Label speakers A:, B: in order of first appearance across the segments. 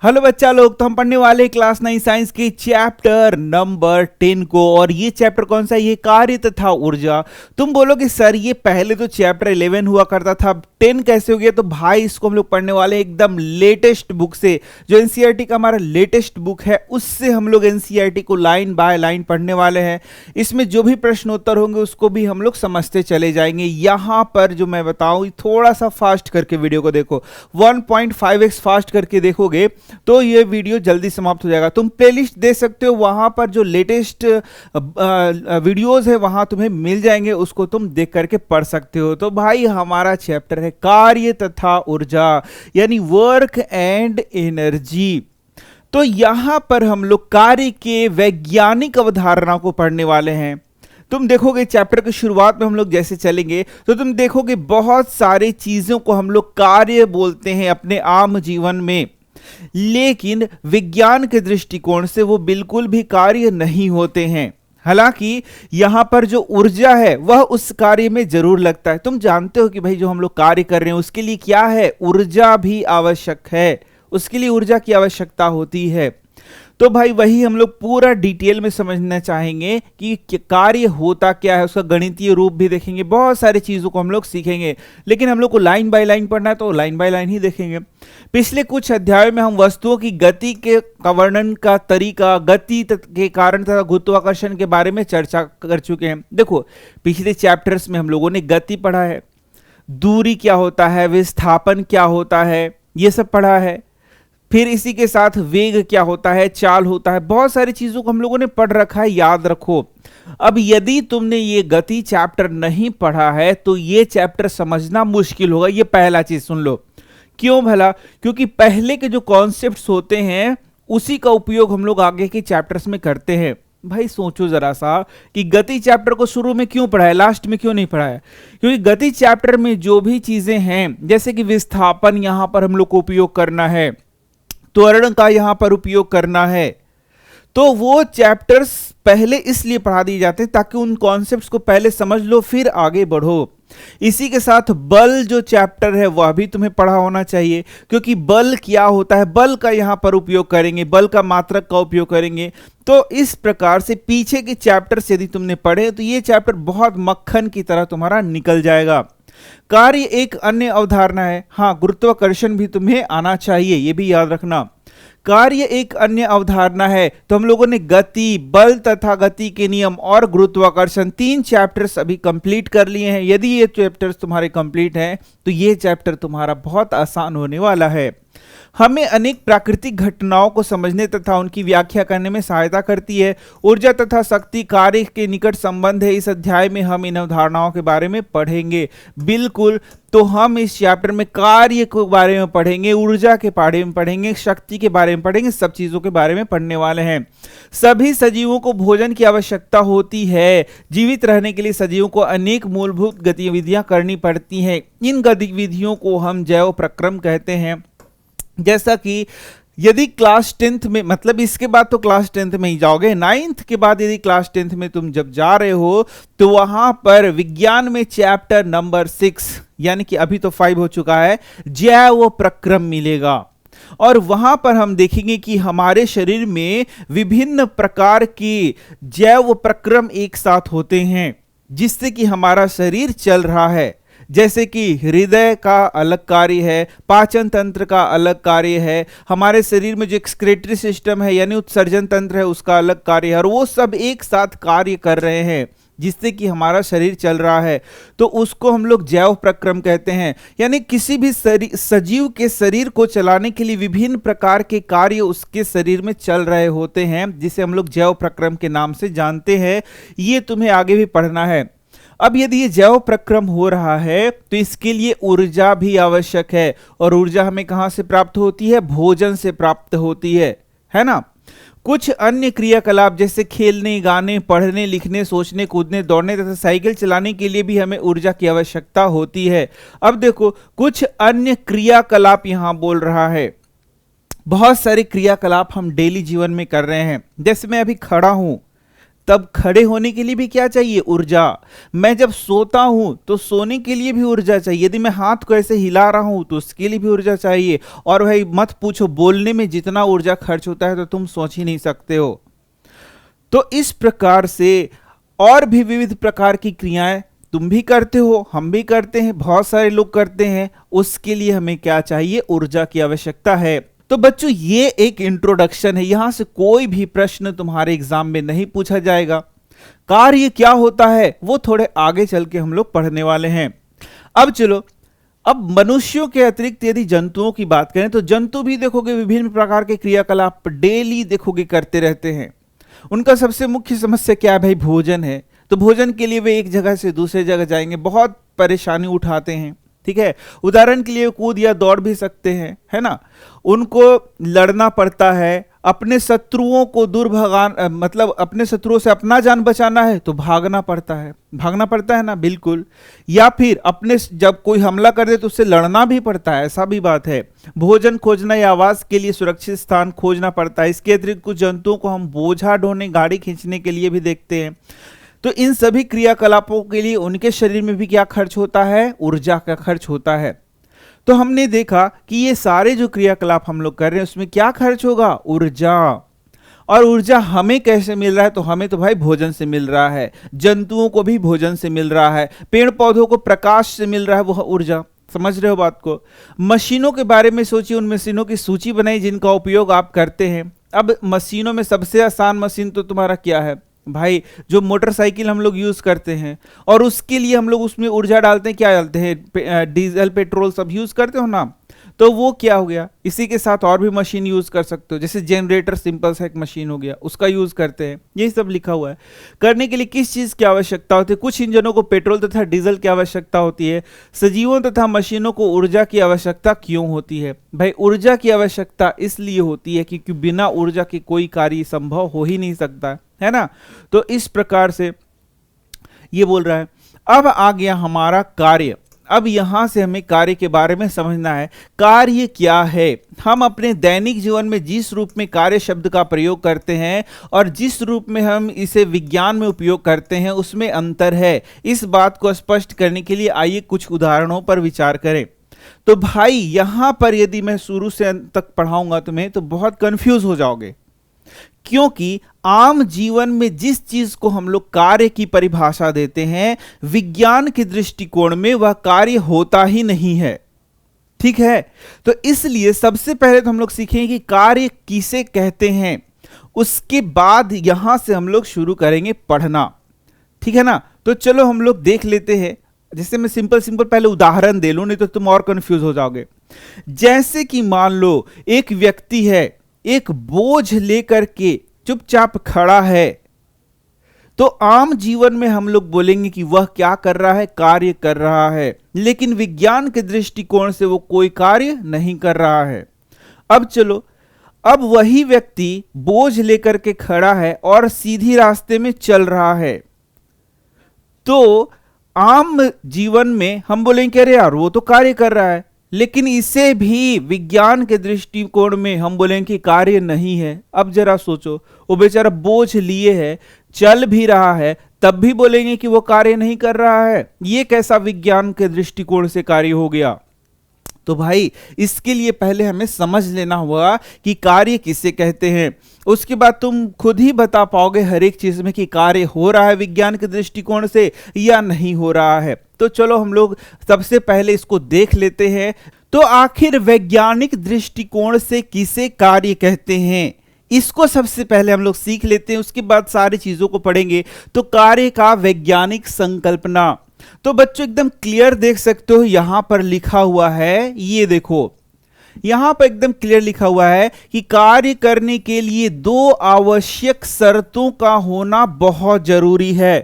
A: Hello बच्चा लोग, तो हम पढ़ने वाले क्लास 9 साइंस के चैप्टर नंबर 10 को। और ये चैप्टर कौन सा? ये कार्य तथा ऊर्जा। तुम बोलोगे सर ये पहले तो चैप्टर 11 हुआ करता था, अब 10 कैसे हो गया? तो भाई इसको हम लोग पढ़ने वाले एकदम लेटेस्ट बुक से, जो एनसीईआरटी का हमारा लेटेस्ट बुक है उससे हम लोग एनसीईआरटी को लाइन बाय लाइन पढ़ने वाले हैं। इसमें जो भी प्रश्न उत्तर होंगे उसको भी हम लोग समझते चले जाएंगे। यहाँ पर जो मैं बताऊं थोड़ा सा फास्ट करके वीडियो को देखो, 1.5x फास्ट करके देखोगे तो ये वीडियो जल्दी समाप्त हो जाएगा। तुम प्लेलिस्ट दे सकते हो, वहां पर जो लेटेस्ट वीडियोस है वहां तुम्हें मिल जाएंगे, उसको तुम देख करके पढ़ सकते हो। तो भाई हमारा चैप्टर है कार्य तथा ऊर्जा, यानी वर्क एंड एनर्जी। तो यहां पर हम लोग कार्य के वैज्ञानिक अवधारणा को पढ़ने वाले हैं। तुम देखोगे चैप्टर की शुरुआत में हम लोग जैसे चलेंगे तो तुम देखोगे बहुत सारी चीजों को हम लोग कार्य बोलते हैं अपने आम जीवन में, लेकिन विज्ञान के दृष्टिकोण से वो बिल्कुल भी कार्य नहीं होते हैं। हालांकि यहां पर जो ऊर्जा है वह उस कार्य में जरूर लगता है। तुम जानते हो कि भाई जो हम लोग कार्य कर रहे हैं उसके लिए क्या है? ऊर्जा भी आवश्यक है, उसके लिए ऊर्जा की आवश्यकता होती है। तो भाई वही हम लोग पूरा डिटेल में समझना चाहेंगे कि कार्य होता क्या है, उसका गणितीय रूप भी देखेंगे, बहुत सारी चीजों को हम लोग सीखेंगे। लेकिन हम लोग को लाइन बाय लाइन पढ़ना है तो लाइन बाय लाइन ही देखेंगे। पिछले कुछ अध्यायों में हम वस्तुओं की गति के वर्णन का तरीका, गति के कारण तथा गुरुत्वाकर्षण के बारे में चर्चा कर चुके हैं। देखो पिछले चैप्टर्स में हम लोगों ने गति पढ़ा है, दूरी क्या होता है, विस्थापन क्या होता है, ये सब पढ़ा है। फिर इसी के साथ वेग क्या होता है, चाल होता है, बहुत सारी चीजों को हम लोगों ने पढ़ रखा है, याद रखो। अब यदि तुमने ये गति चैप्टर नहीं पढ़ा है तो ये चैप्टर समझना मुश्किल होगा। ये पहला चीज सुन लो। क्यों भला? क्योंकि पहले के जो कॉन्सेप्ट्स होते हैं उसी का उपयोग हम लोग आगे के चैप्टर्स में करते हैं। भाई सोचो जरा सा कि गति चैप्टर को शुरू में क्यों पढ़ा है, लास्ट में क्यों नहीं पढ़ा है? क्योंकि गति चैप्टर में जो भी चीजें हैं, जैसे कि विस्थापन यहां पर हम लोग को उपयोग करना है, त्वरण का यहां पर उपयोग करना है, तो वो चैप्टर्स पहले इसलिए पढ़ा दिए जाते हैं ताकि उन कॉन्सेप्ट्स को पहले समझ लो फिर आगे बढ़ो। इसी के साथ बल जो चैप्टर है वह भी तुम्हें पढ़ा होना चाहिए, क्योंकि बल क्या होता है, बल का यहां पर उपयोग करेंगे, बल का मात्रक का उपयोग करेंगे। तो इस प्रकार से पीछे के चैप्टर्स यदि तुमने पढ़े तो ये चैप्टर बहुत मक्खन की तरह तुम्हारा निकल जाएगा। कार्य एक अन्य अवधारणा है। हाँ, गुरुत्वाकर्षण भी तुम्हें आना चाहिए, यह भी याद रखना। कार्य एक अन्य अवधारणा है। तो हम लोगों ने गति, बल तथा गति के नियम और गुरुत्वाकर्षण 3 चैप्टर्स अभी कंप्लीट कर लिए हैं। यदि ये चैप्टर्स तुम्हारे कंप्लीट हैं तो ये चैप्टर तुम्हारा बहुत आसान होने वाला है। हमें अनेक प्राकृतिक घटनाओं को समझने तथा उनकी व्याख्या करने में सहायता करती है। ऊर्जा तथा शक्ति कार्य के निकट संबंध है। इस अध्याय में हम इन अवधारणाओं के बारे में पढ़ेंगे। बिल्कुल, तो हम इस चैप्टर में कार्य के बारे में पढ़ेंगे, ऊर्जा के बारे में पढ़ेंगे, शक्ति के बारे में पढ़ेंगे, सब चीजों के बारे में पढ़ने वाले हैं। सभी सजीवों को भोजन की आवश्यकता होती है। जीवित रहने के लिए सजीवों को अनेक मूलभूत गतिविधियां करनी पड़ती हैं। इन गतिविधियों को हम जैव प्रक्रम कहते हैं। जैसा कि यदि क्लास 10th में, मतलब इसके बाद तो क्लास 10th में ही जाओगे, 9th के बाद यदि क्लास 10th में तुम जब जा रहे हो तो वहां पर विज्ञान में चैप्टर नंबर 6, यानी कि अभी तो 5 हो चुका है, जैव प्रक्रम मिलेगा। और वहां पर हम देखेंगे कि हमारे शरीर में विभिन्न प्रकार के जैव प्रक्रम एक साथ होते हैं जिससे कि हमारा शरीर चल रहा है। जैसे कि हृदय का अलग कार्य है, पाचन तंत्र का अलग कार्य है, हमारे शरीर में जो एक्सक्रीटरी सिस्टम है यानी उत्सर्जन तंत्र है उसका अलग कार्य है, और वो सब एक साथ कार्य कर रहे हैं जिससे कि हमारा शरीर चल रहा है। तो उसको हम लोग जैव प्रक्रम कहते हैं। यानी किसी भी सजीव के शरीर को चलाने के लिए विभिन्न प्रकार के कार्य उसके शरीर में चल रहे होते हैं, जिसे हम लोग जैव प्रक्रम के नाम से जानते हैं। ये तुम्हें आगे भी पढ़ना है। अब यदि ये जैव प्रक्रम हो रहा है तो इसके लिए ऊर्जा भी आवश्यक है, और ऊर्जा हमें कहां से प्राप्त होती है? भोजन से प्राप्त होती है ना। कुछ अन्य क्रियाकलाप जैसे खेलने, गाने, पढ़ने, लिखने, सोचने, कूदने, दौड़ने तथा साइकिल चलाने के लिए भी हमें ऊर्जा की आवश्यकता होती है। अब देखो कुछ अन्य क्रियाकलाप यहां बोल रहा है। बहुत सारे क्रियाकलाप हम डेली जीवन में कर रहे हैं। जैसे मैं अभी खड़ा हूं, तब खड़े होने के लिए भी क्या चाहिए? ऊर्जा। मैं जब सोता हूं तो सोने के लिए भी ऊर्जा चाहिए। यदि मैं हाथ को ऐसे हिला रहा हूं तो उसके लिए भी ऊर्जा चाहिए। और भाई मत पूछो, बोलने में जितना ऊर्जा खर्च होता है तो तुम सोच ही नहीं सकते हो। तो इस प्रकार से और भी विविध प्रकार की क्रियाएं तुम भी करते हो, हम भी करते हैं, बहुत सारे लोग करते हैं। उसके लिए हमें क्या चाहिए? ऊर्जा की आवश्यकता है। तो बच्चों ये एक इंट्रोडक्शन है, यहां से कोई भी प्रश्न तुम्हारे एग्जाम में नहीं पूछा जाएगा। कार्य क्या होता है वो थोड़े आगे चल के हम लोग पढ़ने वाले हैं। अब चलो, अब मनुष्यों के अतिरिक्त यदि जंतुओं की बात करें तो जंतु भी देखोगे विभिन्न प्रकार के क्रियाकलाप डेली देखोगे करते रहते हैं। उनका सबसे मुख्य समस्या क्या है भाई? भोजन है। तो भोजन के लिए वे एक जगह से दूसरे जगह जाएंगे, बहुत परेशानी उठाते हैं। ठीक है, उदाहरण के लिए कूद या दौड़ भी सकते हैं, है ना। उनको लड़ना पड़ता है, अपने शत्रुओं को दूर भगाना, मतलब अपने शत्रुओं से अपना जान बचाना है तो भागना पड़ता है। भागना पड़ता है ना, बिल्कुल। या फिर अपने जब कोई हमला कर दे तो उससे लड़ना भी पड़ता है, ऐसा भी बात है। भोजन खोजना या आवास के लिए सुरक्षित स्थान खोजना पड़ता है। इसके अतिरिक्त कुछ जंतुओं को हम बोझा ढोने, गाड़ी खींचने के लिए भी देखते हैं। तो इन सभी क्रियाकलापों के लिए उनके शरीर में भी क्या खर्च होता है? ऊर्जा का खर्च होता है। तो हमने देखा कि ये सारे जो क्रियाकलाप हम लोग कर रहे हैं उसमें क्या खर्च होगा? ऊर्जा। और ऊर्जा हमें कैसे मिल रहा है? तो हमें तो भाई भोजन से मिल रहा है, जंतुओं को भी भोजन से मिल रहा है, पेड़ पौधों को प्रकाश से मिल रहा है वह ऊर्जा। समझ रहे हो बात को? मशीनों के बारे में सोचिए, उन मशीनों की सूची बनाई जिनका उपयोग आप करते हैं। अब मशीनों में सबसे आसान मशीन तो तुम्हारा क्या है भाई? जो मोटरसाइकिल हम लोग यूज करते हैं, और उसके लिए हम लोग उसमें ऊर्जा डालते हैं, क्या डालते हैं? डीजल पेट्रोल सब यूज करते हो ना। तो वो क्या हो गया? इसी के साथ और भी मशीन यूज कर सकते हो, जैसे जनरेटर सिंपल सा एक मशीन हो गया, उसका यूज करते हैं। यही सब लिखा हुआ है। करने के लिए किस चीज की आवश्यकता होती है? कुछ इंजनों को पेट्रोल तथा डीजल की आवश्यकता होती है। सजीवों तथा मशीनों को ऊर्जा की आवश्यकता क्यों होती है? भाई ऊर्जा की आवश्यकता इसलिए होती है क्योंकि बिना ऊर्जा के कोई कार्य संभव हो ही नहीं सकता, है ना। तो इस प्रकार से ये बोल रहा है। अब आ गया हमारा कार्य। अब यहां से हमें कार्य के बारे में समझना है। कार्य क्या है? हम अपने दैनिक जीवन में जिस रूप में कार्य शब्द का प्रयोग करते हैं और जिस रूप में हम इसे विज्ञान में उपयोग करते हैं उसमें अंतर है। इस बात को स्पष्ट करने के लिए आइए कुछ उदाहरणों पर विचार करें। तो भाई यहां पर यदि मैं शुरू से अंत तक पढ़ाऊंगा तुम्हें तो बहुत कंफ्यूज हो जाओगे, क्योंकि आम जीवन में जिस चीज को हम लोग कार्य की परिभाषा देते हैं, विज्ञान के दृष्टिकोण में वह कार्य होता ही नहीं है। ठीक है, तो इसलिए सबसे पहले तो हम लोग सीखेंगे कि कार्य किसे कहते हैं, उसके बाद यहां से हम लोग शुरू करेंगे पढ़ना। ठीक है ना। तो चलो हम लोग देख लेते हैं। जैसे मैं सिंपल पहले उदाहरण दे लूं, नहीं तो तुम और कंफ्यूज हो जाओगे। जैसे कि मान लो एक व्यक्ति है, एक बोझ लेकर के चुपचाप खड़ा है, तो आम जीवन में हम लोग बोलेंगे कि वह क्या कर रहा है? कार्य कर रहा है। लेकिन विज्ञान के दृष्टिकोण से वो कोई कार्य नहीं कर रहा है। अब चलो, अब वही व्यक्ति बोझ लेकर के खड़ा है और सीधी रास्ते में चल रहा है, तो आम जीवन में हम बोलेंगे कि अरे यार वो तो कार्य कर रहा है। लेकिन इसे भी विज्ञान के दृष्टिकोण में हम बोलेंगे कि कार्य नहीं है। अब जरा सोचो, वो बेचारा बोझ लिए है, चल भी रहा है, तब भी बोलेंगे कि वो कार्य नहीं कर रहा है। ये कैसा विज्ञान के दृष्टिकोण से कार्य हो गया? तो भाई इसके लिए पहले हमें समझ लेना होगा कि कार्य किसे कहते हैं। उसके बाद तुम खुद ही बता पाओगे हर एक चीज में कि कार्य हो रहा है विज्ञान के दृष्टिकोण से या नहीं हो रहा है। तो चलो हम लोग सबसे पहले इसको देख लेते हैं। तो आखिर वैज्ञानिक दृष्टिकोण से किसे कार्य कहते हैं, इसको सबसे पहले हम लोग सीख लेते हैं, उसके बाद सारी चीजों को पढ़ेंगे। तो कार्य का वैज्ञानिक संकल्पना, तो बच्चों एकदम क्लियर देख सकते हो, यहां पर लिखा हुआ है, ये देखो यहां पर एकदम क्लियर लिखा हुआ है कि कार्य करने के लिए दो आवश्यक शर्तों का होना बहुत जरूरी है।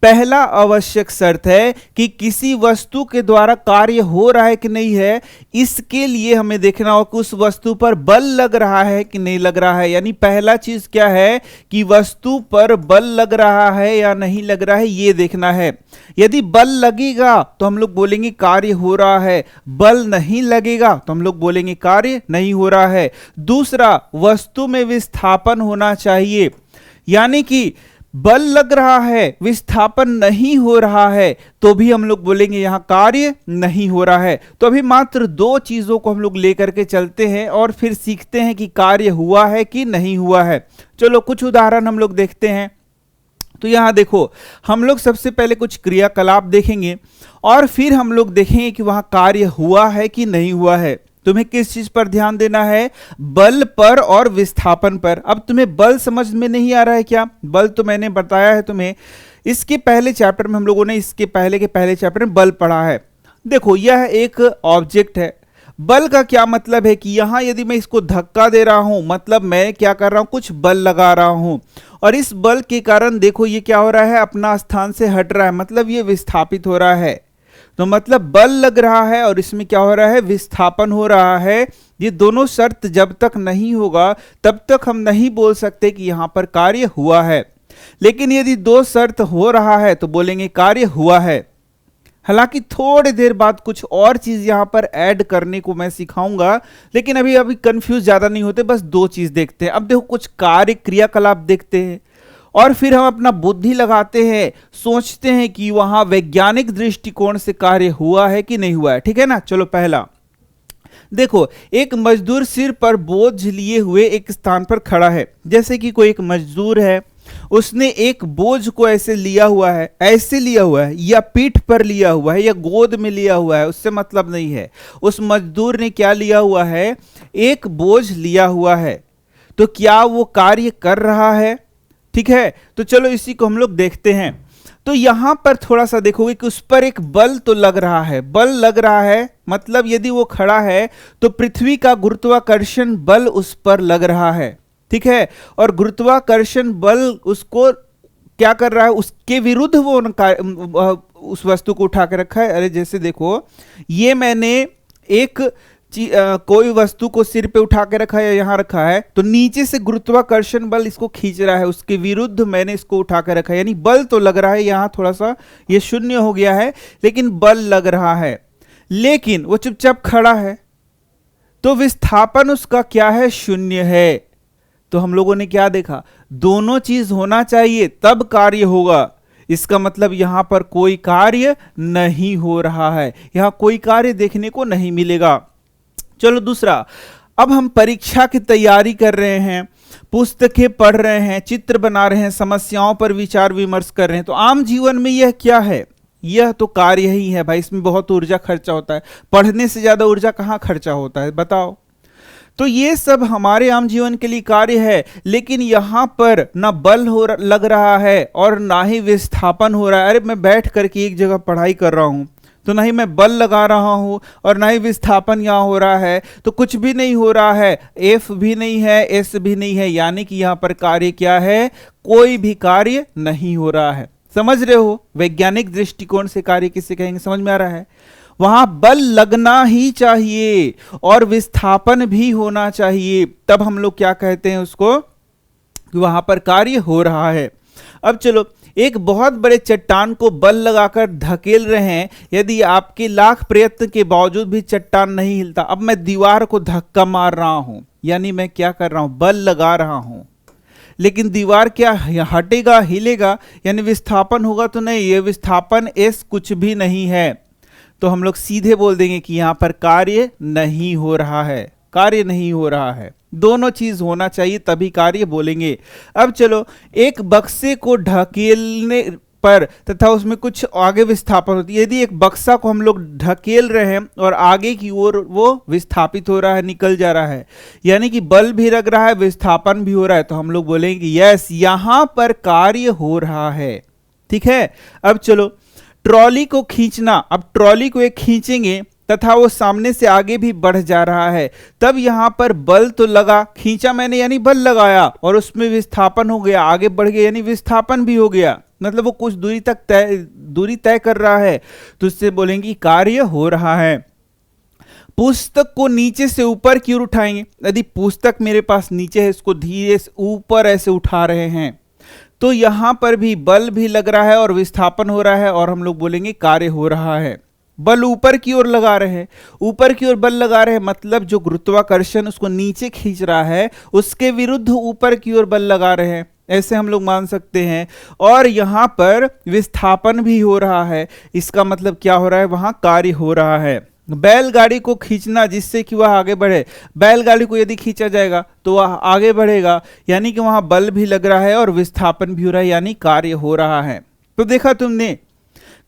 A: पहला आवश्यक शर्त है कि किसी वस्तु के द्वारा कार्य हो रहा है कि नहीं है, इसके लिए हमें देखना होगा कि उस वस्तु पर बल लग रहा है कि नहीं लग रहा है। यानी पहला चीज क्या है कि वस्तु पर बल लग रहा है या नहीं लग रहा है, ये देखना है। यदि बल लगेगा तो हम लोग बोलेंगे कार्य हो रहा है, बल नहीं लगेगा तो हम लोग बोलेंगे कार्य नहीं हो रहा है। दूसरा, वस्तु में विस्थापन होना चाहिए, यानी कि बल लग रहा है, विस्थापन नहीं हो रहा है, तो भी हम लोग बोलेंगे यहां कार्य नहीं हो रहा है। तो अभी मात्र दो चीजों को हम लोग लेकर के चलते हैं और फिर सीखते हैं कि कार्य हुआ है कि नहीं हुआ है। चलो कुछ उदाहरण हम लोग देखते हैं। तो यहां देखो, हम लोग सबसे पहले कुछ क्रियाकलाप देखेंगे और फिर हम लोग देखेंगे कि वहां कार्य हुआ है कि नहीं हुआ है। तुम्हें किस चीज पर ध्यान देना है? बल पर और विस्थापन पर। अब तुम्हें बल समझ में नहीं आ रहा है क्या? बल तो मैंने बताया है तुम्हें, इसके पहले चैप्टर में हम लोगों ने इसके पहले के पहले चैप्टर में बल पढ़ा है। देखो यह एक ऑब्जेक्ट है। बल का क्या मतलब है कि यहां यदि मैं इसको धक्का दे रहा हूं, मतलब मैं क्या कर रहा हूं, कुछ बल लगा रहा हूं, और इस बल के कारण देखो ये क्या हो रहा है, अपना स्थान से हट रहा है, मतलब ये विस्थापित हो रहा है। तो मतलब बल लग रहा है और इसमें क्या हो रहा है, विस्थापन हो रहा है। ये दोनों शर्त जब तक नहीं होगा तब तक हम नहीं बोल सकते कि यहां पर कार्य हुआ है। लेकिन यदि दो शर्त हो रहा है तो बोलेंगे कार्य हुआ है। हालांकि थोड़ी देर बाद कुछ और चीज यहां पर ऐड करने को मैं सिखाऊंगा, लेकिन अभी कंफ्यूज ज्यादा नहीं होते, बस दो चीज देखते हैं। अब देखो कुछ कार्य क्रियाकलाप देखते हैं और फिर हम अपना बुद्धि लगाते हैं, सोचते हैं कि वहां वैज्ञानिक दृष्टिकोण से कार्य हुआ है कि नहीं हुआ है। ठीक है ना? चलो पहला देखो, एक मजदूर सिर पर बोझ लिए हुए एक स्थान पर खड़ा है। जैसे कि कोई एक मजदूर है, उसने एक बोझ को ऐसे लिया हुआ है, ऐसे लिया हुआ है, या पीठ पर लिया हुआ है, या गोद में लिया हुआ है, उससे मतलब नहीं है। उस मजदूर ने क्या लिया हुआ है? एक बोझ लिया हुआ है। तो क्या वो कार्य कर रहा है? ठीक है, तो चलो इसी को हम लोग देखते हैं। तो यहां पर थोड़ा सा देखोगे कि उस पर एक बल तो लग रहा है। बल लग रहा है मतलब यदि वो खड़ा है तो पृथ्वी का गुरुत्वाकर्षण बल उस पर लग रहा है। ठीक है, और गुरुत्वाकर्षण बल उसको क्या कर रहा है, उसके विरुद्ध वो उस वस्तु को उठा के रखा है। अरे जैसे देखो, ये मैंने एक कोई वस्तु को सिर पे उठा के रखा है या यहां रखा है, तो नीचे से गुरुत्वाकर्षण बल इसको खींच रहा है, उसके विरुद्ध मैंने इसको उठा के रखा है, यानी बल तो लग रहा है। यहां थोड़ा सा ये शून्य हो गया है, लेकिन बल लग रहा है। लेकिन वो चुपचाप खड़ा है, तो विस्थापन उसका क्या है? शून्य है। तो हम लोगों ने क्या देखा? दोनों चीज होना चाहिए तब कार्य होगा। इसका मतलब यहां पर कोई कार्य नहीं हो रहा है, यहां कोई कार्य देखने को नहीं मिलेगा। चलो दूसरा, अब हम परीक्षा की तैयारी कर रहे हैं, पुस्तकें पढ़ रहे हैं, चित्र बना रहे हैं, समस्याओं पर विचार विमर्श कर रहे हैं। तो आम जीवन में यह क्या है? यह तो कार्य ही है भाई। इसमें बहुत ऊर्जा खर्चा होता है, पढ़ने से ज्यादा ऊर्जा कहां खर्चा होता है बताओ? तो ये सब हमारे आम जीवन के लिए कार्य है, लेकिन यहां पर ना बल लग रहा है और ना ही विस्थापन हो रहा है। अरे मैं बैठ करके एक जगह पढ़ाई कर रहा हूं, तो ना ही मैं बल लगा रहा हूं और ना ही विस्थापन यहां हो रहा है, तो कुछ भी नहीं हो रहा है। एफ भी नहीं है, एस भी नहीं है, यानी कि यहां पर कार्य क्या है? कोई भी कार्य नहीं हो रहा है। समझ रहे हो? वैज्ञानिक दृष्टिकोण से कार्य किसे कहेंगे, समझ में आ रहा है? वहां बल लगना ही चाहिए और विस्थापन भी होना चाहिए, तब हम लोग क्या कहते हैं उसको, कि वहां पर कार्य हो रहा है। अब चलो, एक बहुत बड़े चट्टान को बल लगाकर धकेल रहे हैं, यदि आपके लाख प्रयत्न के बावजूद भी चट्टान नहीं हिलता। अब मैं दीवार को धक्का मार रहा हूं, यानी मैं क्या कर रहा हूं? बल लगा रहा हूं, लेकिन दीवार क्या हटेगा, हिलेगा, यानी विस्थापन होगा तो नहीं। ये विस्थापन एस कुछ भी नहीं है, तो हम लोग सीधे बोल देंगे कि यहां पर कार्य नहीं हो रहा है, कार्य नहीं हो रहा है। दोनों चीज होना चाहिए तभी कार्य बोलेंगे। अब चलो, एक बक्से को ढकेलने पर तथा उसमें कुछ आगे विस्थापन होती है। यदि एक बक्सा को हम लोग ढकेल रहे हैं और आगे की ओर वो विस्थापित हो रहा है, निकल जा रहा है, यानी कि बल भी लग रहा है, विस्थापन भी हो रहा है, तो हम लोग बोलेंगे कि यस, यहां पर कार्य हो रहा है। ठीक है, अब चलो, ट्रॉली को खींचना। अब ट्रॉली को एक खींचेंगे तथा वो सामने से आगे भी बढ़ जा रहा है, तब यहां पर बल तो लगा, खींचा मैंने यानी बल लगाया, और उसमें विस्थापन हो गया, आगे बढ़ गया यानी विस्थापन भी हो गया, मतलब वो कुछ दूरी तय कर रहा है, तो इससे बोलेंगे कार्य हो रहा है। पुस्तक को नीचे से ऊपर की ओर उठाएंगे। यदि पुस्तक मेरे पास नीचे है, इसको धीरे से ऊपर ऐसे उठा रहे हैं, तो यहां पर भी बल भी लग रहा है और विस्थापन हो रहा है, और हम लोग बोलेंगे कार्य हो रहा है। बल ऊपर की ओर लगा रहे हैं, ऊपर की ओर बल लगा रहे हैं, मतलब जो गुरुत्वाकर्षण उसको नीचे खींच रहा है, उसके विरुद्ध ऊपर की ओर बल लगा रहे हैं, ऐसे हम लोग मान सकते हैं। और यहां पर विस्थापन भी हो रहा है, इसका मतलब क्या हो रहा है, वहां कार्य हो रहा है। बैलगाड़ी को खींचना जिससे कि वह आगे बढ़े, बैलगाड़ी को यदि खींचा जाएगा तो वह आगे बढ़ेगा, यानी कि वहां बल भी लग रहा है और विस्थापन भी हो रहा है, यानी कार्य हो रहा है। तो देखा तुमने,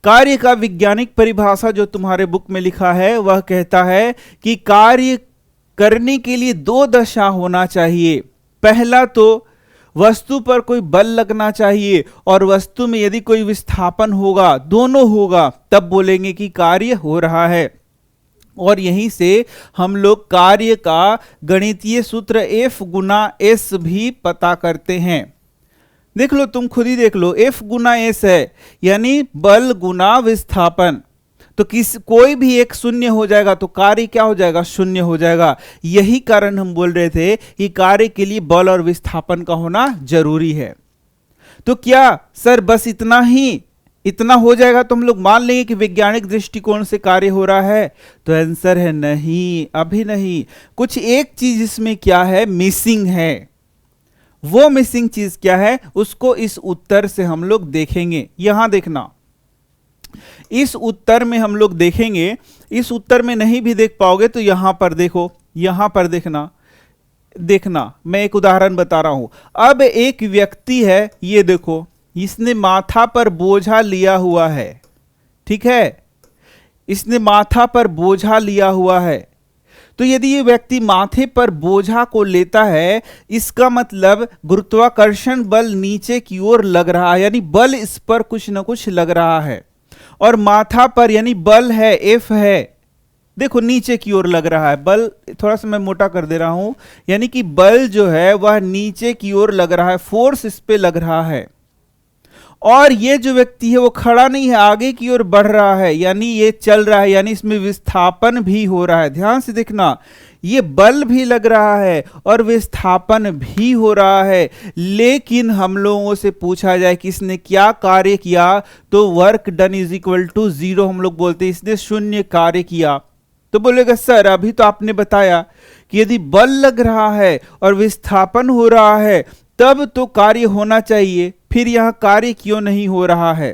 A: कार्य का वैज्ञानिक परिभाषा जो तुम्हारे बुक में लिखा है वह कहता है कि कार्य करने के लिए दो दशा होना चाहिए। पहला तो वस्तु पर कोई बल लगना चाहिए और वस्तु में यदि कोई विस्थापन होगा, दोनों होगा, तब बोलेंगे कि कार्य हो रहा है। और यहीं से हम लोग कार्य का गणितीय सूत्र F गुना S भी पता करते हैं। देख लो, तुम खुद ही देख लो, F गुना S है यानी बल गुना विस्थापन, तो कोई भी एक शून्य हो जाएगा तो कार्य क्या हो जाएगा, शून्य हो जाएगा। यही कारण हम बोल रहे थे कि कार्य के लिए बल और विस्थापन का होना जरूरी है। तो क्या सर बस इतना हो जाएगा तो हम लोग मान लेंगे कि वैज्ञानिक दृष्टिकोण से कार्य हो रहा है? तो आंसर है नहीं, अभी नहीं। कुछ एक चीज इसमें क्या है, मिसिंग है। वो मिसिंग चीज क्या है, उसको इस उत्तर से हम लोग देखेंगे। यहां देखना, इस उत्तर में हम लोग देखेंगे। इस उत्तर में नहीं भी देख पाओगे तो यहां पर देखो, यहां पर देखना मैं एक उदाहरण बता रहा हूं। अब एक व्यक्ति है, ये देखो, इसने माथा पर बोझा लिया हुआ है, ठीक है, इसने माथा पर बोझा लिया हुआ है। तो यदि ये व्यक्ति माथे पर बोझा को लेता है, इसका मतलब गुरुत्वाकर्षण बल नीचे की ओर लग रहा है, यानी बल इस पर कुछ ना कुछ लग रहा है। और माथा पर यानी बल है, F है, देखो नीचे की ओर लग रहा है बल, थोड़ा सा मैं मोटा कर दे रहा हूं, यानी कि बल जो है वह नीचे की ओर लग रहा है, फोर्स इस पे लग रहा है। और ये जो व्यक्ति है वो खड़ा नहीं है, आगे की ओर बढ़ रहा है, यानी ये चल रहा है, यानी इसमें विस्थापन भी हो रहा है। ध्यान से देखना, ये बल भी लग रहा है और विस्थापन भी हो रहा है। लेकिन हम लोगों से पूछा जाए कि इसने क्या कार्य किया, तो work done is equal to 0 हम लोग बोलते हैं, इसने शून्य कार्य किया। तो बोलेगा सर अभी तो आपने बताया कि यदि बल लग रहा है और विस्थापन हो रहा है तब तो कार्य होना चाहिए, फिर यहां कार्य क्यों नहीं हो रहा है?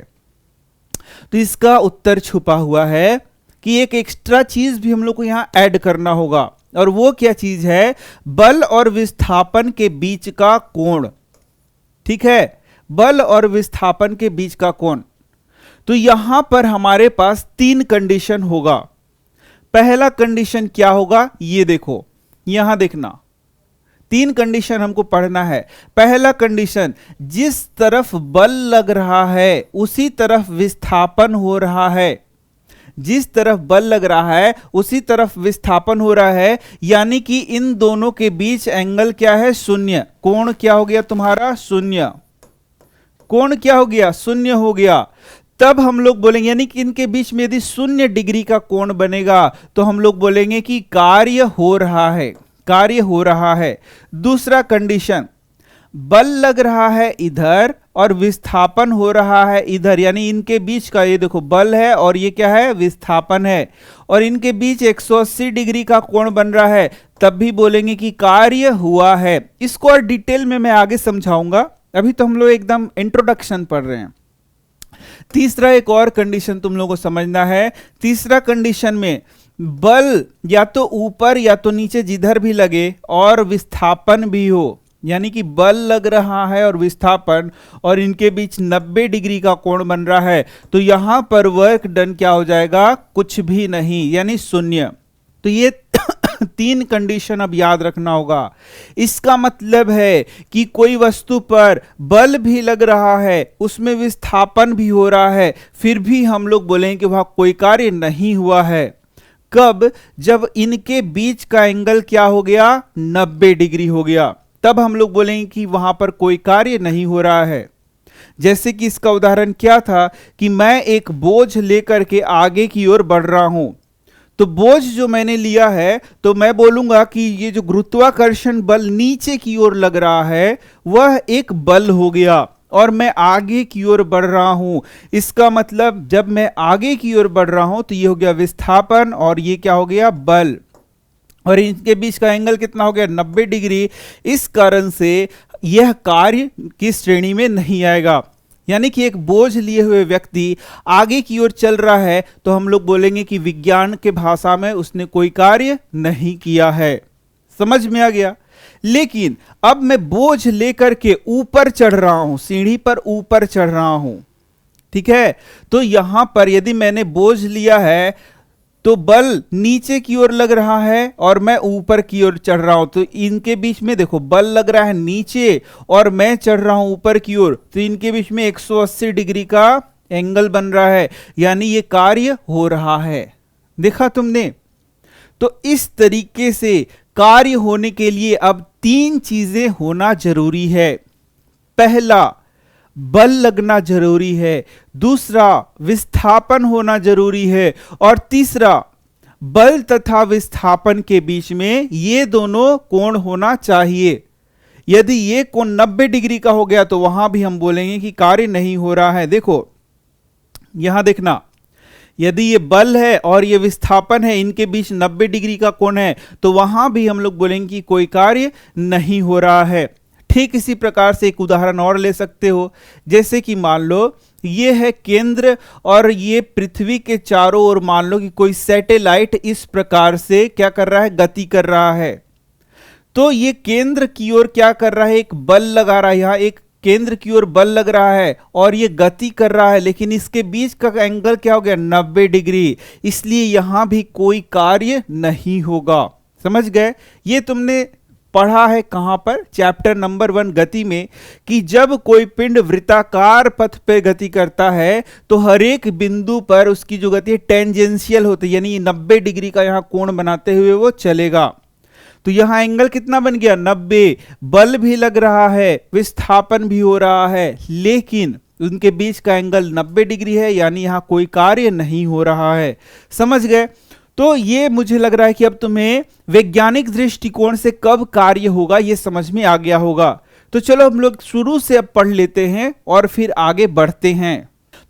A: तो इसका उत्तर छुपा हुआ है कि एक एक्स्ट्रा चीज भी हम लोग को यहां ऐड करना होगा। और वो क्या चीज है? बल और विस्थापन के बीच का कोण, ठीक है, बल और विस्थापन के बीच का कोण। तो यहां पर हमारे पास 3 कंडीशन होगा। पहला कंडीशन क्या होगा, ये देखो, यहां देखना, 3 कंडीशन हमको पढ़ना है। पहला कंडीशन, जिस तरफ बल लग रहा है उसी तरफ विस्थापन हो रहा है, जिस तरफ बल लग रहा है उसी तरफ विस्थापन हो रहा है, यानी कि इन दोनों के बीच एंगल क्या है, शून्य। कोण क्या हो गया तुम्हारा, शून्य। कोण क्या हो गया, शून्य हो गया। तब हम लोग बोलेंगे, यानी कि इनके बीच में यदि 0 डिग्री का कोण बनेगा तो हम लोग बोलेंगे कि कार्य हो रहा है, कार्य हो रहा है। दूसरा कंडीशन, बल लग रहा है इधर और विस्थापन हो रहा है इधर, यानी इनके बीच का, ये देखो बल है और ये क्या है, विस्थापन है, और इनके बीच 180 डिग्री का कोण बन रहा है, तब भी बोलेंगे कि कार्य हुआ है। इसको और डिटेल में मैं आगे समझाऊंगा, अभी तो हम लोग एकदम इंट्रोडक्शन पढ़ रहे हैं। तीसरा एक और कंडीशन तुम लोगों को समझना है। तीसरा कंडीशन में बल या तो ऊपर या तो नीचे जिधर भी लगे और विस्थापन भी हो, यानी कि बल लग रहा है और विस्थापन, और इनके बीच 90 डिग्री का कोण बन रहा है, तो यहां पर वर्क डन क्या हो जाएगा, कुछ भी नहीं, यानी शून्य। तो ये 3 कंडीशन अब याद रखना होगा। इसका मतलब है कि कोई वस्तु पर बल भी लग रहा है, उसमें विस्थापन भी हो रहा है, फिर भी हम लोग बोलेंगे कि वहां कोई कार्य नहीं हुआ है। कब? जब इनके बीच का एंगल क्या हो गया, 90 डिग्री हो गया, तब हम लोग बोलेंगे कि वहां पर कोई कार्य नहीं हो रहा है। जैसे कि इसका उदाहरण क्या था कि मैं एक बोझ लेकर के आगे की ओर बढ़ रहा हूं, तो बोझ जो मैंने लिया है तो मैं बोलूंगा कि ये जो गुरुत्वाकर्षण बल नीचे की ओर लग रहा है वह एक बल हो गया, और मैं आगे की ओर बढ़ रहा हूं। इसका मतलब जब मैं आगे की ओर बढ़ रहा हूं तो ये हो गया विस्थापन और ये क्या हो गया, बल, और इनके बीच का एंगल कितना हो गया, 90 डिग्री। इस कारण से यह कार्य की श्रेणी में नहीं आएगा। यानी कि एक बोझ लिए हुए व्यक्ति आगे की ओर चल रहा है तो हम लोग बोलेंगे कि विज्ञान के भाषा में उसने कोई कार्य नहीं किया है। समझ में आ गया। लेकिन अब मैं बोझ लेकर के ऊपर चढ़ रहा हूं, सीढ़ी पर ऊपर चढ़ रहा हूं, ठीक है। तो यहां पर यदि मैंने बोझ लिया है तो बल नीचे की ओर लग रहा है और मैं ऊपर की ओर चढ़ रहा हूं, तो इनके बीच में देखो बल लग रहा है नीचे और मैं चढ़ रहा हूं ऊपर की ओर, तो इनके बीच में 180 डिग्री का एंगल बन रहा है, यानी ये कार्य हो रहा है। देखा तुमने। तो इस तरीके से कार्य होने के लिए अब 3 चीजें होना जरूरी है। पहला, बल लगना जरूरी है। दूसरा, विस्थापन होना जरूरी है। और तीसरा, बल तथा विस्थापन के बीच में ये दोनों कोण होना चाहिए। यदि ये कोण 90 डिग्री का हो गया तो वहां भी हम बोलेंगे कि कार्य नहीं हो रहा है। देखो यहां देखना, यदि ये बल है और ये विस्थापन है, इनके बीच 90 डिग्री का कोण है, तो वहां भी हम लोग बोलेंगे कि कोई कार्य नहीं हो रहा है। ठीक इसी प्रकार से एक उदाहरण और ले सकते हो, जैसे कि मान लो ये है केंद्र और ये पृथ्वी के चारों ओर मान लो कि कोई सैटेलाइट इस प्रकार से क्या कर रहा है, गति कर रहा है। तो ये केंद्र की ओर क्या कर रहा है, एक बल लगा रहा है, यहां एक केंद्र की ओर बल लग रहा है और ये गति कर रहा है, लेकिन इसके बीच का एंगल क्या हो गया, 90 डिग्री। इसलिए यहां भी कोई कार्य नहीं होगा। समझ गए। ये तुमने पढ़ा है कहां पर, चैप्टर नंबर 1 गति में, कि जब कोई पिंड वृत्ताकार पथ पे गति करता है तो हर एक बिंदु पर उसकी जो गति है टेंजेंशियल होती है, यानी 90 डिग्री का यहां कोण बनाते हुए वो चलेगा। तो यहां एंगल कितना बन गया, 90। बल भी लग रहा है, विस्थापन भी हो रहा है, लेकिन उनके बीच का एंगल 90 डिग्री है, यानी यहां कोई कार्य नहीं हो रहा है। समझ गए। तो ये मुझे लग रहा है कि अब तुम्हें वैज्ञानिक दृष्टिकोण से कब कार्य होगा ये समझ में आ गया होगा। तो चलो हम लोग शुरू से अब पढ़ लेते हैं और फिर आगे बढ़ते हैं।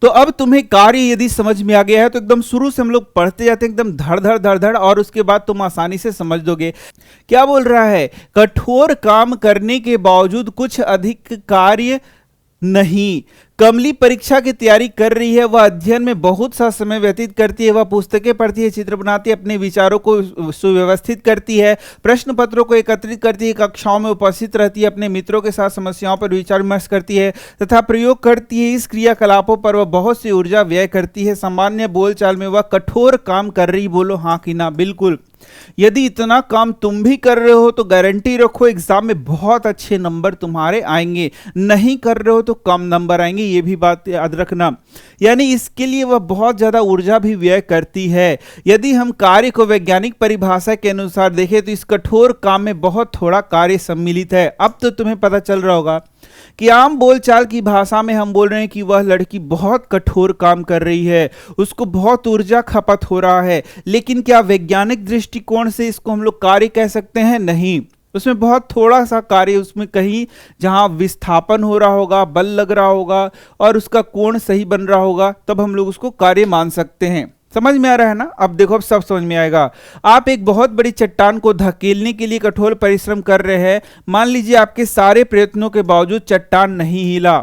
A: तो अब तुम्हें कार्य यदि समझ में आ गया है तो एकदम शुरू से हम लोग पढ़ते जाते हैं, एकदम धड़ धड़ धड़ धड़, और उसके बाद तुम आसानी से समझ दोगे। क्या बोल रहा है, कठोर काम करने के बावजूद कुछ अधिक कार्य नहीं। कमली परीक्षा की तैयारी कर रही है, वह अध्ययन में बहुत सा समय व्यतीत करती है, वह पुस्तकें पढ़ती है, चित्र बनाती है, अपने विचारों को सुव्यवस्थित करती है, प्रश्न पत्रों को एकत्रित करती है, कक्षाओं में उपस्थित रहती है, अपने मित्रों के साथ समस्याओं पर विचार विमर्श करती है तथा प्रयोग करती है। इस क्रियाकलापों पर वह बहुत सी ऊर्जा व्यय करती है। सामान्य बोलचाल में वह कठोर काम कर रही। बोलो हाँ कि ना। बिल्कुल। यदि इतना काम तुम भी कर रहे हो तो गारंटी रखो एग्जाम में बहुत अच्छे नंबर तुम्हारे आएंगे। नहीं कर रहे हो तो कम नंबर आएंगे, ये भी बात याद रखना। यानी इसके लिए वह बहुत ज्यादा ऊर्जा भी व्यय करती है। यदि हम कार्य को वैज्ञानिक परिभाषा के अनुसार देखें तो इस कठोर काम में बहुत थोड़ा कार्य सम्मिलित है। अब तो तुम्हें पता चल रहा होगा कि आम बोलचाल की भाषा में हम बोल रहे हैं कि वह लड़की बहुत कठोर काम कर रही है, उसको बहुत ऊर्जा खपत हो रहा है। लेकिन क्या वैज्ञानिक दृष्टिकोण से इसको हम लोग कार्य कह सकते हैं? नहीं। उसमें बहुत थोड़ा सा कार्य, उसमें कहीं जहां विस्थापन हो रहा होगा, बल लग रहा होगा और उसका कोण सही बन रहा होगा, तब हम लोग उसको कार्य मान सकते हैं। समझ में आ रहा है ना? अब देखो, अब सब समझ में आएगा। आप एक बहुत बड़ी चट्टान को धकेलने के लिए कठोर परिश्रम कर रहे हैं। मान लीजिए आपके सारे प्रयत्नों के बावजूद चट्टान नहीं हिला।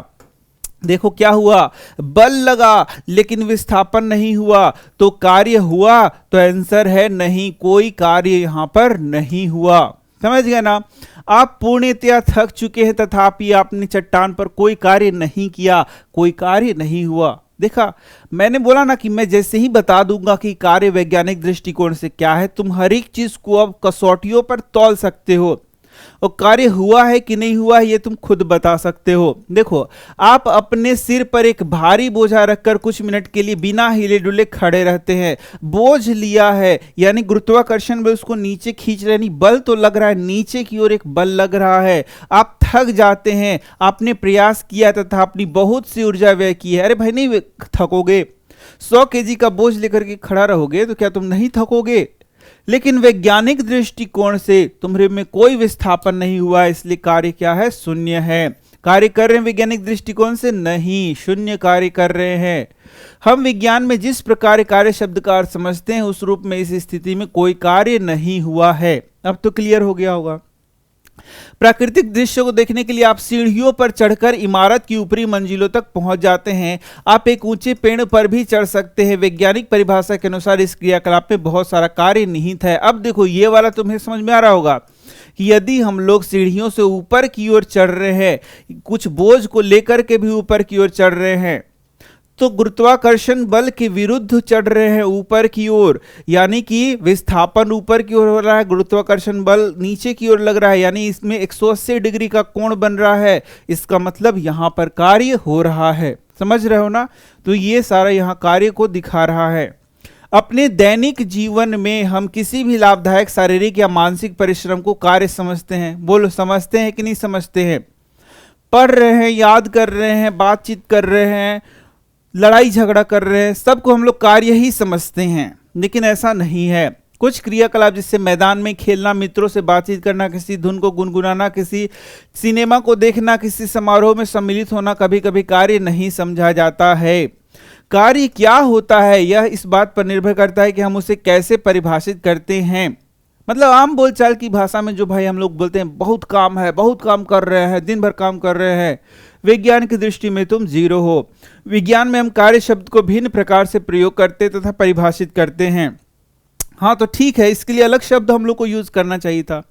A: देखो क्या हुआ, बल लगा लेकिन विस्थापन नहीं हुआ, तो कार्य हुआ? तो आंसर है नहीं, कोई कार्य यहां पर नहीं हुआ। समझ गए ना? आप पूर्णतया थक चुके हैं तथापि आपने चट्टान पर कोई कार्य नहीं किया, कोई कार्य नहीं हुआ। देखा, मैंने बोला ना कि मैं जैसे ही बता दूंगा कि कार्य वैज्ञानिक दृष्टिकोण से क्या है, तुम हर एक चीज को अब कसौटियों पर तौल सकते हो और कार्य हुआ है कि नहीं हुआ है ये तुम खुद बता सकते हो। देखो, आप अपने सिर पर एक भारी बोझा रखकर कुछ मिनट के लिए बिना हिले डुले खड़े रहते हैं। बोझ लिया है यानी गुरुत्वाकर्षण बल उसको नीचे खींच रहे, नहीं बल तो लग रहा है, नीचे की ओर एक बल लग रहा है। आप थक जाते हैं, आपने प्रयास किया तथा अपनी बहुत सी ऊर्जा व्यय की है। अरे भाई, नहीं थकोगे? 100 केजी का बोझ लेकर के खड़ा रहोगे तो क्या तुम नहीं थकोगे? लेकिन वैज्ञानिक दृष्टिकोण से तुम्हारे में कोई विस्थापन नहीं हुआ, इसलिए कार्य क्या है? शून्य है। कार्य कर रहे हैं वैज्ञानिक दृष्टिकोण से? नहीं, शून्य कार्य कर रहे हैं। हम विज्ञान में जिस प्रकार कार्य शब्द का अर्थ समझते हैं उस रूप में इस स्थिति में कोई कार्य नहीं हुआ है। अब तो क्लियर हो गया होगा। प्राकृतिक दृश्य को देखने के लिए आप सीढ़ियों पर चढ़कर इमारत की ऊपरी मंजिलों तक पहुंच जाते हैं। आप एक ऊंचे पेड़ पर भी चढ़ सकते हैं। वैज्ञानिक परिभाषा के अनुसार इस क्रियाकलाप में बहुत सारा कार्य निहित है। अब देखो ये वाला तुम्हें समझ में आ रहा होगा कि यदि हम लोग सीढ़ियों से ऊपर की ओर चढ़ रहे हैं, कुछ बोझ को लेकर के भी ऊपर की ओर चढ़ रहे हैं, तो गुरुत्वाकर्षण बल के विरुद्ध चढ़ रहे हैं ऊपर की ओर, यानी कि विस्थापन ऊपर की ओर हो रहा है, गुरुत्वाकर्षण बल नीचे की ओर लग रहा है, यानी इसमें 180 डिग्री का कोण बन रहा है। इसका मतलब यहां पर कार्य हो रहा है। समझ रहे हो ना? तो ये सारा यहां कार्य को दिखा रहा है। अपने दैनिक जीवन में हम किसी भी लाभदायक शारीरिक या मानसिक परिश्रम को कार्य समझते हैं। बोलो, समझते हैं कि नहीं समझते हैं? पढ़ रहे हैं, याद कर रहे हैं, बातचीत कर रहे हैं, लड़ाई झगड़ा कर रहे हैं, सबको हम लोग कार्य ही समझते हैं। लेकिन ऐसा नहीं है। कुछ क्रियाकलाप जिससे मैदान में खेलना, मित्रों से बातचीत करना, किसी धुन को गुनगुनाना, किसी सिनेमा को देखना, किसी समारोह में सम्मिलित होना कभी कभी कार्य नहीं समझा जाता है। कार्य क्या होता है यह इस बात पर निर्भर करता है कि हम उसे कैसे परिभाषित करते हैं। मतलब आम बोलचाल की भाषा में जो भाई हम लोग बोलते हैं बहुत काम है, बहुत काम कर रहे हैं, दिन भर काम कर रहे हैं, विज्ञान की दृष्टि में तुम जीरो हो। विज्ञान में हम कार्य शब्द को भिन्न प्रकार से प्रयोग करते तथा परिभाषित करते हैं। हाँ तो ठीक है, इसके लिए अलग शब्द हम लोग को यूज करना चाहिए था।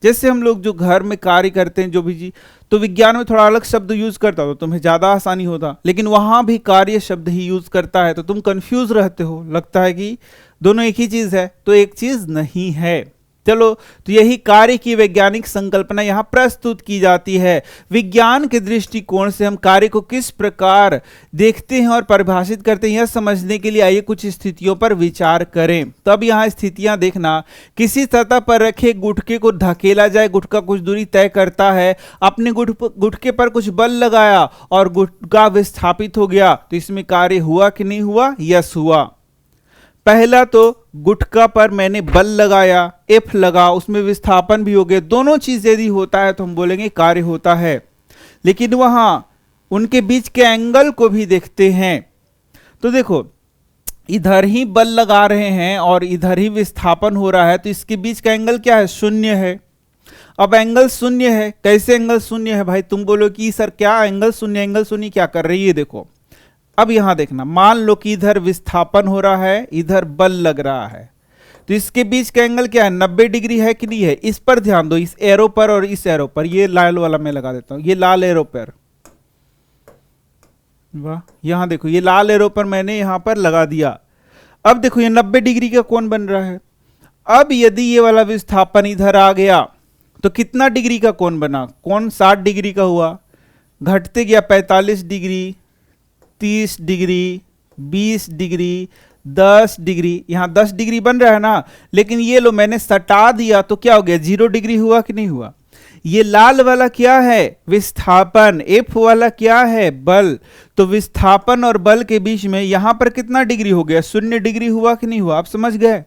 A: जैसे हम लोग जो घर में कार्य करते हैं जो भी जी, तो विज्ञान में थोड़ा अलग शब्द यूज करता हो तो तुम्हें ज्यादा आसानी होता, लेकिन वहां भी कार्य शब्द ही यूज करता है तो तुम कंफ्यूज रहते हो, लगता है कि दोनों एक ही चीज है, तो एक चीज नहीं है। चलो, तो यही कार्य की वैज्ञानिक संकल्पना यहां प्रस्तुत की जाती है। विज्ञान के दृष्टिकोण से हम कार्य को किस प्रकार देखते हैं और परिभाषित करते हैं, यह समझने के लिए आइए कुछ स्थितियों पर विचार करें। तब यहां स्थितियां देखना, किसी सतह पर रखे गुटके को धकेला जाए, गुटका कुछ दूरी तय करता है, अपने गुटके पर कुछ बल लगाया और गुटका विस्थापित हो गया, तो इसमें कार्य हुआ कि नहीं हुआ? यस हुआ। पहला तो गुटका पर मैंने बल लगाया, एफ लगा, उसमें विस्थापन भी हो गया, दोनों चीज यदि होता है तो हम बोलेंगे कार्य होता है। लेकिन वहां उनके बीच के एंगल को भी देखते हैं। तो देखो, इधर ही बल लगा रहे हैं और इधर ही विस्थापन हो रहा है, तो इसके बीच का एंगल क्या है? शून्य है। अब एंगल शून्य है, कैसे एंगल शून्य है भाई? तुम बोलो कि सर क्या एंगल शून्य, एंगल शून्य क्या कर रही है? देखो, अब यहां देखना, मान लो कि इधर विस्थापन हो रहा है, इधर बल लग रहा है, तो इसके बीच का एंगल क्या है? 90 डिग्री है कि नहीं है? इस पर ध्यान दो, इस एरो पर और इस एरो पर। ये लाल वाला मैं लगा देता हूं, ये लाल एरो पर, वाह, यहां देखो ये लाल एरो पर मैंने यहां पर लगा दिया। अब देखो ये 90 डिग्री का कोण बन रहा है। अब यदि ये वाला विस्थापन इधर आ गया तो कितना डिग्री का कोण बना? कोण 60 डिग्री का हुआ, घटते गया 45 डिग्री, 30 डिग्री, 20 डिग्री, 10 डिग्री, यहां 10 डिग्री बन रहा है ना, लेकिन ये लो मैंने सटा दिया तो क्या हो गया? 0 डिग्री हुआ कि नहीं हुआ? ये लाल वाला क्या है? विस्थापन। एफ वाला क्या है? बल। तो विस्थापन और बल के बीच में यहां पर कितना डिग्री हो गया? 0 डिग्री हुआ कि नहीं हुआ? आप समझ गए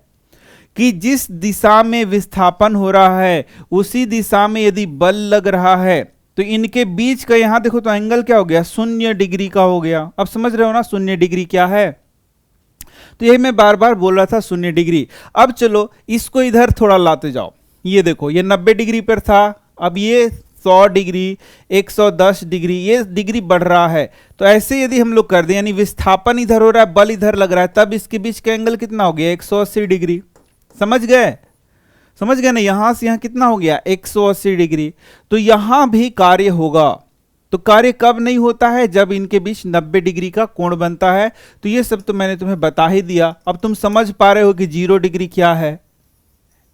A: कि जिस दिशा में विस्थापन हो रहा है उसी दिशा में यदि बल लग रहा है तो इनके बीच का यहां देखो तो एंगल क्या हो गया? 0 डिग्री का हो गया। अब समझ रहे हो ना 0 डिग्री क्या है? तो यही मैं बार बार बोल रहा था 0 डिग्री। अब चलो इसको इधर थोड़ा लाते जाओ, ये देखो ये 90 डिग्री पर था, अब ये 100 डिग्री, 110 डिग्री, ये डिग्री बढ़ रहा है। तो ऐसे यदि हम लोग कर दें, यानी विस्थापन इधर हो रहा है, बल इधर लग रहा है, तब इसके बीच का एंगल कितना हो गया? 180 डिग्री। समझ गए? समझ गए ना? यहां से यहां कितना हो गया? 180 डिग्री। तो यहां भी कार्य होगा। तो कार्य कब नहीं होता है? जब इनके बीच 90 डिग्री का कोण बनता है। तो ये सब तो मैंने तुम्हें बता ही दिया। अब तुम समझ पा रहे हो कि 0 डिग्री क्या है,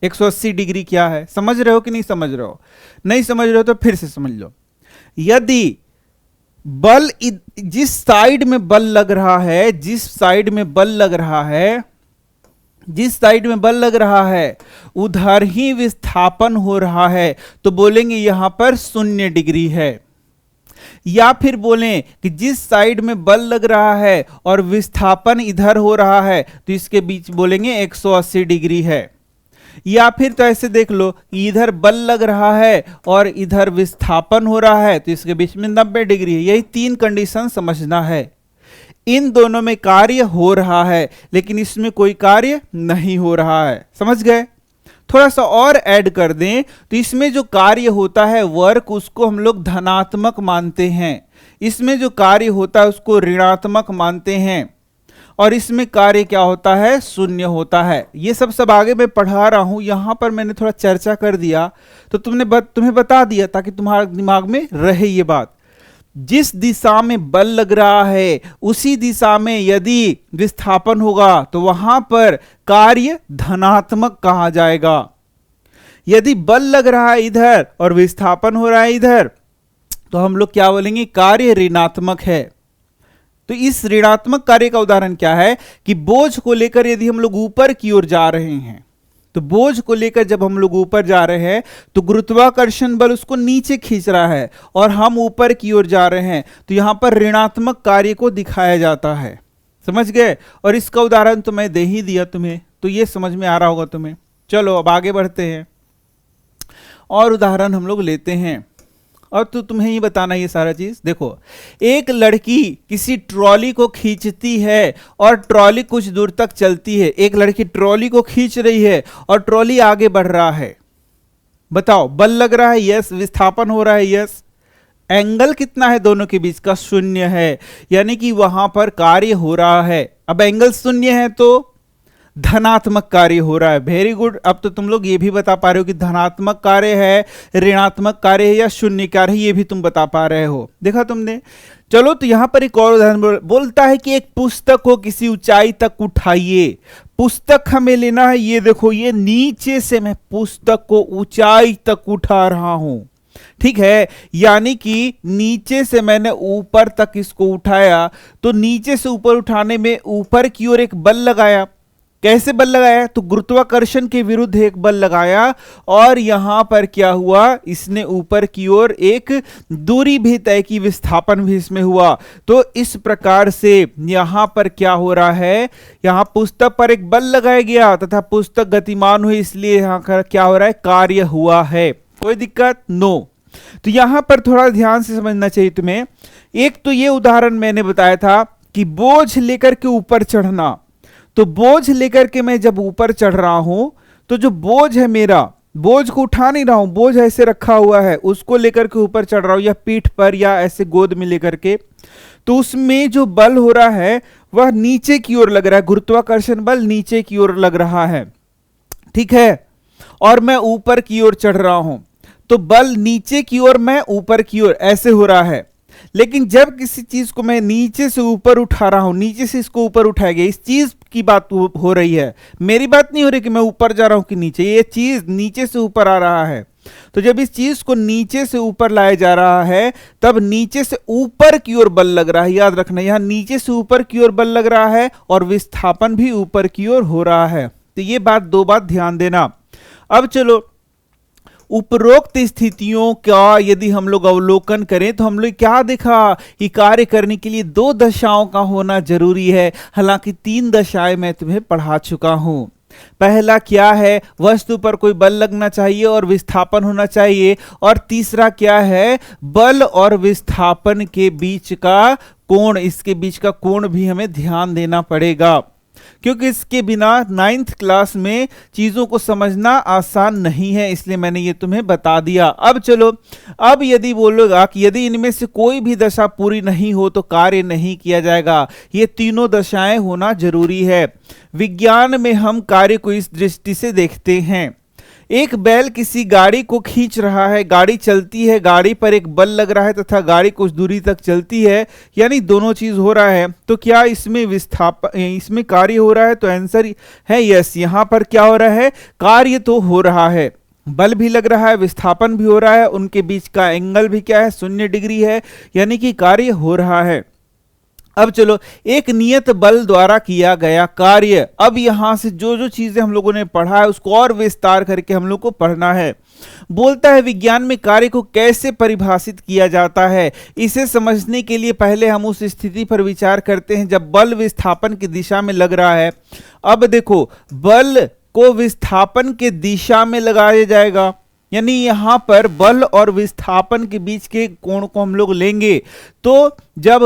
A: 180 डिग्री क्या है? समझ रहे हो कि नहीं समझ रहे हो? नहीं समझ रहे हो तो फिर से समझ लो। यदि बल जिस साइड में बल लग रहा है, जिस साइड में बल लग रहा है, जिस साइड में बल लग रहा है उधर ही विस्थापन हो रहा है, तो बोलेंगे यहां पर 0 डिग्री है। या फिर बोलें कि जिस साइड में बल लग रहा है और विस्थापन इधर हो रहा है तो इसके बीच बोलेंगे 180 डिग्री है। या फिर तो ऐसे देख लो कि इधर बल लग रहा है और इधर विस्थापन हो रहा है तो इसके बीच में 90 डिग्री है। यही 3 कंडीशन समझना है। इन दोनों में कार्य हो रहा है लेकिन इसमें कोई कार्य नहीं हो रहा है। समझ गए? थोड़ा सा और ऐड कर दें तो इसमें जो कार्य होता है वर्क, उसको हम लोग धनात्मक मानते हैं, इसमें जो कार्य होता है उसको ऋणात्मक मानते हैं, और इसमें कार्य क्या होता है, शून्य होता है। ये सब आगे मैं पढ़ा रहा हूं, यहां पर मैंने थोड़ा चर्चा कर दिया तो तुम्हें बता दिया ताकि तुम्हारे दिमाग में रहे ये बात। जिस दिशा में बल लग रहा है उसी दिशा में यदि विस्थापन होगा तो वहां पर कार्य धनात्मक कहा जाएगा। यदि बल लग रहा है इधर और विस्थापन हो रहा है इधर तो हम लोग क्या बोलेंगे, कार्य ऋणात्मक है। तो इस ऋणात्मक कार्य का उदाहरण क्या है कि बोझ को लेकर यदि हम लोग ऊपर की ओर जा रहे हैं, तो बोझ को लेकर जब हम लोग ऊपर जा रहे हैं तो गुरुत्वाकर्षण बल उसको नीचे खींच रहा है और हम ऊपर की ओर जा रहे हैं, तो यहां पर ऋणात्मक कार्य को दिखाया जाता है। समझ गए? और इसका उदाहरण तो मैं दे ही दिया तुम्हें, तो ये समझ में आ रहा होगा तुम्हें। चलो अब आगे बढ़ते हैं और उदाहरण हम लोग लेते हैं, और तो तुम्हें ही बताना ये सारा चीज। देखो, एक लड़की किसी ट्रॉली को खींचती है और ट्रॉली कुछ दूर तक चलती है। एक लड़की ट्रॉली को खींच रही है और ट्रॉली आगे बढ़ रहा है। बताओ, बल लग रहा है, यस। विस्थापन हो रहा है, यस। एंगल कितना है दोनों के बीच का, शून्य है, यानी कि वहां पर कार्य हो रहा है। अब एंगल शून्य है तो धनात्मक कार्य हो रहा है। Very good. अब तो तुम लोग ये भी बता पा रहे हो कि धनात्मक कार्य है, ऋणात्मक कार्य है या शून्य कार्य है, ये भी तुम बता पा रहे हो। देखा तुमने? चलो, तो यहां पर एक और उदाहरण बोलता है कि एक पुस्तक को किसी ऊंचाई तक उठाइए। पुस्तक हमें लेना है, ये देखो, ये नीचे से मैं पुस्तक को ऊंचाई तक उठा रहा हूं, ठीक है। यानी कि नीचे से मैंने ऊपर तक इसको उठाया, तो नीचे से ऊपर उठाने में ऊपर की ओर एक बल लगाया। कैसे बल लगाया? तो गुरुत्वाकर्षण के विरुद्ध एक बल लगाया, और यहां पर क्या हुआ, इसने ऊपर की ओर एक दूरी भी तय की, विस्थापन भी इसमें हुआ। तो इस प्रकार से यहां पर क्या हो रहा है, यहां पुस्तक पर एक बल लगाया गया तथा पुस्तक गतिमान हुई, इसलिए यहां का क्या हो रहा है, कार्य हुआ है। कोई दिक्कत? नो। तो यहां पर थोड़ा ध्यान से समझना चाहिए तुम्हें। एक तो ये उदाहरण मैंने बताया था कि बोझ लेकर के ऊपर चढ़ना। तो बोझ लेकर के मैं जब ऊपर चढ़ रहा हूं तो जो बोझ है मेरा, बोझ को उठा नहीं रहा हूं, बोझ ऐसे रखा हुआ है, उसको लेकर के ऊपर चढ़ रहा हूं, या पीठ पर या ऐसे गोद में लेकर के, तो उसमें जो बल हो रहा है वह नीचे की ओर लग रहा है। गुरुत्वाकर्षण बल नीचे की ओर लग रहा है, ठीक है। और मैं ऊपर की ओर चढ़ रहा हूं तो बल नीचे की ओर, मैं ऊपर की ओर, ऐसे हो रहा है। लेकिन जब किसी चीज को मैं नीचे से ऊपर उठा रहा हूं, नीचे से इसको ऊपर उठाया गया, इस चीज की बात हो रही है, मेरी बात नहीं हो रही कि मैं ऊपर जा रहा हूं कि नीचे, ये चीज नीचे से ऊपर आ रहा है। तो जब इस चीज को नीचे से ऊपर लाया जा रहा है तब नीचे से ऊपर की ओर बल लग रहा है। याद रखना, यहां नीचे से ऊपर की ओर बल लग रहा है और विस्थापन भी ऊपर की ओर हो रहा है। तो ये बात, दो बात ध्यान देना। अब चलो, उपरोक्त स्थितियों का यदि हम लोग अवलोकन करें तो हम लोग क्या देखा कि कार्य करने के लिए दो दशाओं का होना जरूरी है। हालांकि तीन दशाएं मैं तुम्हें पढ़ा चुका हूं। पहला क्या है, वस्तु पर कोई बल लगना चाहिए और विस्थापन होना चाहिए। और तीसरा क्या है, बल और विस्थापन के बीच का कोण, इसके बीच का कोण भी हमें ध्यान देना पड़ेगा, क्योंकि इसके बिना 9th क्लास में चीजों को समझना आसान नहीं है, इसलिए मैंने ये तुम्हें बता दिया। अब चलो, अब यदि बोलोगा कि यदि इनमें से कोई भी दशा पूरी नहीं हो तो कार्य नहीं किया जाएगा, ये तीनों दशाएं होना जरूरी है। विज्ञान में हम कार्य को इस दृष्टि से देखते हैं। एक बैल किसी गाड़ी को खींच रहा है, गाड़ी चलती है, गाड़ी पर एक बल लग रहा है तथा गाड़ी कुछ दूरी तक चलती है, यानी दोनों चीज हो रहा है। तो क्या इसमें विस्थापन, इसमें कार्य हो रहा है? तो आंसर है यस। यहां पर क्या हो रहा है, कार्य तो हो रहा है, बल भी लग रहा है, विस्थापन भी हो रहा है, उनके बीच का एंगल भी क्या है, 0 डिग्री है, यानी कि कार्य हो रहा है। अब चलो, एक नियत बल द्वारा किया गया कार्य। अब यहां से जो जो चीजें हम लोगों ने पढ़ा है उसको और विस्तार करके हम लोग को पढ़ना है। बोलता है विज्ञान में कार्य को कैसे परिभाषित किया जाता है। इसे समझने के लिए पहले हम उस स्थिति पर विचार करते हैं जब बल विस्थापन की दिशा में लग रहा है। अब देखो, बल को विस्थापन के दिशा में लगाया जाएगा, यानी यहां पर बल और विस्थापन के बीच के कोण को हम लोग लेंगे तो जब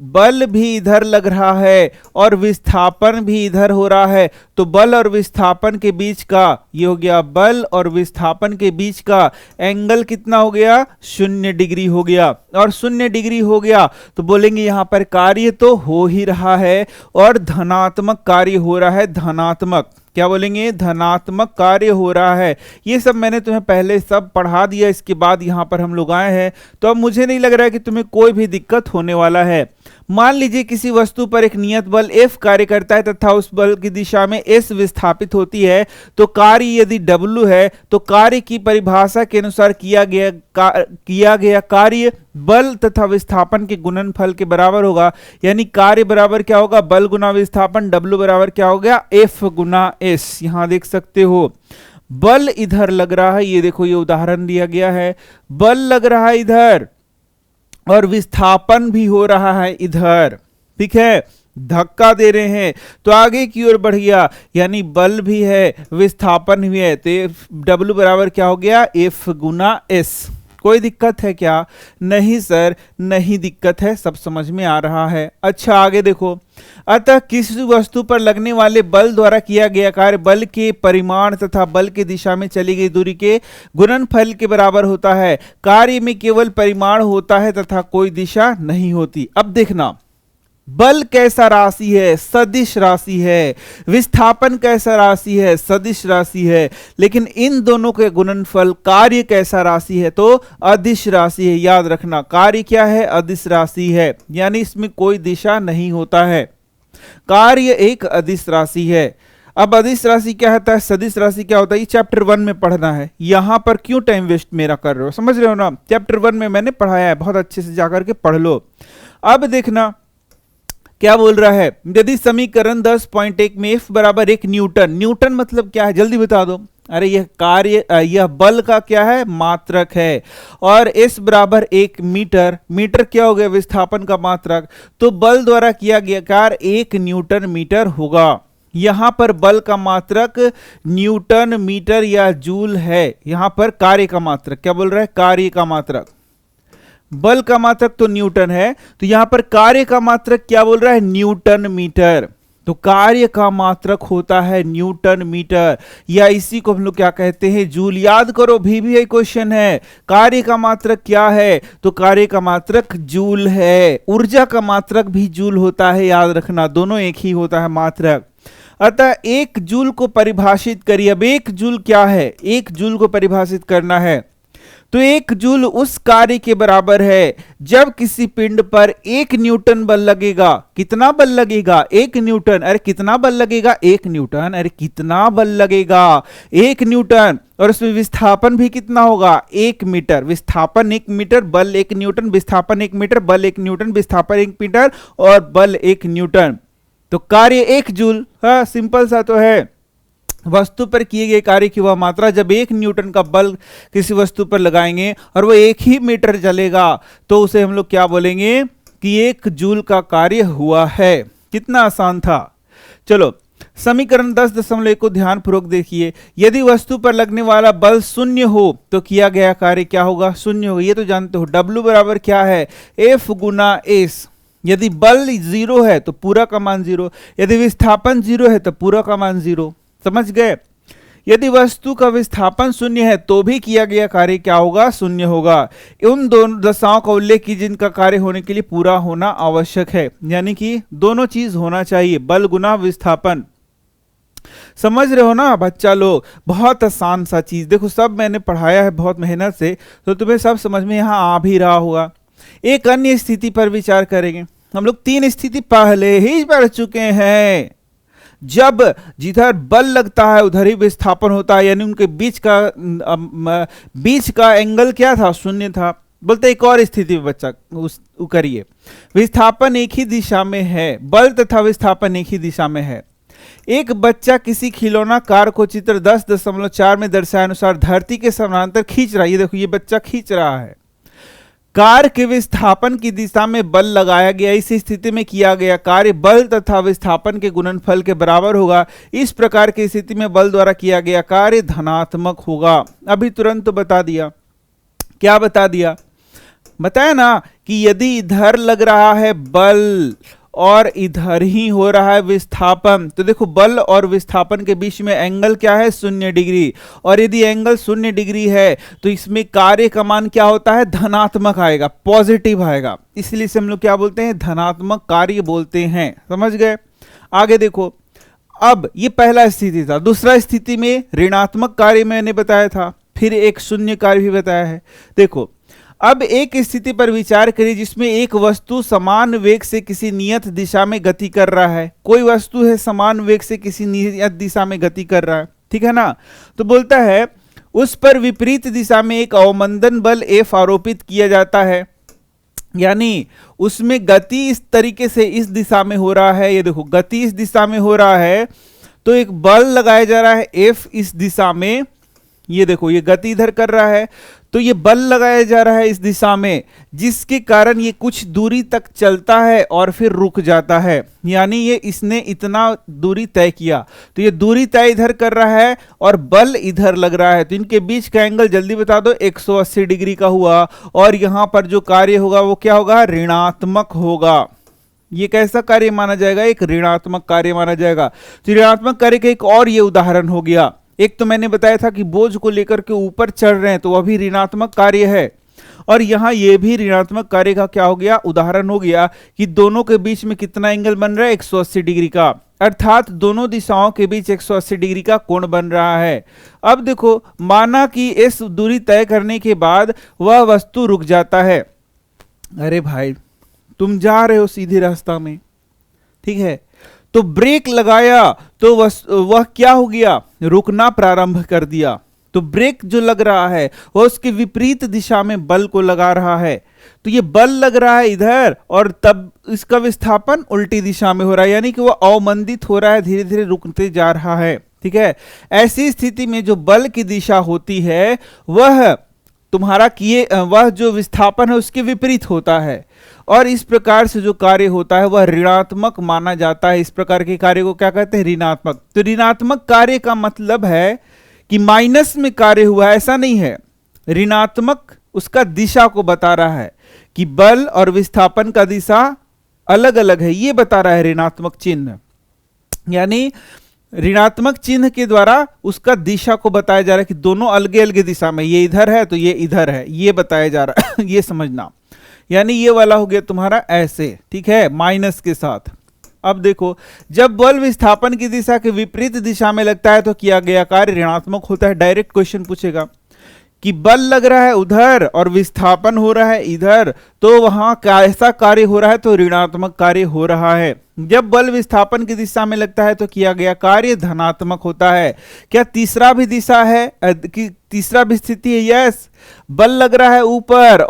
A: बल भी इधर लग रहा है और विस्थापन भी इधर हो रहा है, तो बल और विस्थापन के बीच का, ये हो गया बल और विस्थापन के बीच का एंगल कितना हो गया, 0 डिग्री हो गया। और 0 डिग्री हो गया तो बोलेंगे यहां पर कार्य तो हो ही रहा है और धनात्मक कार्य हो रहा है, धनात्मक, क्या बोलेंगे, धनात्मक कार्य हो रहा है। ये सब मैंने तुम्हें पहले सब पढ़ा दिया, इसके बाद यहां पर हम लोग आए हैं, तो अब मुझे नहीं लग रहा है कि तुम्हें कोई भी दिक्कत होने वाला है। मान लीजिए किसी वस्तु पर एक नियत बल F कार्य करता है तथा उस बल की दिशा में S विस्थापित होती है, तो कार्य यदि W है तो कार्य की परिभाषा के अनुसार किया गया कार्य बल तथा विस्थापन के गुणनफल के बराबर होगा। यानी कार्य बराबर क्या होगा, बल गुना विस्थापन, W बराबर क्या हो गया, F गुना S। यहां देख सकते हो बल इधर लग रहा है, ये देखो ये उदाहरण दिया गया है, बल लग रहा है इधर और विस्थापन भी हो रहा है इधर, ठीक है, धक्का दे रहे हैं तो आगे की ओर बढ़ गया, यानी बल भी है विस्थापन भी है, तो W बराबर क्या हो गया, F गुना S। कोई दिक्कत है क्या, नहीं सर नहीं दिक्कत है, सब समझ में आ रहा है। अच्छा आगे देखो, अतः किसी वस्तु पर लगने वाले बल द्वारा किया गया कार्य बल के परिमाण तथा बल की दिशा में चली गई दूरी के गुणनफल के बराबर होता है। कार्य में केवल परिमाण होता है तथा कोई दिशा नहीं होती। अब देखना, बल कैसा राशि है, सदिश राशि है, विस्थापन कैसा राशि है, सदिश राशि है, लेकिन इन दोनों के गुणनफल कार्य कैसा राशि है, तो अदिश राशि है। याद रखना कार्य क्या है, अदिश राशि है, यानी इसमें कोई दिशा नहीं होता है, कार्य एक अदिश राशि है। अब अदिश राशि क्या होता है, सदिश राशि क्या होता है, ये चैप्टर 1 में पढ़ना है। यहां पर क्यों टाइम वेस्ट मेरा कर रहे हो, समझ रहे हो ना, चैप्टर 1 में मैंने पढ़ाया है, बहुत अच्छे से जाकर के पढ़ लो। अब देखना क्या बोल रहा है, यदि समीकरण 10.1 में F बराबर 1 न्यूटन, न्यूटन मतलब क्या है जल्दी बता दो, अरे यह कार्य, यह बल का क्या है, मात्रक है, और S बराबर 1 मीटर, मीटर क्या हो गया, विस्थापन का मात्रक, तो बल द्वारा किया गया कार्य 1 न्यूटन मीटर होगा। यहां पर बल का मात्रक न्यूटन मीटर या जूल है, यहां पर कार्य का मात्रक क्या बोल रहा है, कार्य का मात्रक, बल का मात्रक तो न्यूटन है, तो यहां पर कार्य का मात्रक क्या बोल रहा है, न्यूटन मीटर, तो कार्य का मात्रक होता है न्यूटन मीटर, या इसी को हम लोग क्या कहते हैं, जूल। याद करो VVI क्वेश्चन है, कार्य का मात्रक क्या है, तो कार्य का मात्रक जूल है। ऊर्जा का मात्रक भी जूल होता है, याद रखना दोनों एक ही होता है मात्रक। अतः 1 जूल को परिभाषित करिए। अब 1 जूल क्या है, 1 जूल को परिभाषित करना है, तो 1 जूल उस कार्य के बराबर है जब किसी पिंड पर 1 न्यूटन बल लगेगा। कितना बल लगेगा, 1 न्यूटन, अरे कितना बल लगेगा, 1 न्यूटन, अरे कितना बल लगेगा, 1 न्यूटन, और उसमें विस्थापन भी कितना होगा, 1 मीटर, विस्थापन 1 मीटर, बल 1 न्यूटन, विस्थापन 1 मीटर, बल 1 न्यूटन, विस्थापन 1 मीटर और बल 1 न्यूटन, तो कार्य 1 जूल। हाँ सिंपल सा तो है, वस्तु पर किए गए कार्य की वह मात्रा जब 1 न्यूटन का बल किसी वस्तु पर लगाएंगे और वो 1 ही मीटर चलेगा, तो उसे हम लोग क्या बोलेंगे कि 1 जूल का कार्य हुआ है। कितना आसान था। चलो समीकरण 10.1 को ध्यानपूर्वक देखिए, यदि वस्तु पर लगने वाला बल 0 हो तो किया गया कार्य क्या होगा, 0 होगा। ये तो जानते हो, W बराबर क्या है, F गुना S। यदि बल 0 है तो पूरा का मान 0, यदि विस्थापन 0 है तो पूरा का मान 0। समझ गए। यदि वस्तु का विस्थापन 0 है तो भी किया गया कार्य क्या होगा, 0 होगा। उन दोनों दशाओं का उल्लेख की जिनका कार्य होने के लिए पूरा होना आवश्यक है, यानी कि दोनों चीज होना चाहिए, बल गुना विस्थापन। समझ रहे हो ना बच्चा लोग, बहुत आसान सा चीज, देखो सब मैंने पढ़ाया है बहुत मेहनत से, तो तुम्हें सब समझ में यहां आ भी रहा होगा। एक अन्य स्थिति पर विचार करेंगे। हम लोग 3 स्थिति पहले ही पढ़ चुके हैं। जब जिधर बल लगता है उधर ही विस्थापन होता है, यानी उनके बीच का एंगल क्या था, 0 था। बोलते एक और स्थिति में बच्चा करिए, विस्थापन एक ही दिशा में है, बल तथा विस्थापन एक ही दिशा में है। एक बच्चा किसी खिलौना कार को चित्र 10.4 में दर्शाए अनुसार धरती के समानांतर खींच रहा है। ये देखो ये बच्चा खींच रहा है, कार के विस्थापन की दिशा में बल लगाया गया। इस स्थिति में किया गया कार्य बल तथा विस्थापन के गुणनफल के बराबर होगा। इस प्रकार की स्थिति में बल द्वारा किया गया कार्य धनात्मक होगा। अभी तुरंत तो बता दिया, क्या बता दिया, बताया ना, कि यदि इधर लग रहा है बल और इधर ही हो रहा है विस्थापन, तो देखो बल और विस्थापन के बीच में एंगल क्या है, 0 डिग्री। और यदि एंगल 0 डिग्री है तो इसमें कार्य का मान क्या होता है, धनात्मक आएगा, पॉजिटिव आएगा, इसलिए से हम लोग क्या बोलते हैं, धनात्मक कार्य बोलते हैं। समझ गए। आगे देखो, अब ये पहला स्थिति था। दूसरा स्थिति में ऋणात्मक कार्य मैंने बताया था, फिर एक शून्य कार्य भी बताया है। देखो अब एक स्थिति पर विचार करिए जिसमें एक वस्तु समान वेग से किसी नियत दिशा में गति कर रहा है। कोई वस्तु है समान वेग से किसी नियत दिशा में गति कर रहा है, ठीक है ना। तो बोलता है उस पर विपरीत दिशा में एक अवमंदन बल F आरोपित किया जाता है, यानी उसमें गति इस तरीके से इस दिशा में हो रहा है। ये देखो गति इस दिशा में हो रहा है तो एक बल लगाया जा रहा है F इस दिशा में। ये देखो ये गति इधर कर रहा है तो ये बल लगाया जा रहा है इस दिशा में, जिसके कारण ये कुछ दूरी तक चलता है और फिर रुक जाता है। यानी ये इसने इतना दूरी तय किया तो ये दूरी तय इधर कर रहा है और बल इधर लग रहा है, तो इनके बीच का एंगल जल्दी बता दो, 180 डिग्री का हुआ। और यहां पर जो कार्य होगा वो क्या होगा, ऋणात्मक होगा। ये कैसा कार्य माना जाएगा, एक ऋणात्मक कार्य माना जाएगा। तो ऋणात्मक कार्य का एक और ये उदाहरण हो गया। एक तो मैंने बताया था कि बोझ को लेकर के ऊपर चढ़ रहे हैं तो वह भी ऋणात्मक कार्य है, और यहां ये भी ऋणात्मक कार्य का क्या हो गया, उदाहरण हो गया कि दोनों के बीच में कितना एंगल बन रहा है, 180 डिग्री का, अर्थात दोनों दिशाओं के बीच 180 डिग्री का कोण बन रहा है। अब देखो माना कि इस दूरी तय करने के बाद वह वस्तु रुक जाता है। अरे भाई तुम जा रहे हो सीधे रास्ता में, ठीक है, तो ब्रेक लगाया तो वह क्या हो गया, रुकना प्रारंभ कर दिया। तो ब्रेक जो लग रहा है वह उसके विपरीत दिशा में बल को लगा रहा है, तो ये बल लग रहा है इधर और तब इसका विस्थापन उल्टी दिशा में हो रहा है, यानी कि वह अवमंदित हो रहा है, धीरे धीरे रुकते जा रहा है। ठीक है, ऐसी स्थिति में जो बल की दिशा होती है वह तुम्हारा किए वह जो विस्थापन है उसके विपरीत होता है, और इस प्रकार से जो कार्य होता है वह ऋणात्मक माना जाता है। इस प्रकार के कार्य को क्या कहते हैं, ऋणात्मक। तो ऋणात्मक कार्य का मतलब है कि माइनस में कार्य हुआ, ऐसा नहीं है। ऋणात्मक उसका दिशा को बता रहा है कि बल और विस्थापन का दिशा अलग अलग है, ये बता रहा है ऋणात्मक चिन्ह। यानी ऋणात्मक चिन्ह के द्वारा उसका दिशा को बताया जा रहा है कि दोनों अलग अलग दिशा में, ये इधर है तो ये इधर है, ये बताया जा रहा है ये समझना। यानी ये वाला हो गया तुम्हारा ऐसे, ठीक है, माइनस के साथ। अब देखो जब बल विस्थापन की दिशा के विपरीत दिशा में लगता है तो किया गया कार्य ऋणात्मक होता है। डायरेक्ट क्वेश्चन पूछेगा कि बल लग रहा है उधर और विस्थापन हो रहा है इधर, तो वहां कैसा कार्य हो रहा है, तो ऋणात्मक कार्य हो रहा है। जब बल विस्थापन की दिशा में लगता है तो किया गया कार्य धनात्मक होता है। क्या तीसरा भी दिशा है कि तीसरा भी स्थिति है, यस, बल लग रहा है ऊपर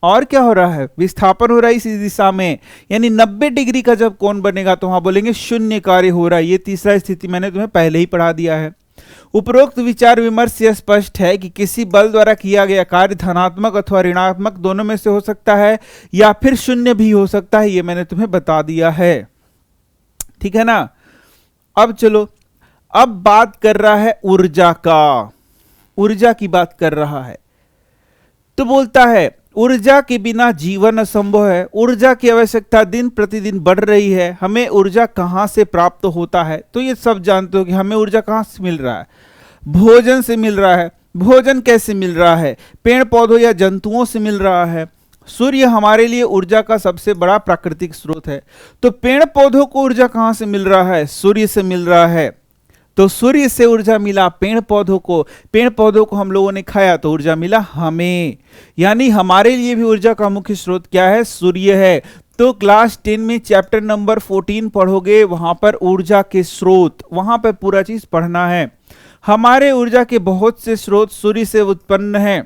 A: और क्या हो रहा है, विस्थापन हो रहा है इसी दिशा में, यानी 90 डिग्री का जब कोण बनेगा तो वहां बोलेंगे शून्य कार्य हो रहा है। ये तीसरा स्थिति मैंने तुम्हें पहले ही पढ़ा दिया है। उपरोक्त विचार विमर्श से स्पष्ट है कि किसी बल द्वारा किया गया कार्य धनात्मक अथवा ऋणात्मक दोनों में से हो सकता है या फिर शून्य भी हो सकता है, ये मैंने तुम्हें बता दिया है। ठीक है ना। अब चलो, अब बात कर रहा है ऊर्जा का, ऊर्जा की बात कर रहा है। तो बोलता है ऊर्जा के बिना जीवन असंभव है। ऊर्जा की आवश्यकता दिन प्रतिदिन बढ़ रही है। हमें ऊर्जा कहां से प्राप्त होता है, तो ये सब जानते हो कि हमें ऊर्जा कहां से मिल रहा है, भोजन से मिल रहा है। भोजन कैसे मिल रहा है, पेड़ पौधों या जंतुओं से मिल रहा है। सूर्य हमारे लिए ऊर्जा का सबसे बड़ा प्राकृतिक स्रोत है। तो पेड़ पौधों को ऊर्जा कहां से मिल रहा है, सूर्य से मिल रहा है। तो सूर्य से ऊर्जा मिला पेड़ पौधों को हम लोगों ने खाया तो ऊर्जा मिला हमें। यानी हमारे लिए भी ऊर्जा का मुख्य स्रोत क्या है, सूर्य है। तो क्लास 10 में चैप्टर नंबर 14 पढ़ोगे, वहां पर ऊर्जा के स्रोत, वहां पर पूरा चीज पढ़ना है। हमारे ऊर्जा के बहुत से स्रोत सूर्य से उत्पन्न हैं।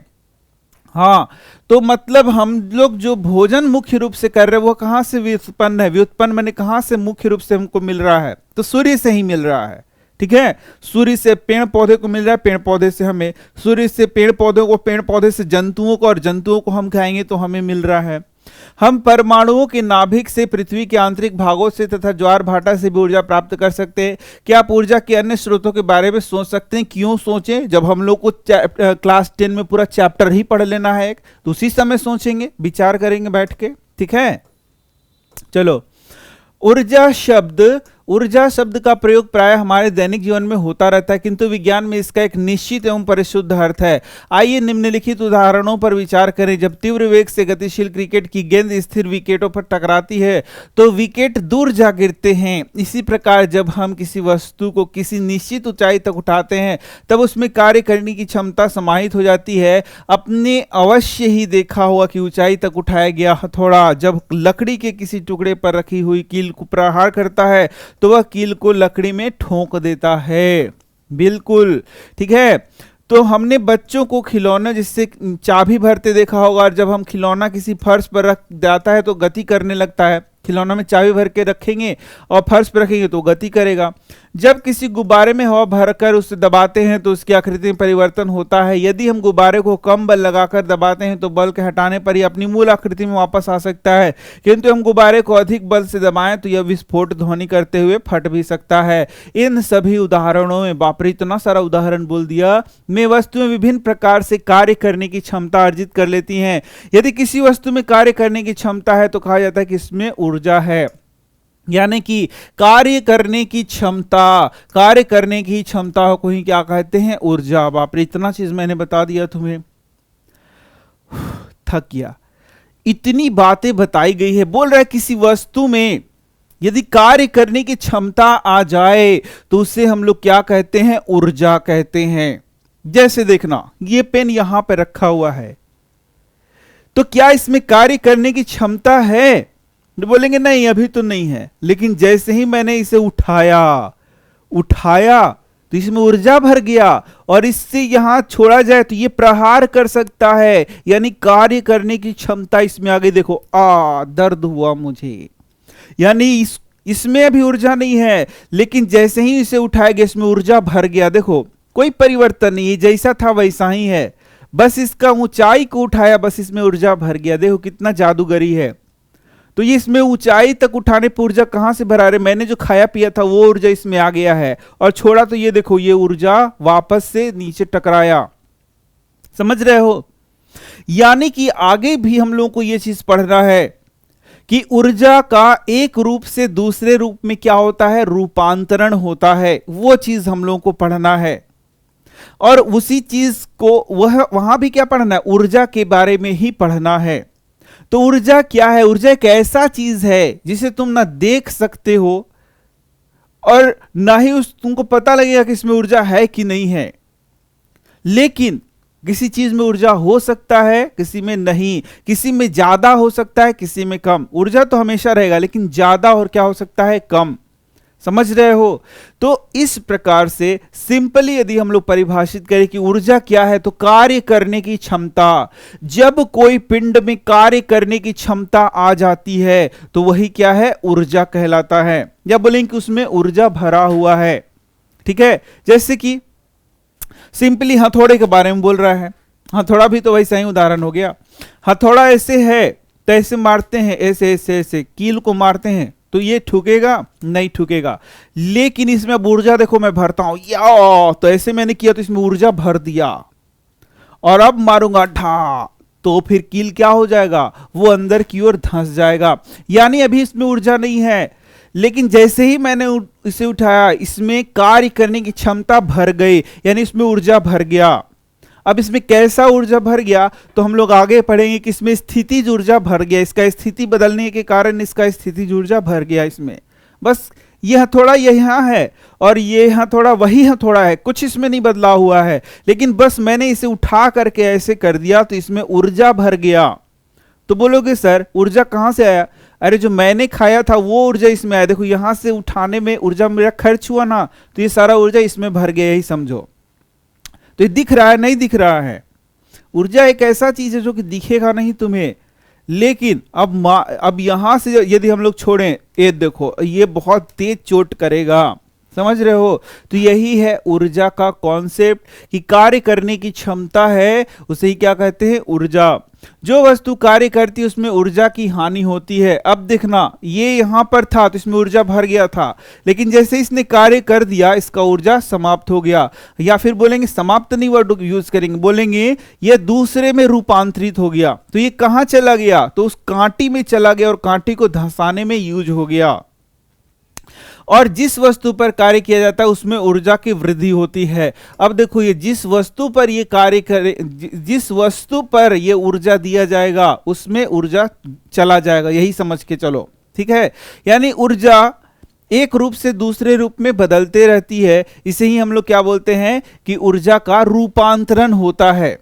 A: हाँ, तो मतलब हम लोग जो भोजन मुख्य रूप से कर रहे हैं वो कहां से व्युत्पन्न है, व्युत्पन्न मैंने कहां से मुख्य रूप से हमको मिल रहा है, तो सूर्य से ही मिल रहा है। ठीक है, सूर्य से पेड़ पौधे को मिल रहा है, पेड़ पौधे से हमें, सूर्य से पेड़ पौधों को, पेड़ पौधे से जंतुओं को, और जंतुओं को हम खाएंगे तो हमें मिल रहा है। हम परमाणुओं के नाभिक से, पृथ्वी के आंतरिक भागों से तथा ज्वार भाटा से भी ऊर्जा प्राप्त कर सकते हैं। क्या आप ऊर्जा के अन्य स्रोतों के बारे में सोच सकते हैं? क्यों सोचें? जब हम लोग को क्लास 10 में पूरा चैप्टर ही पढ़ लेना है तो उसी समय सोचेंगे, विचार करेंगे बैठ के। ठीक है, चलो। ऊर्जा शब्द का प्रयोग प्राय हमारे दैनिक जीवन में होता रहता है, किंतु विज्ञान में इसका एक निश्चित एवं परिशुद्ध अर्थ है। आइए निम्नलिखित उदाहरणों पर विचार करें। जब तीव्र वेग से गतिशील क्रिकेट की गेंद स्थिर विकेटों पर टकराती है तो विकेट दूर जा गिरते हैं। इसी प्रकार जब हम किसी वस्तु को किसी निश्चित ऊंचाई तक उठाते हैं तब उसमें कार्य करने की क्षमता समाहित हो जाती है। आपने अवश्य ही देखा होगा कि ऊंचाई तक उठाया गया हथौड़ा जब लकड़ी के किसी टुकड़े पर रखी हुई कील को प्रहार करता है तो वह कील को लकड़ी में ठोक देता है। बिल्कुल ठीक है। तो हमने बच्चों को खिलौना जिससे चाबी भरते देखा होगा, और जब हम खिलौना किसी फर्श पर रख जाता है तो गति करने लगता है। खिलौना में चाबी भर के रखेंगे और फर्श पर रखेंगे तो गति करेगा। जब किसी गुब्बारे में हवा भरकर उसे दबाते हैं तो उसकी आकृति में परिवर्तन होता है। यदि हम गुब्बारे को कम बल लगाकर दबाते हैं तो बल के हटाने पर ही अपनी मूल आकृति में वापस आ सकता है, किंतु हम गुब्बारे को अधिक बल से दबाएं तो यह विस्फोट ध्वनि करते हुए फट भी सकता है। इन सभी उदाहरणों में, बाप रे इतना सारा उदाहरण बोल दिया, में वस्तुएं विभिन्न प्रकार से कार्य करने की क्षमता अर्जित कर लेती हैं। यदि किसी वस्तु में कार्य करने की क्षमता है तो कहा जाता है कि इसमें ऊर्जा है। यानी कि कार्य करने की क्षमता को ही क्या कहते हैं? ऊर्जा। बाप रे इतना चीज मैंने बता दिया तुम्हें, थक गया। इतनी बातें बताई गई है। बोल रहा है किसी वस्तु में यदि कार्य करने की क्षमता आ जाए तो उसे हम लोग क्या कहते हैं? ऊर्जा कहते हैं। जैसे देखना, ये पेन यहां पे रखा हुआ है तो क्या इसमें कार्य करने की क्षमता है? तो बोलेंगे नहीं अभी तो नहीं है, लेकिन जैसे ही मैंने इसे उठाया तो इसमें ऊर्जा भर गया, और इससे यहां छोड़ा जाए तो ये प्रहार कर सकता है, यानी कार्य करने की क्षमता इसमें आ गई। देखो दर्द हुआ मुझे, यानी इसमें अभी ऊर्जा नहीं है, लेकिन जैसे ही इसे उठाया गया इसमें ऊर्जा भर गया। देखो कोई परिवर्तन नहीं है, जैसा था वैसा ही है, बस इसका ऊंचाई को उठाया, बस इसमें ऊर्जा भर गया। देखो कितना जादूगरी है। तो ये इसमें ऊंचाई तक उठाने पर ऊर्जा कहां से भरा रहे? मैंने जो खाया पिया था वो ऊर्जा इसमें आ गया है, और छोड़ा तो ये देखो ये ऊर्जा वापस से नीचे टकराया। समझ रहे हो? यानी कि आगे भी हम लोगों को ये चीज पढ़ना है कि ऊर्जा का एक रूप से दूसरे रूप में क्या होता है? रूपांतरण होता है। वो चीज हम लोगों को पढ़ना है, और उसी चीज को वहां भी क्या पढ़ना है? ऊर्जा के बारे में ही पढ़ना है। तो ऊर्जा क्या है? ऊर्जा एक ऐसा चीज है जिसे तुम ना देख सकते हो और ना ही तुमको पता लगेगा कि इसमें ऊर्जा है कि नहीं है, लेकिन किसी चीज में ऊर्जा हो सकता है, किसी में नहीं। किसी में ज्यादा हो सकता है, किसी में कम। ऊर्जा तो हमेशा रहेगा, लेकिन ज्यादा और क्या हो सकता है? कम। समझ रहे हो? तो इस प्रकार से सिंपली यदि हम लोग परिभाषित करें कि ऊर्जा क्या है, तो कार्य करने की क्षमता। जब कोई पिंड में कार्य करने की क्षमता आ जाती है तो वही क्या है? ऊर्जा कहलाता है, या बोलेंगे कि उसमें ऊर्जा भरा हुआ है। ठीक है, जैसे कि सिंपली हथौड़े के बारे में बोल रहा है। हथौड़ा भी तो वैसा ही उदाहरण हो गया। हथौड़ा ऐसे है तो ऐसे मारते हैं, ऐसे ऐसे ऐसे कील को मारते हैं तो ये ठुकेगा? नहीं ठुकेगा। लेकिन इसमें अब ऊर्जा देखो, मैं भरता हूं या तो ऐसे मैंने किया तो इसमें ऊर्जा भर दिया, और अब मारूंगा ढा तो फिर कील क्या हो जाएगा? वो अंदर की ओर धंस जाएगा। यानी अभी इसमें ऊर्जा नहीं है, लेकिन जैसे ही मैंने इसे उठाया इसमें कार्य करने की क्षमता भर गई, यानी इसमें ऊर्जा भर गया। अब इसमें कैसा ऊर्जा भर गया तो हम लोग आगे पढ़ेंगे कि इसमें स्थितिज ऊर्जा भर गया। इसका स्थिति बदलने के कारण इसका स्थितिज ऊर्जा भर गया इसमें। बस ये हथौड़ा यहाँ है और ये हथौड़ा वही हथौड़ा है, कुछ इसमें नहीं बदला हुआ है, लेकिन बस मैंने इसे उठा करके ऐसे कर दिया तो इसमें ऊर्जा भर गया। तो बोलोगे सर ऊर्जा कहां से आया? अरे जो मैंने खाया था वो ऊर्जा इसमें आया। देखो यहां से उठाने में ऊर्जा मेरा खर्च हुआ ना, तो ये सारा ऊर्जा इसमें भर गया, यही समझो। तो ये दिख रहा है? नहीं दिख रहा है। ऊर्जा एक ऐसा चीज है जो कि दिखेगा नहीं तुम्हें, लेकिन अब यहां से यदि हम लोग छोड़ें, ये देखो ये बहुत तेज चोट करेगा। समझ रहे हो? तो यही है ऊर्जा का कॉन्सेप्ट कि कार्य करने की क्षमता है, उसे ही क्या कहते हैं? ऊर्जा। जो वस्तु कार्य करती है उसमें ऊर्जा की हानि होती है। अब देखना, ये यहां पर था तो इसमें ऊर्जा भर गया था, लेकिन जैसे इसने कार्य कर दिया इसका ऊर्जा समाप्त हो गया, या फिर बोलेंगे समाप्त नहीं वर्ड यूज करेंगे, बोलेंगे ये दूसरे में रूपांतरित हो गया। तो ये कहां चला गया, तो उस कांटी में चला गया और कांटी को धंसाने में यूज हो गया। और जिस वस्तु पर कार्य किया जाता है उसमें ऊर्जा की वृद्धि होती है। अब देखो, ये जिस वस्तु पर ये कार्य करे, जिस वस्तु पर ये ऊर्जा दिया जाएगा उसमें ऊर्जा चला जाएगा, यही समझ के चलो, ठीक है। यानी ऊर्जा एक रूप से दूसरे रूप में बदलते रहती है, इसे ही हम लोग क्या बोलते हैं कि ऊर्जा का रूपांतरण होता है।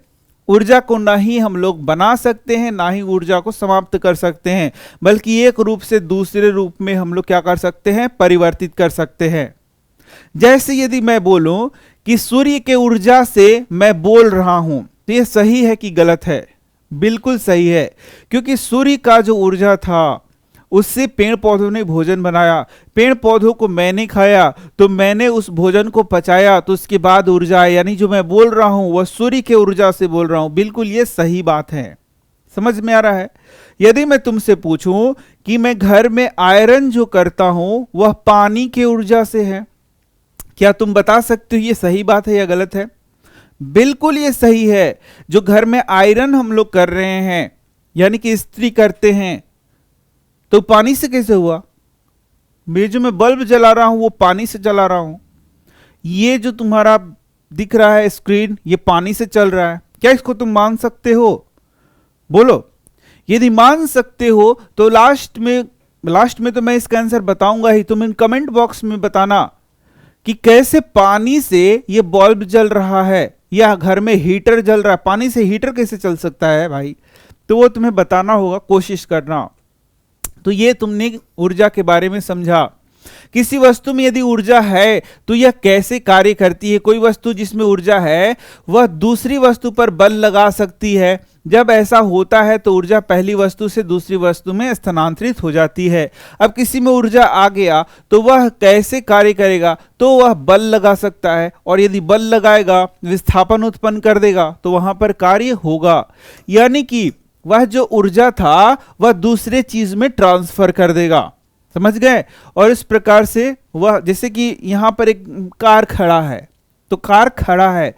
A: ऊर्जा को ना ही हम लोग बना सकते हैं, ना ही ऊर्जा को समाप्त कर सकते हैं, बल्कि एक रूप से दूसरे रूप में हम लोग क्या कर सकते हैं, परिवर्तित कर सकते हैं। जैसे यदि मैं बोलूं कि सूर्य के ऊर्जा से मैं बोल रहा हूं, तो यह सही है कि गलत है? बिल्कुल सही है, क्योंकि सूर्य का जो ऊर्जा था उससे पेड़ पौधों ने भोजन बनाया, पेड़ पौधों को मैंने खाया, तो मैंने उस भोजन को पचाया, तो उसके बाद ऊर्जा है। यानी जो मैं बोल रहा हूं वह सूर्य के ऊर्जा से बोल रहा हूं। बिल्कुल ये सही बात है, समझ में आ रहा है। यदि मैं तुमसे पूछूं कि मैं घर में आयरन जो करता हूं वह पानी के ऊर्जा से है, क्या तुम बता सकते हो ये सही बात है या गलत है? बिल्कुल ये सही है। जो घर में आयरन हम लोग कर रहे हैं यानी कि इस्त्री करते हैं, तो पानी से कैसे हुआ? मैं जो मैं बल्ब जला रहा हूं वो पानी से जला रहा हूं। ये जो तुम्हारा दिख रहा है स्क्रीन, ये पानी से चल रहा है। क्या इसको तुम मान सकते हो? बोलो। यदि मान सकते हो तो लास्ट में तो मैं इसका आंसर बताऊंगा ही, तुम इन कमेंट बॉक्स में बताना कि कैसे पानी से ये बल्ब जल रहा है या घर में हीटर जल रहा है। पानी से हीटर कैसे चल सकता है भाई? तो वो तुम्हें बताना होगा, कोशिश करना। तो ये तुमने ऊर्जा के बारे में समझा। किसी वस्तु में यदि ऊर्जा है तो यह कैसे कार्य करती है। कोई वस्तु जिसमें ऊर्जा है वह दूसरी वस्तु पर बल लगा सकती है। जब ऐसा होता है तो ऊर्जा पहली वस्तु से दूसरी वस्तु में स्थानांतरित हो जाती है। अब किसी में ऊर्जा आ गया तो वह कैसे कार्य करेगा, तो वह बल लगा सकता है, और यदि बल लगाएगा, विस्थापन उत्पन्न कर देगा, तो वहां पर कार्य होगा। यानी कि वह जो ऊर्जा था वह दूसरे चीज में ट्रांसफर कर देगा, समझ गए। और इस प्रकार से वह, जैसे कि यहां पर एक कार खड़ा है, तो कार खड़ा है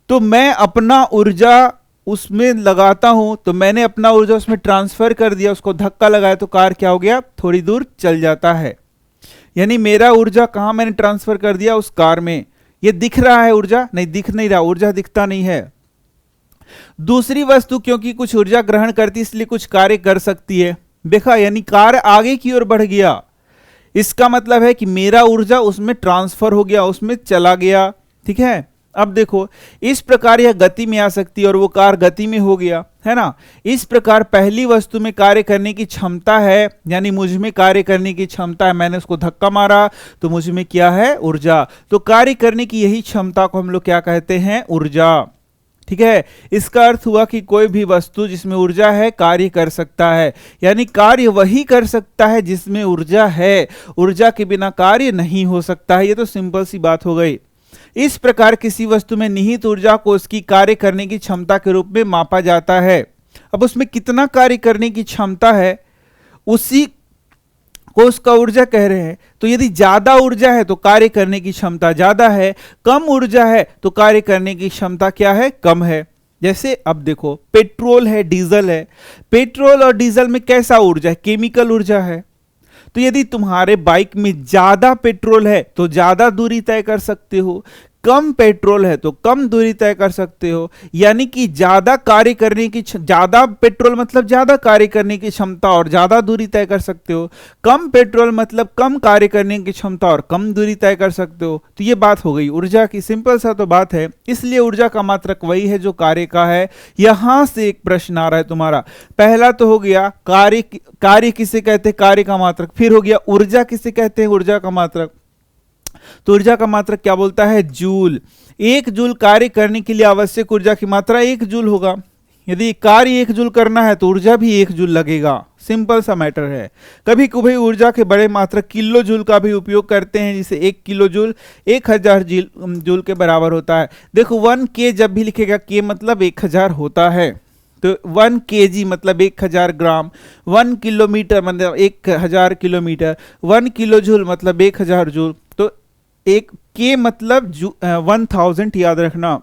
A: तो मैं अपना ऊर्जा उसमें लगाता हूं, तो मैंने अपना ऊर्जा उसमें ट्रांसफर कर दिया, उसको धक्का लगाया तो कार क्या हो गया, थोड़ी दूर चल जाता है। यानी मेरा ऊर्जा कहां मैंने ट्रांसफर कर दिया, उस कार में। ये दिख रहा है ऊर्जा? नहीं दिख नहीं रहा, ऊर्जा दिखता नहीं है। दूसरी वस्तु क्योंकि कुछ ऊर्जा ग्रहण करती इसलिए कुछ कार्य कर सकती है। देखा, यानी कार्य आगे की ओर बढ़ गया। इसका मतलब है कि मेरा ऊर्जा उसमें ट्रांसफर हो गया, उसमें चला गया, ठीक है। अब देखो, इस प्रकार यह गति में आ सकती है और वो कार गति में हो गया, है ना। इस प्रकार पहली वस्तु में कार्य करने की क्षमता है, यानी मुझ में कार्य करने की क्षमता है। मैंने उसको धक्का मारा तो मुझ में क्या है, ऊर्जा। तो कार्य करने की यही क्षमता को हम लोग क्या कहते हैं, ऊर्जा, ठीक है। इसका अर्थ हुआ कि कोई भी वस्तु जिसमें ऊर्जा है कार्य कर सकता है। यानी कार्य वही कर सकता है जिसमें ऊर्जा है, ऊर्जा के बिना कार्य नहीं हो सकता है। ये तो सिंपल सी बात हो गई। इस प्रकार किसी वस्तु में निहित ऊर्जा को उसकी कार्य करने की क्षमता के रूप में मापा जाता है। अब उसमें कितना कार्य करने की क्षमता है उसी को उसका ऊर्जा कह रहे हैं। तो यदि ज्यादा ऊर्जा है तो कार्य करने की क्षमता ज्यादा है, कम ऊर्जा है तो कार्य करने की क्षमता क्या है, कम है। जैसे अब देखो, पेट्रोल है, डीजल है। पेट्रोल और डीजल में कैसा ऊर्जा है, केमिकल ऊर्जा है। तो यदि तुम्हारे बाइक में ज्यादा पेट्रोल है तो ज्यादा दूरी तय कर सकते हो, कम पेट्रोल है तो कम दूरी तय कर सकते हो। यानी कि ज्यादा कार्य करने की, ज्यादा पेट्रोल मतलब ज्यादा कार्य करने की क्षमता और ज्यादा दूरी तय कर सकते हो, कम पेट्रोल मतलब कम कार्य करने की क्षमता और कम दूरी तय कर सकते हो। तो ये बात हो गई ऊर्जा की, सिंपल सा तो बात है। इसलिए ऊर्जा का मात्रक वही है जो कार्य का है। यहां से एक प्रश्न आ रहा है तुम्हारा। पहला तो हो गया कार्य किसे कहते हैं, कार्य का मात्रक। फिर हो गया ऊर्जा किसे कहते हैं, ऊर्जा का मात्रक। तो ऊर्जा का मात्रक क्या बोलता है, जूल। एक जूल कार्य करने के लिए आवश्यक ऊर्जा की मात्रा 1 जूल होगा। यदि कार्य 1 जूल करना है तो ऊर्जा भी 1 जूल लगेगा। सिंपल सा मैटर है। कभी कभी ऊर्जा के बड़े मात्रक किलो जूल का भी उपयोग करते हैं, जिसे 1 किलो जूल 1000 जूल के बराबर होता है। देखो 1K जब भी लिखेगा, K मतलब 1000 होता है, तो 1 kg मतलब 1000 ग्राम, 1 किलोमीटर मतलब 1000 किलोमीटर, 1 किलो जूल मतलब 1000 जूल, तो एक के मतलब 1000, याद रखना।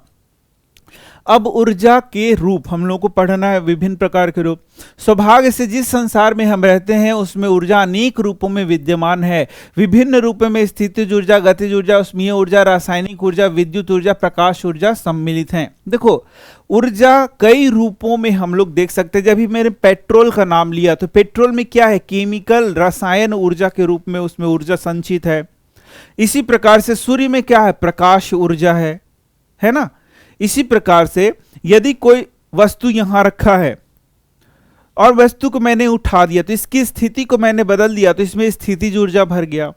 A: अब ऊर्जा के रूप हम लोग को पढ़ना है, विभिन्न प्रकार के रूप। सौभाग्य से जिस संसार में हम रहते हैं उसमें ऊर्जा अनेक रूपों में विद्यमान है। विभिन्न रूपों में स्थितिज ऊर्जा, गतिज ऊर्जा, उष्मीय ऊर्जा, रासायनिक ऊर्जा, विद्युत ऊर्जा, प्रकाश ऊर्जा सम्मिलित हैं। देखो ऊर्जा कई रूपों में हम लोग देख सकते हैं। जब भी मैंने पेट्रोल का नाम लिया तो पेट्रोल में क्या है, केमिकल रसायन ऊर्जा के रूप में उसमें ऊर्जा संचित है। इसी प्रकार से सूर्य में क्या है, प्रकाश ऊर्जा है ना। इसी प्रकार से यदि कोई वस्तु यहां रखा है और वस्तु को मैंने उठा दिया तो इसकी स्थिति को मैंने बदल दिया तो इसमें स्थितिज ऊर्जा भर गया।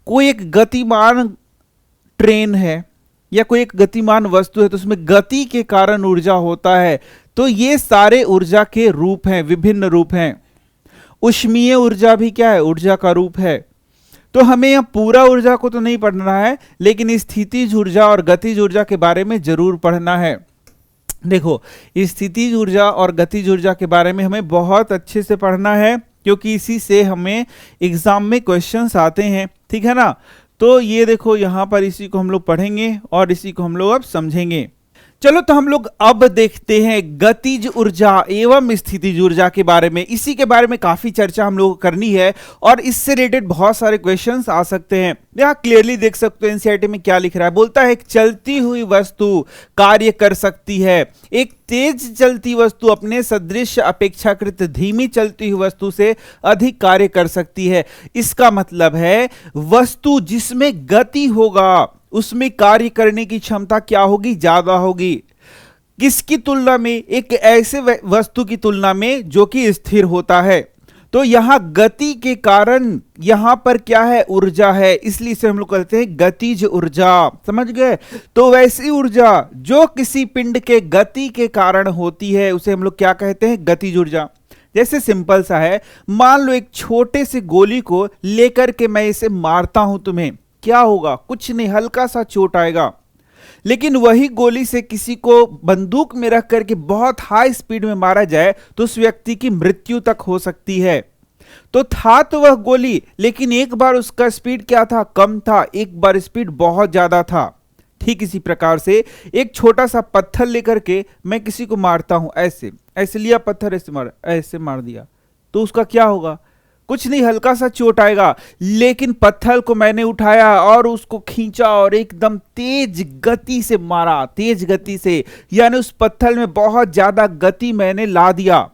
A: कोई एक गतिमान ट्रेन है या कोई एक गतिमान वस्तु है तो उसमें गति के कारण ऊर्जा होता है। तो ये सारे ऊर्जा के रूप हैं, विभिन्न रूप हैं। उष्मीय ऊर्जा भी क्या है, ऊर्जा का रूप है। तो हमें यह पूरा ऊर्जा को तो नहीं पढ़ना है, लेकिन स्थितिज ऊर्जा और गतिज ऊर्जा के बारे में जरूर पढ़ना है। देखो स्थितिज ऊर्जा और गतिज ऊर्जा के बारे में हमें बहुत अच्छे से पढ़ना है, क्योंकि इसी से हमें एग्जाम में क्वेश्चंस आते हैं, ठीक है ना। तो ये देखो यहां पर इसी को हम लोग पढ़ेंगे और इसी को हम लोग अब समझेंगे। चलो तो हम लोग अब देखते हैं गतिज ऊर्जा एवं स्थितिज ऊर्जा के बारे में। इसी के बारे में काफी चर्चा हम लोग को करनी है और इससे रिलेटेड बहुत सारे क्वेश्चंस आ सकते हैं। यहाँ क्लियरली देख सकते हो एनसीईआरटी में क्या लिख रहा है। बोलता है एक चलती हुई वस्तु कार्य कर सकती है। एक तेज चलती वस्तु अपने सदृश अपेक्षाकृत धीमी चलती हुई वस्तु से अधिक कार्य कर सकती है। इसका मतलब है वस्तु जिसमें गति होगा उसमें कार्य करने की क्षमता क्या होगी, ज्यादा होगी। किसकी तुलना में, एक ऐसे वस्तु की तुलना में जो कि स्थिर होता है। तो यहां गति के कारण यहां पर क्या है, ऊर्जा है, इसलिए इसे हम लोग कहते हैं गतिज ऊर्जा। समझ गए। तो वैसी ऊर्जा जो किसी पिंड के गति के कारण होती है उसे हम लोग क्या कहते हैं, गतिज ऊर्जा। जैसे सिंपल सा है, मान लो एक छोटे से गोली को लेकर के मैं इसे मारता हूं तुम्हें, क्या होगा, कुछ नहीं, हल्का सा चोट आएगा। लेकिन वही गोली से किसी को बंदूक में रख करके बहुत हाई स्पीड में मारा जाए तो उस व्यक्ति की मृत्यु तक हो सकती है। तो था तो वह गोली, लेकिन एक बार उसका स्पीड क्या था, कम था, एक बार स्पीड बहुत ज्यादा था। ठीक इसी प्रकार से एक छोटा सा पत्थर लेकर के मैं किसी को मारता हूं, ऐसे ऐसे लिया पत्थर, ऐसे मार दिया, तो उसका क्या होगा, कुछ नहीं, हल्का सा चोट आएगा। लेकिन पत्थर को मैंने उठाया और उसको खींचा और एकदम तेज गति से मारा, तेज गति से, यानी उस पत्थर में बहुत ज्यादा गति मैंने ला दिया।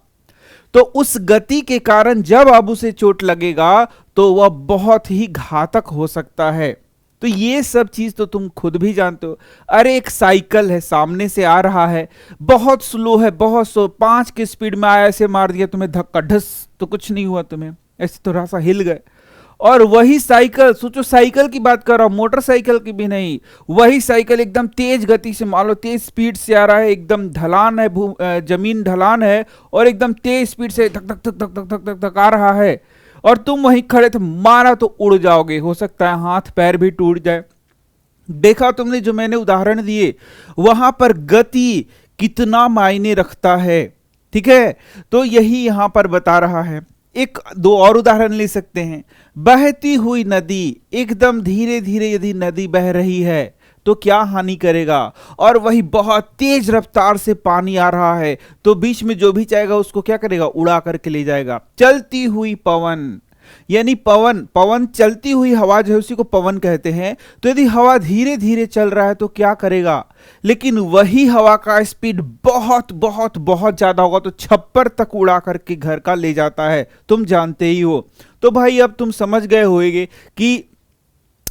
A: तो उस गति के कारण जब अब उसे चोट लगेगा तो वह बहुत ही घातक हो सकता है। तो ये सब चीज तो तुम खुद भी जानते हो। अरे एक साइकिल है, सामने से आ रहा है, बहुत स्लो है, बहुत स्लो, 5 की स्पीड में आया, ऐसे मार दिया तुम्हें धक्का, ढस, तो कुछ नहीं हुआ तुम्हें, ऐसे थोड़ा सा हिल गए। और वही साइकिल, सोचो साइकिल की बात कर रहा हूं, मोटरसाइकिल की भी नहीं, वही साइकिल एकदम तेज गति से, मान लो तेज स्पीड से आ रहा है, एकदम ढलान है, जमीन ढलान है और एकदम तेज स्पीड से धक धक धक धक धक धक धक धक आ रहा है और तुम वहीं खड़े थे, मारा तो उड़ जाओगे, हो सकता है हाथ पैर भी टूट जाए। देखा तुमने जो मैंने उदाहरण दिए, वहां पर गति कितना मायने रखता है, ठीक है। तो यही यहां पर बता रहा है। एक दो और उदाहरण ले सकते हैं। बहती हुई नदी, एकदम धीरे धीरे यदि नदी बह रही है तो क्या हानि करेगा, और वही बहुत तेज रफ्तार से पानी आ रहा है तो बीच में जो भी जाएगा उसको क्या करेगा, उड़ा करके ले जाएगा। चलती हुई पवन, यानी पवन चलती हुई हवा जो है उसी को पवन कहते हैं। तो यदि हवा धीरे धीरे चल रहा है तो क्या करेगा, लेकिन वही हवा का स्पीड बहुत बहुत बहुत ज्यादा होगा तो छप्पर तक उड़ा करके घर का ले जाता है, तुम जानते ही हो। तो भाई अब तुम समझ गए होंगे कि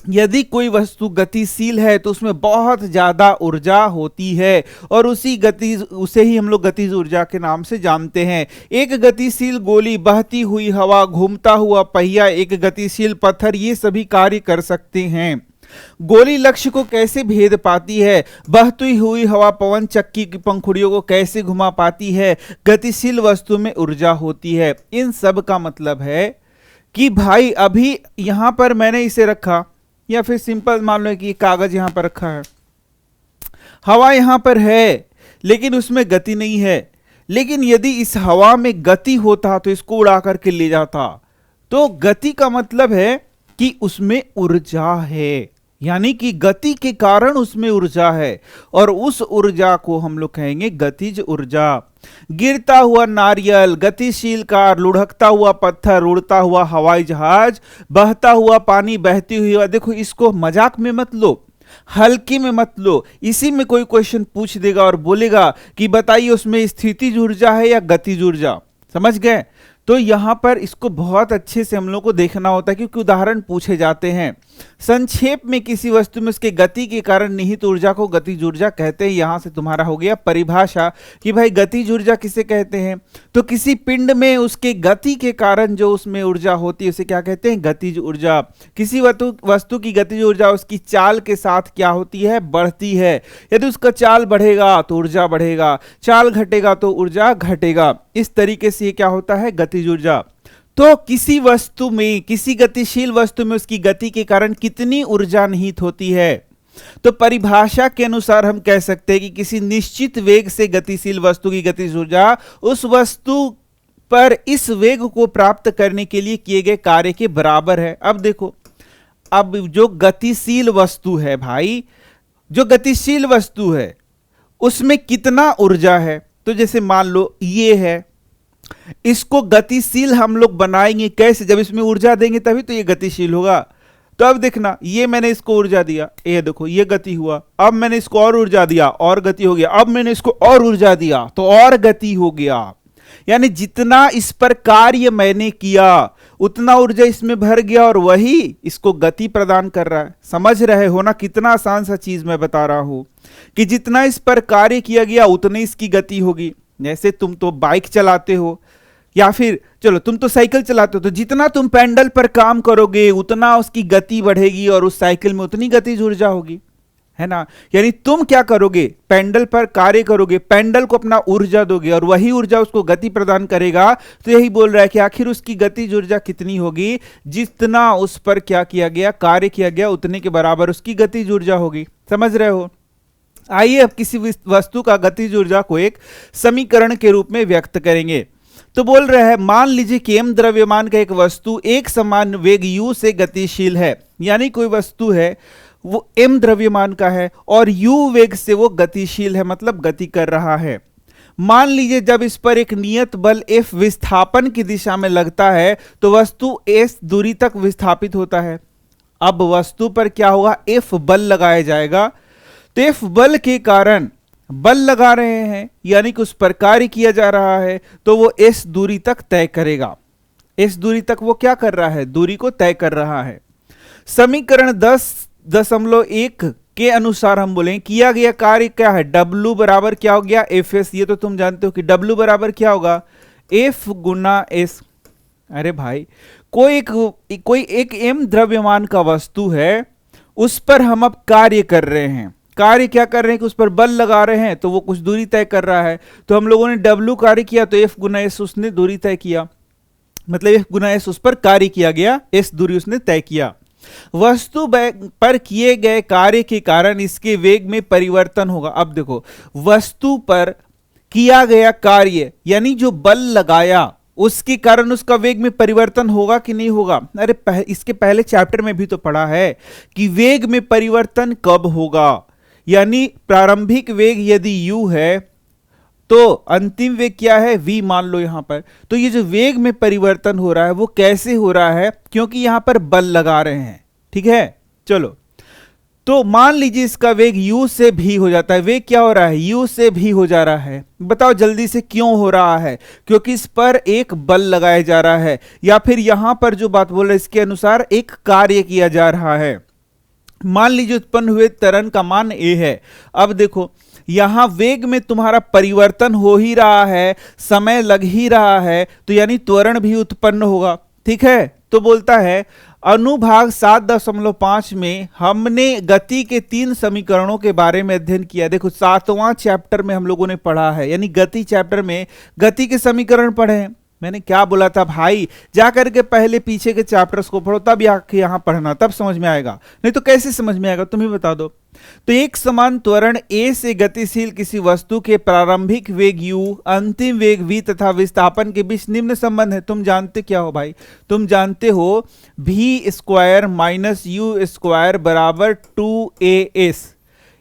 A: यदि कोई वस्तु गतिशील है तो उसमें बहुत ज्यादा ऊर्जा होती है और उसे ही हम लोग गतिज ऊर्जा के नाम से जानते हैं। एक गतिशील गोली, बहती हुई हवा, घूमता हुआ पहिया, एक गतिशील पत्थर, ये सभी कार्य कर सकते हैं। गोली लक्ष्य को कैसे भेद पाती है, बहती हुई हवा पवन चक्की की पंखुड़ियों को कैसे घुमा पाती है, गतिशील वस्तु में ऊर्जा होती है। इन सब का मतलब है कि भाई अभी यहां पर मैंने इसे रखा, या फिर सिंपल मान लो कि कागज यहां पर रखा है, हवा यहां पर है लेकिन उसमें गति नहीं है, लेकिन यदि इस हवा में गति होता तो इसको उड़ा करके ले जाता। तो गति का मतलब है कि उसमें ऊर्जा है, यानी कि गति के कारण उसमें ऊर्जा है, और उस ऊर्जा को हम लोग कहेंगे गतिज ऊर्जा। गिरता हुआ नारियल, गतिशील कार, लुढ़कता हुआ पत्थर, उड़ता हुआ हवाई जहाज, बहता हुआ पानी, बहती हुई हवा। देखो, इसको मजाक में मत लो, हल्के में मत लो। इसी में कोई क्वेश्चन पूछ देगा और बोलेगा कि बताइए उसमें स्थितिज ऊर्जा है या गतिज ऊर्जा। समझ गए? तो यहां पर इसको बहुत अच्छे से हम लोग को देखना होता है, क्योंकि उदाहरण पूछे जाते हैं। संक्षेप में किसी वस्तु में उसके गति के कारण निहित ऊर्जा को गतिज ऊर्जा कहते हैं। यहां से तुम्हारा हो गया परिभाषा कि भाई गतिज ऊर्जा किसे कहते हैं। तो किसी पिंड में उसके गति के कारण जो उसमें ऊर्जा होती है उसे क्या कहते हैं? गतिज ऊर्जा। किसी वस्तु की गतिज ऊर्जा उसकी चाल के साथ क्या होती है? बढ़ती है। यदि उसका चाल बढ़ेगा तो ऊर्जा बढ़ेगा, चाल घटेगा तो ऊर्जा घटेगा। इस तरीके से ये क्या होता है? गतिज ऊर्जा। तो किसी वस्तु में, किसी गतिशील वस्तु में उसकी गति के कारण कितनी ऊर्जा निहित होती है? तो परिभाषा के अनुसार हम कह सकते हैं कि किसी निश्चित वेग से गतिशील वस्तु की गतिज ऊर्जा उस वस्तु पर इस वेग को प्राप्त करने के लिए किए गए कार्य के बराबर है। अब देखो, अब जो गतिशील वस्तु है भाई, जो गतिशील वस्तु है उसमें कितना ऊर्जा है? तो जैसे मान लो ये है, इसको गतिशील हम लोग बनाएंगे कैसे? जब इसमें ऊर्जा देंगे तभी तो ये गतिशील होगा। तो अब देखना, ये मैंने इसको ऊर्जा दिया, ये देखो ये गति हुआ। अब मैंने इसको और ऊर्जा दिया, और गति हो गया। अब मैंने इसको और ऊर्जा दिया तो और गति हो गया। यानी जितना इस पर कार्य मैंने किया उतना ऊर्जा इसमें भर गया और वही इसको गति प्रदान कर रहा है। समझ रहे हो ना? कितना आसान सा चीज मैं बता रहा हूं कि जितना इस पर कार्य किया गया उतनी इसकी गति होगी। जैसे तुम तो बाइक चलाते हो, या फिर चलो तुम तो साइकिल चलाते हो, तो जितना तुम पैडल पर काम करोगे उतना उसकी गति बढ़ेगी और उस साइकिल में उतनी गतिज ऊर्जा होगी, है ना? यानी तुम क्या करोगे? पैडल पर कार्य करोगे, पैडल को अपना ऊर्जा दोगे और वही ऊर्जा उसको गति प्रदान करेगा। तो यही बोल रहा है कि आखिर उसकी गतिज ऊर्जा कितनी होगी? जितना उस पर क्या किया गया, कार्य किया गया, उतने के बराबर उसकी गतिज ऊर्जा होगी। समझ रहे हो? आइए अब किसी वस्तु का गतिज ऊर्जा को एक समीकरण के रूप में व्यक्त करेंगे। तो बोल रहे हैं, मान लीजिए कि m द्रव्यमान का एक वस्तु एक समान वेग u से गतिशील है। यानी कोई वस्तु है वो m द्रव्यमान का है और u वेग से वो गतिशील है, मतलब गति कर रहा है। मान लीजिए जब इस पर एक नियत बल F विस्थापन की दिशा में लगता है तो वस्तु s दूरी तक विस्थापित होता है। अब वस्तु पर क्या होगा? F बल लगाया जाएगा। तो F बल के कारण बल लगा रहे हैं, यानी कि उस पर कार्य किया जा रहा है, तो वो s दूरी तक तय करेगा। s दूरी तक वो क्या कर रहा है? दूरी को तय कर रहा है। समीकरण 10.1 के अनुसार हम बोलें किया गया कार्य क्या है? W बराबर क्या हो गया? Fs। ये तो तुम जानते हो कि W बराबर क्या होगा? F गुना S। अरे भाई, कोई एक m द्रव्यमान का वस्तु है, उस पर हम अब कार्य कर रहे हैं। कार्य क्या कर रहे हैं कि उस पर बल लगा रहे हैं, तो वो कुछ दूरी तय कर रहा है। तो हम लोगों ने W कार्य किया तो F गुना S उसने दूरी तय किया, मतलब F गुना S उस पर कार्य किया गया, S दूरी उसने तय किया। वस्तु पर किए गए कार्य के कारण इसके वेग में परिवर्तन होगा। अब देखो, वस्तु पर किया गया कार्य यानी जो बल लगाया उसके कारण उसका वेग में परिवर्तन होगा कि नहीं होगा? अरे इसके पहले चैप्टर में भी तो पढ़ा है कि वेग में परिवर्तन कब होगा। यानी प्रारंभिक वेग यदि u है तो अंतिम वेग क्या है? v मान लो यहां पर। तो ये जो वेग में परिवर्तन हो रहा है वो कैसे हो रहा है? क्योंकि यहां पर बल लगा रहे हैं। ठीक है, चलो तो मान लीजिए इसका वेग u से भी हो जाता है। वेग क्या हो रहा है? u से भी हो जा रहा है। बताओ जल्दी से क्यों हो रहा है? क्योंकि इस पर एक बल लगाया जा रहा है, या फिर यहां पर जो बात बोल रहे हैं इसके अनुसार एक कार्य किया जा रहा है। मान लीजिए उत्पन्न हुए त्वरण का मान a है। अब देखो यहां वेग में तुम्हारा परिवर्तन हो ही रहा है, समय लग ही रहा है, तो यानी त्वरण भी उत्पन्न होगा। ठीक है, तो बोलता है अनुभाग 7.5 में हमने गति के 3 समीकरणों के बारे में अध्ययन किया। देखो 7वां चैप्टर में हम लोगों ने पढ़ा है, यानी गति चैप्टर में गति के समीकरण पढ़े हैं। मैंने क्या बोला था भाई? जाकर के पहले पीछे के चैप्टर्स को पढ़ो, तब यहां पढ़ना, तब समझ में आएगा। नहीं तो कैसे समझ में आएगा? तुम ही बता दो। तो एक समान त्वरण a से गतिशील किसी वस्तु के प्रारंभिक वेग u, अंतिम वेग v तथा विस्थापन के बीच निम्न संबंध है। तुम जानते क्या हो भाई? तुम जानते हो v square minus you square बराबर 2as।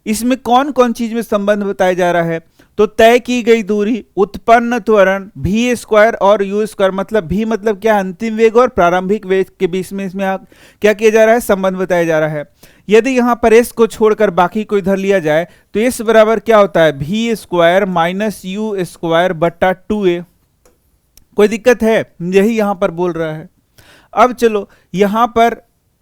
A: इसमें कौन कौन चीज में संबंध बताया जा रहा है? तो तय की गई दूरी, उत्पन्न त्वरण, v स्क्वायर और u स्क्वायर, मतलब v मतलब क्या? अंतिम वेग और प्रारंभिक वेग के बीच में इसमें क्या किया जा रहा है? संबंध बताया जा रहा है। यदि यहां पर s को छोड़कर बाकी को इधर लिया जाए तो s बराबर क्या होता है? v square minus you square बट्टा 2a। कोई दिक्कत है? यही यहां पर बोल रहा है। अब चलो यहां पर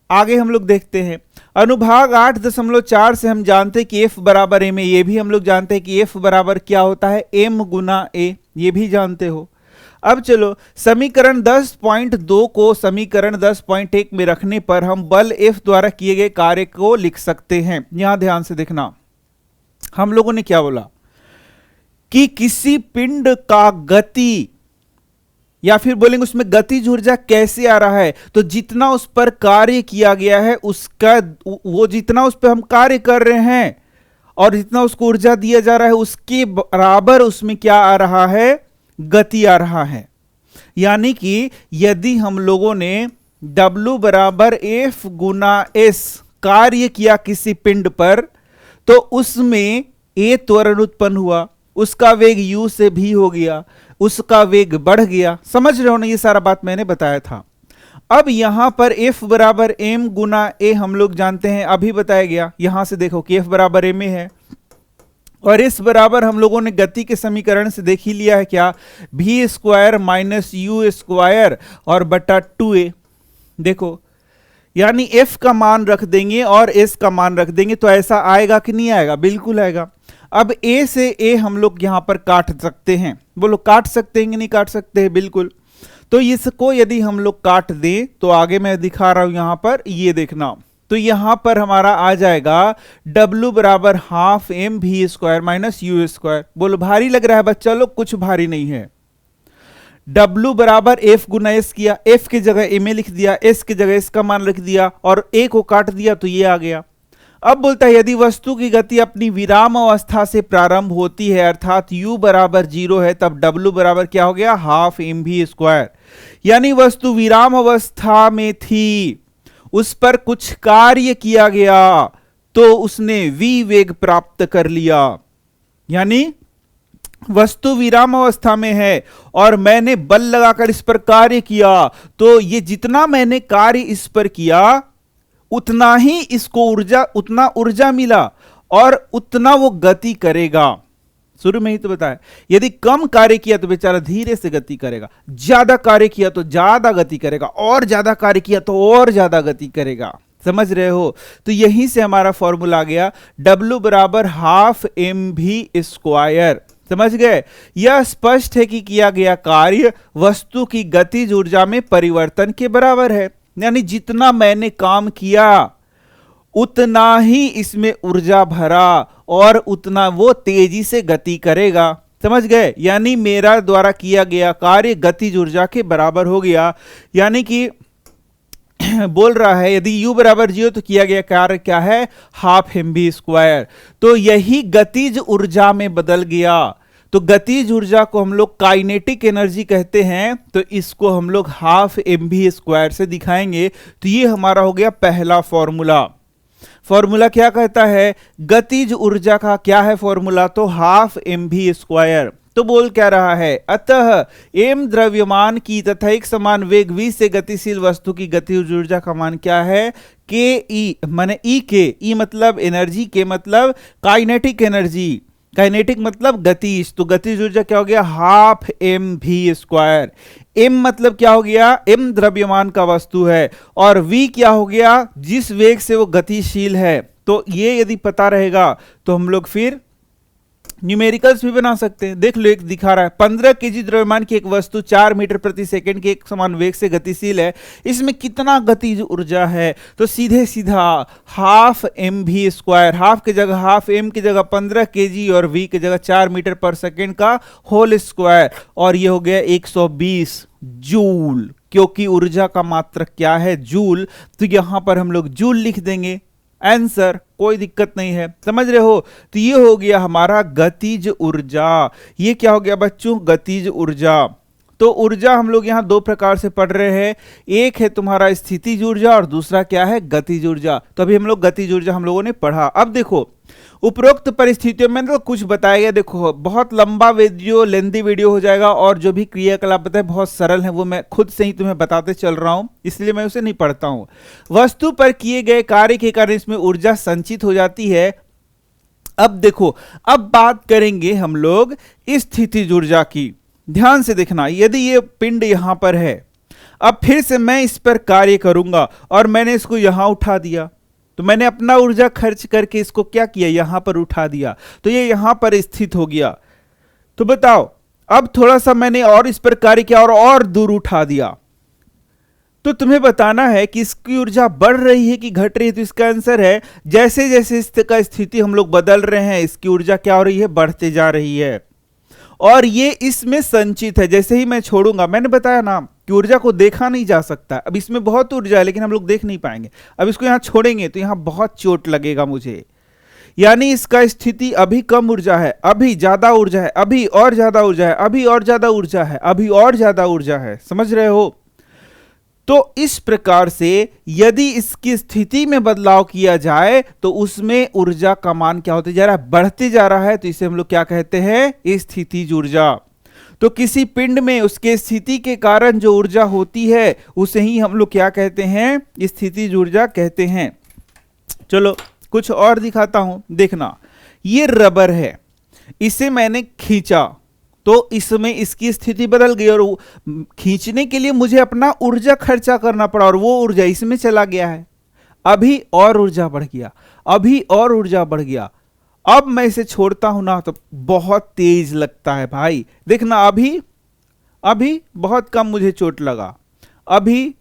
A: आगे हम लोग देखते हैं। अनुभाग 8.4 से हम जानते हैं कि f बराबर m है। ये भी हम लोग जानते हैं कि f बराबर क्या होता है? m Guna a। ये भी जानते हो। अब चलो समीकरण 10.2 को समीकरण 10.1 में रखने पर हम बल F द्वारा किए गए कार्य को लिख सकते हैं। यहां ध्यान से देखना, हम लोगों ने क्या बोला कि किसी पिंड का गति, या फिर बोलेंगे उसमें गतिज ऊर्जा कैसे आ रहा है? तो जितना उस पर कार्य किया गया है उसका, वो जितना उस पर हम कार्य कर रहे हैं और जितना उसको ऊर्जा दिया जा रहा है उसके बराबर उसमें क्या आ रहा है? गति आ रहा है। यानी कि यदि हम लोगों ने W बराबर F गुना S कार्य किया किसी पिंड पर, तो उसमें A त्वरण उत्पन्न हुआ, उसका वेग U से भी हो गया, उसका वेग बढ़ गया। समझ रहे हो ना? ये सारा बात मैंने बताया था। अब यहां पर F बराबर M गुना A हम लोग जानते हैं, अभी बताया गया। यहां से देखो कि F बराबर M है और इस बराबर हम लोगों ने गति के समीकरण से देख ही लिया है क्या? v square minus you square और बटा 2a। देखो यानी f का मान रख देंगे और s का मान रख देंगे तो ऐसा आएगा कि नहीं आएगा? बिल्कुल आएगा। अब a से a हम लोग यहां पर काट सकते हैं। बोलो काट सकते हैं कि नहीं काट सकते हैं? बिल्कुल। तो इसको यदि हम लोग काट दें तो आगे मैं दिखा रहा हूं यहां पर, ये देखना। तो यहां पर हमारा आ जाएगा W बराबर हाफ एम भी स्क्वायर माइनस यू स्क्वायर। बोलो भारी लग रहा है बच्चा लोग? कुछ भारी नहीं है। W बराबर F गुना S किया, F की जगह M लिख दिया, S की जगह S का मान लिख दिया और A को काट दिया तो ये आ गया। अब बोलता है यदि वस्तु की गति अपनी विराम अवस्था से प्रारंभ होती है अर्थात U बराबर 0 है, तब W बराबर क्या हो गया? हाफ एम भी स्क्वायर। यानी वस्तु विराम अवस्था में थी, उस पर कुछ कार्य किया गया तो उसने v वेग प्राप्त कर लिया। यानी वस्तु विराम अवस्था में है और मैंने बल लगाकर इस पर कार्य किया, तो ये जितना मैंने कार्य इस पर किया उतना ही इसको ऊर्जा, उतना ऊर्जा मिला और उतना वो गति करेगा। शुरू में ही तो बताया, यदि कम कार्य किया तो बेचारा धीरे से गति करेगा, ज्यादा कार्य किया तो ज्यादा गति करेगा, और ज्यादा कार्य किया तो और ज्यादा गति करेगा। समझ रहे हो? तो यहीं से हमारा फॉर्मूला आ गया W बराबर हाफ एम भी स्क्वायर। समझ गए? यह स्पष्ट है कि किया गया कार्य वस्तु की गतिज ऊर्जा में परिवर्तन के बराबर है। यानी जितना मैंने काम किया उतना ही इसमें ऊर्जा भरा और उतना वो तेजी से गति करेगा। समझ गए? यानी मेरा द्वारा किया गया कार्य गतिज ऊर्जा के बराबर हो गया। यानी कि बोल रहा है यदि U बराबर 0 तो किया गया कार्य क्या है? Half M V square. तो यही गतिज ऊर्जा में बदल गया। तो गतिज ऊर्जा को हम लोग काइनेटिक एनर्जी कहते हैं, तो इसको हम लोग हाफ एम बी स्क्वायर से दिखाएंगे। तो ये हमारा हो गया पहला फॉर्मूला। फॉर्मूला क्या कहता है? गतिज ऊर्जा का क्या है फॉर्मूला? तो हाफ एम भी स्क्वायर। तो बोल क्या रहा है? अतः एम द्रव्यमान की तथा एक समान वेग v से गतिशील वस्तु की गतिज ऊर्जा का मान क्या है? के ई, माने ई के, ई मतलब एनर्जी, के मतलब काइनेटिक एनर्जी, काइनेटिक मतलब गतिज। तो गतिज ऊर्जा क्या हो गया? हाफ एम भी स्क्वायर। एम मतलब क्या हो गया? एम द्रव्यमान का वस्तु है और वी क्या हो गया? जिस वेग से वो गतिशील है। तो ये यदि पता रहेगा तो हम लोग फिर न्यूमेरिकल्स भी बना सकते हैं। देख लो, एक दिखा रहा है 15 केजी द्रव्यमान की एक वस्तु 4 मीटर प्रति सेकंड के एक समान वेग से गतिशील है, इसमें कितना गतिज ऊर्जा है? तो सीधे सीधा हाफ एम भी स्क्वायर, हाफ की जगह हाफ, एम की जगह 15 केजी और वी की जगह 4 मीटर पर सेकंड का होल स्क्वायर, और ये हो गया 120 जूल, क्योंकि ऊर्जा का मात्रक क्या है? जूल। तो यहां पर हम लोग जूल लिख देंगे। आंसर, कोई दिक्कत नहीं है, समझ रहे हो। तो ये हो गया हमारा गतिज ऊर्जा। ये क्या हो गया बच्चों, गतिज ऊर्जा। तो ऊर्जा हम लोग यहाँ दो प्रकार से पढ़ रहे हैं, एक है तुम्हारा स्थितिज ऊर्जा और दूसरा क्या है, गतिज ऊर्जा। तो अभी हम लोग गतिज ऊर्जा हम लोगों ने पढ़ा। अब देखो उपरोक्त परिस्थितियों में तो कुछ बताया गया, देखो बहुत लंबा वीडियो, लेंथी वीडियो हो जाएगा, और जो भी क्रियाकलाप बताए बहुत सरल है, वो मैं खुद से ही तुम्हें बताते चल रहा हूं, इसलिए मैं उसे नहीं पढ़ता हूं। वस्तु पर किए गए कार्य के कारण इसमें ऊर्जा संचित हो जाती है। अब देखो, अब बात करेंगे हम लोग स्थितिज ऊर्जा की। ध्यान से देखना, यदि ये पिंड यहां पर है, अब फिर से मैं इस पर कार्य करूंगा और मैंने इसको यहां उठा दिया, तो मैंने अपना ऊर्जा खर्च करके इसको क्या किया, यहां पर उठा दिया, तो ये यहां पर स्थित हो गया। तो बताओ, अब थोड़ा सा मैंने और इस पर कार्य किया और दूर उठा दिया, तो तुम्हें बताना है कि इसकी ऊर्जा बढ़ रही है कि घट रही है। तो इसका आंसर है जैसे जैसे इसका स्थिति हम लोग बदल रहे हैं, इसकी ऊर्जा क्या हो रही है, बढ़ते जा रही है, और ये इसमें संचित है। जैसे ही मैं छोड़ूंगा, मैंने बताया ना कि ऊर्जा को देखा नहीं जा सकता, अब इसमें बहुत ऊर्जा है लेकिन हम लोग देख नहीं पाएंगे। अब इसको यहां छोड़ेंगे तो यहां बहुत चोट लगेगा मुझे, यानी इसका स्थिति अभी कम ऊर्जा है, अभी ज्यादा ऊर्जा है, अभी और ज्यादा ऊर्जा है, अभी और ज्यादा ऊर्जा है, अभी और ज्यादा ऊर्जा है, समझ रहे हो। तो इस प्रकार से यदि इसकी स्थिति में बदलाव किया जाए तो उसमें ऊर्जा का मान क्या होते जा रहा है, बढ़ते जा रहा है, तो इसे हम लोग क्या कहते हैं, स्थितिज ऊर्जा। तो किसी पिंड में उसके स्थिति के कारण जो ऊर्जा होती है उसे ही हम लोग क्या कहते हैं, स्थितिज ऊर्जा कहते हैं। चलो कुछ और दिखाता हूं, देखना, ये रबर है, इसे मैंने खींचा तो इसमें इसकी स्थिति बदल गई, और खींचने के लिए मुझे अपना ऊर्जा खर्चा करना पड़ा और वो ऊर्जा इसमें चला गया है। अभी और ऊर्जा बढ़ गया, अभी और ऊर्जा बढ़ गया। अब मैं इसे छोड़ता हूं ना तो बहुत तेज लगता है भाई, देखना, अभी बहुत कम मुझे चोट लगा, अभी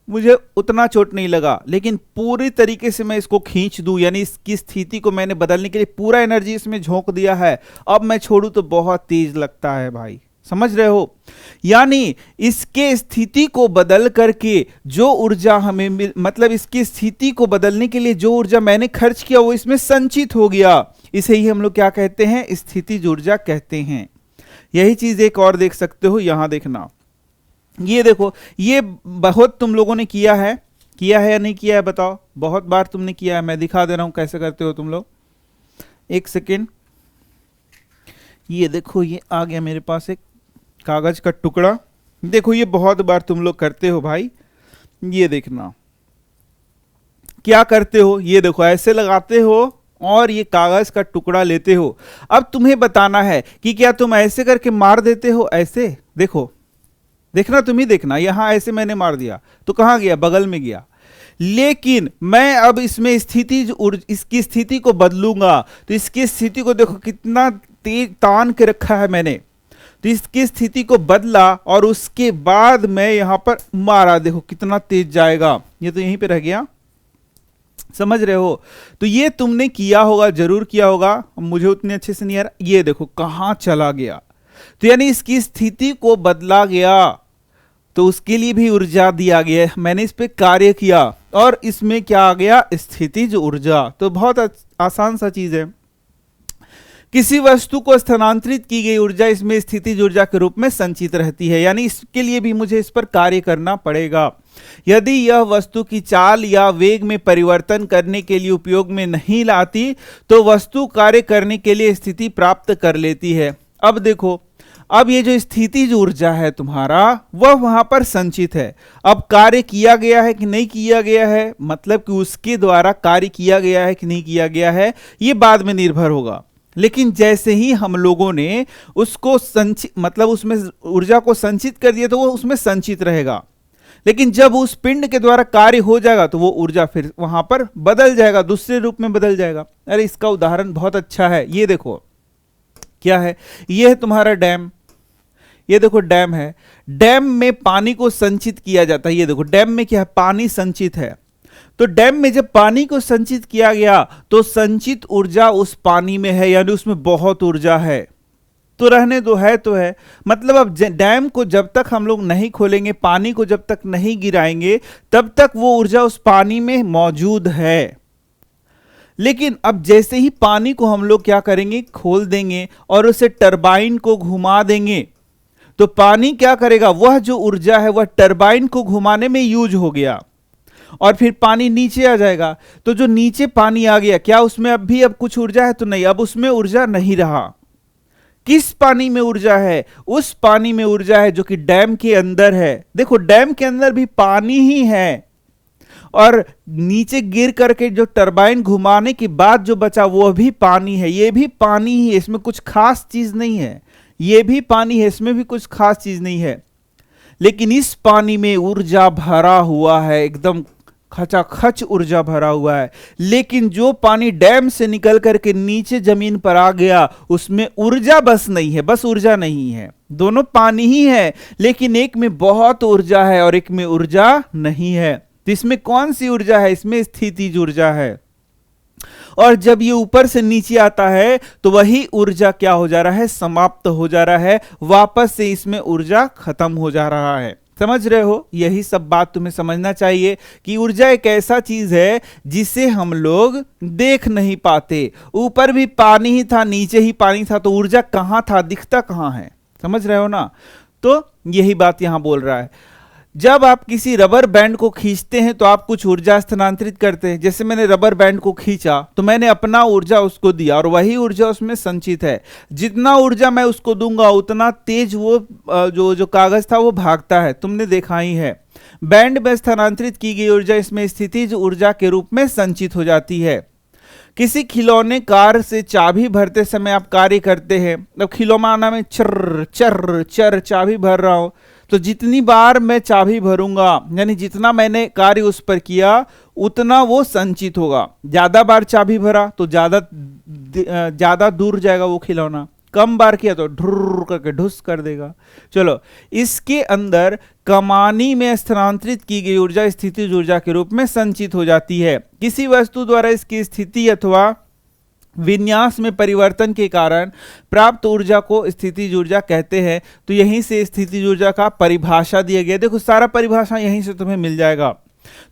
A: मुझे उतना चोट नहीं लगा, लेकिन पूरी तरीके से मैं इसको खींच दूं, यानी इसकी स्थिति को मैंने बदलने के लिए पूरा एनर्जी इसमें झोंक दिया है, अब मैं छोड़ूं तो बहुत तेज लगता है भाई, समझ रहे हो। यानी इसके स्थिति को बदल करके जो ऊर्जा हमें मतलब इसकी स्थिति को बदलने के लिए जो ऊर्जा मैंने खर्च किया वो इसमें संचित हो गया, इसे ही हम लोग क्या कहते हैं, स्थितिज ऊर्जा कहते हैं। यही चीज एक और देख सकते हो, यहां देखना, ये देखो, ये बहुत तुम लोगों ने किया है या नहीं किया है बताओ, बहुत बार तुमने किया है, मैं दिखा दे रहा हूं कैसे करते हो तुम लोग। एक सेकेंड, ये देखो, ये आ गया मेरे पास एक कागज का टुकड़ा, देखो ये बहुत बार तुम लोग करते हो भाई। ये देखना क्या करते हो, ये देखो ऐसे लगाते हो और ये कागज का टुकड़ा लेते हो। अब तुम्हें बताना है कि क्या तुम ऐसे करके मार देते हो, ऐसे देखो, देखना, तुम ही देखना, यहां ऐसे मैंने मार दिया तो कहां गया, बगल में गया। लेकिन मैं अब इसमें इसकी स्थिति को बदलूंगा तो इसकी स्थिति को देखो कितना तेज तान के रखा है मैंने, तो इसकी स्थिति को बदला और उसके बाद मैं यहां पर मारा, देखो कितना तेज जाएगा, ये तो यहीं पे रह गया, समझ रहे हो। तो ये तुमने किया होगा, जरूर किया होगा, मुझे उतने अच्छे से नहीं आ रहा, ये देखो कहां चला गया, तो यानी इसकी स्थिति को बदला गया, तो उसके लिए भी ऊर्जा दिया गया, मैंने इस पे कार्य किया और इसमें क्या आ गया, स्थितिज ऊर्जा। तो बहुत आसान सा चीज है, किसी वस्तु को स्थानांतरित की गई ऊर्जा इसमें स्थितिज ऊर्जा के रूप में संचित रहती है, यानी इसके लिए भी मुझे इस पर कार्य करना पड़ेगा। यदि यह वस्तु की चाल या वेग में परिवर्तन करने के लिए उपयोग में नहीं लाती तो वस्तु कार्य करने के लिए स्थिति प्राप्त कर लेती है। अब देखो, अब ये जो स्थितिज ऊर्जा है तुम्हारा वह वहां पर संचित है, अब कार्य किया गया है कि नहीं किया गया है, मतलब कि उसके द्वारा कार्य किया गया है कि नहीं किया गया है, ये बाद में निर्भर होगा। लेकिन जैसे ही हम लोगों ने उसको मतलब उसमें ऊर्जा को संचित कर दिया तो वो उसमें संचित रहेगा, लेकिन जब उस पिंड के द्वारा कार्य हो जाएगा तो वो ऊर्जा फिर वहां पर बदल जाएगा, दूसरे रूप में बदल जाएगा। अरे इसका उदाहरण बहुत अच्छा है, ये देखो क्या है, ये है तुम्हारा डैम, ये देखो डैम है, डैम में पानी को संचित किया जाता है, ये देखो डैम में क्या है, पानी संचित है, तो डैम में जब पानी को संचित किया गया तो संचित ऊर्जा उस पानी में है, यानी उसमें बहुत ऊर्जा है, तो रहने दो, है तो है, मतलब अब डैम को जब तक हम लोग नहीं खोलेंगे, पानी को जब तक नहीं गिराएंगे तब तक वो ऊर्जा उस पानी में मौजूद है, लेकिन अब जैसे ही पानी को हम लोग क्या करेंगे, खोल देंगे और उसे टरबाइन को घुमा देंगे, तो पानी क्या करेगा, वह जो ऊर्जा है वह टरबाइन को घुमाने में यूज हो गया और फिर पानी नीचे आ जाएगा। तो जो नीचे पानी आ गया, क्या उसमें अब कुछ ऊर्जा है? तो नहीं, अब उसमें ऊर्जा नहीं रहा। किस पानी में ऊर्जा है? उस पानी में ऊर्जा है जो कि डैम के अंदर है। देखो डैम के अंदर भी पानी ही है और नीचे गिर करके जो टरबाइन घुमाने के बाद जो बचा वो भी पानी है। ये भी पानी ही है, इसमें कुछ खास चीज नहीं है। ये भी पानी है, इसमें भी कुछ खास चीज नहीं है। लेकिन इस पानी में ऊर्जा भरा हुआ है, एकदम खचाखच ऊर्जा भरा हुआ है। लेकिन जो पानी डैम से निकल करके नीचे जमीन पर आ गया, उसमें ऊर्जा बस नहीं है, बस ऊर्जा नहीं है। दोनों पानी ही है, लेकिन एक में बहुत ऊर्जा है और एक में ऊर्जा नहीं है। तो इसमें कौन सी ऊर्जा है? इसमें स्थितिज ऊर्जा है। और जब ये ऊपर से नीचे आता है तो वही ऊर्जा क्या हो जा रहा है? समाप्त हो जा रहा है, वापस से इसमें ऊर्जा खत्म हो जा रहा है। समझ रहे हो? यही सब बात तुम्हें समझना चाहिए कि ऊर्जा एक ऐसा चीज है जिसे हम लोग देख नहीं पाते। ऊपर भी पानी ही था, नीचे ही पानी था, तो ऊर्जा कहां था? दिखता कहां है? समझ रहे हो ना? तो यही बात यहां बोल रहा है। जब आप किसी रबर बैंड को खींचते हैं तो आप कुछ ऊर्जा स्थानांतरित करते हैं। जैसे मैंने रबर बैंड को खींचा तो मैंने अपना ऊर्जा उसको दिया और वही ऊर्जा उसमें संचित है। जितना ऊर्जा मैं उसको दूंगा उतना तेज वो जो कागज था वो भागता है। तुमने देखा ही है। बैंड में स्थानांतरित की गई ऊर्जा इसमें स्थितिज ऊर्जा के रूप में संचित हो जाती है। किसी खिलौने कार से चाबी भरते समय आप कार्य करते हैं। अब खिलौना में चर चर चर चाबी भर रहा हूं, तो जितनी बार मैं चाबी भरूंगा, यानी जितना मैंने कार्य उस पर किया उतना वो संचित होगा। ज्यादा बार चाबी भरा तो ज्यादा दूर जाएगा वो खिलौना, कम बार किया तो ढुर्र करके ढुस कर देगा। चलो, इसके अंदर कमानी में स्थानांतरित की गई ऊर्जा स्थितिज ऊर्जा के रूप में संचित हो जाती है। किसी वस्तु द्वारा इसकी स्थिति अथवा विन्यास में परिवर्तन के कारण प्राप्त ऊर्जा को स्थितिज ऊर्जा कहते हैं। तो यहीं से स्थितिज ऊर्जा का परिभाषा दिया गया। देखो सारा परिभाषा यहीं से तुम्हें मिल जाएगा।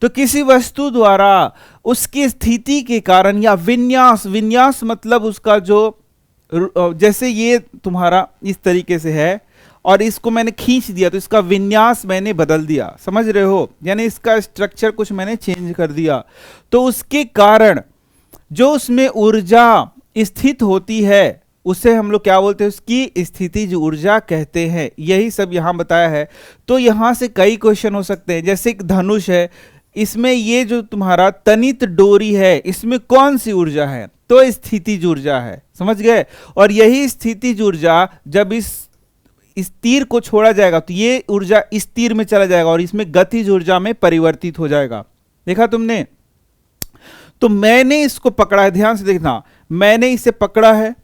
A: तो किसी वस्तु द्वारा उसकी स्थिति के कारण या विन्यास, विन्यास मतलब उसका जो, जैसे ये तुम्हारा इस तरीके से है और इसको मैंने खींच दिया तो इसका विन्यास मैंने बदल दिया। समझ रहे हो? यानी इसका स्ट्रक्चर कुछ मैंने चेंज कर दिया, तो उसके कारण जो उसमें ऊर्जा स्थित होती है उसे हम लोग क्या बोलते हैं? उसकी स्थितिज ऊर्जा कहते हैं। यही सब यहां बताया है। तो यहां से कई क्वेश्चन हो सकते हैं। जैसे एक धनुष है, इसमें ये जो तुम्हारा तनित डोरी है, इसमें कौन सी ऊर्जा है? तो स्थितिज ऊर्जा है। समझ गए? और यही स्थितिज ऊर्जा जब इस तीर को छोड़ा जाएगा तो ये ऊर्जा इस तीर में चला जाएगा और इसमें गतिज ऊर्जा में परिवर्तित हो जाएगा। देखा तुमने? तो मैंने इसको पकड़ा है, ध्यान से देखना, मैंने इसे पकड़ा है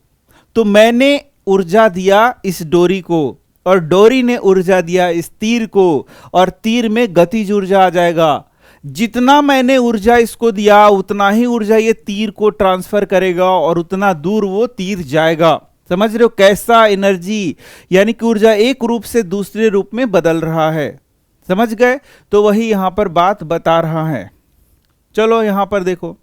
A: तो मैंने ऊर्जा दिया इस डोरी को और डोरी ने ऊर्जा दिया इस तीर को और तीर में गतिज ऊर्जा आ जाएगा। जितना मैंने ऊर्जा इसको दिया उतना ही ऊर्जा ये तीर को ट्रांसफर करेगा और उतना दूर वो तीर जाएगा। समझ रहे हो कैसा एनर्जी, यानी कि ऊर्जा एक रूप से दूसरे रूप में बदल रहा है। समझ गए? तो वही यहां पर बात बता रहा है। चलो यहां पर देखो,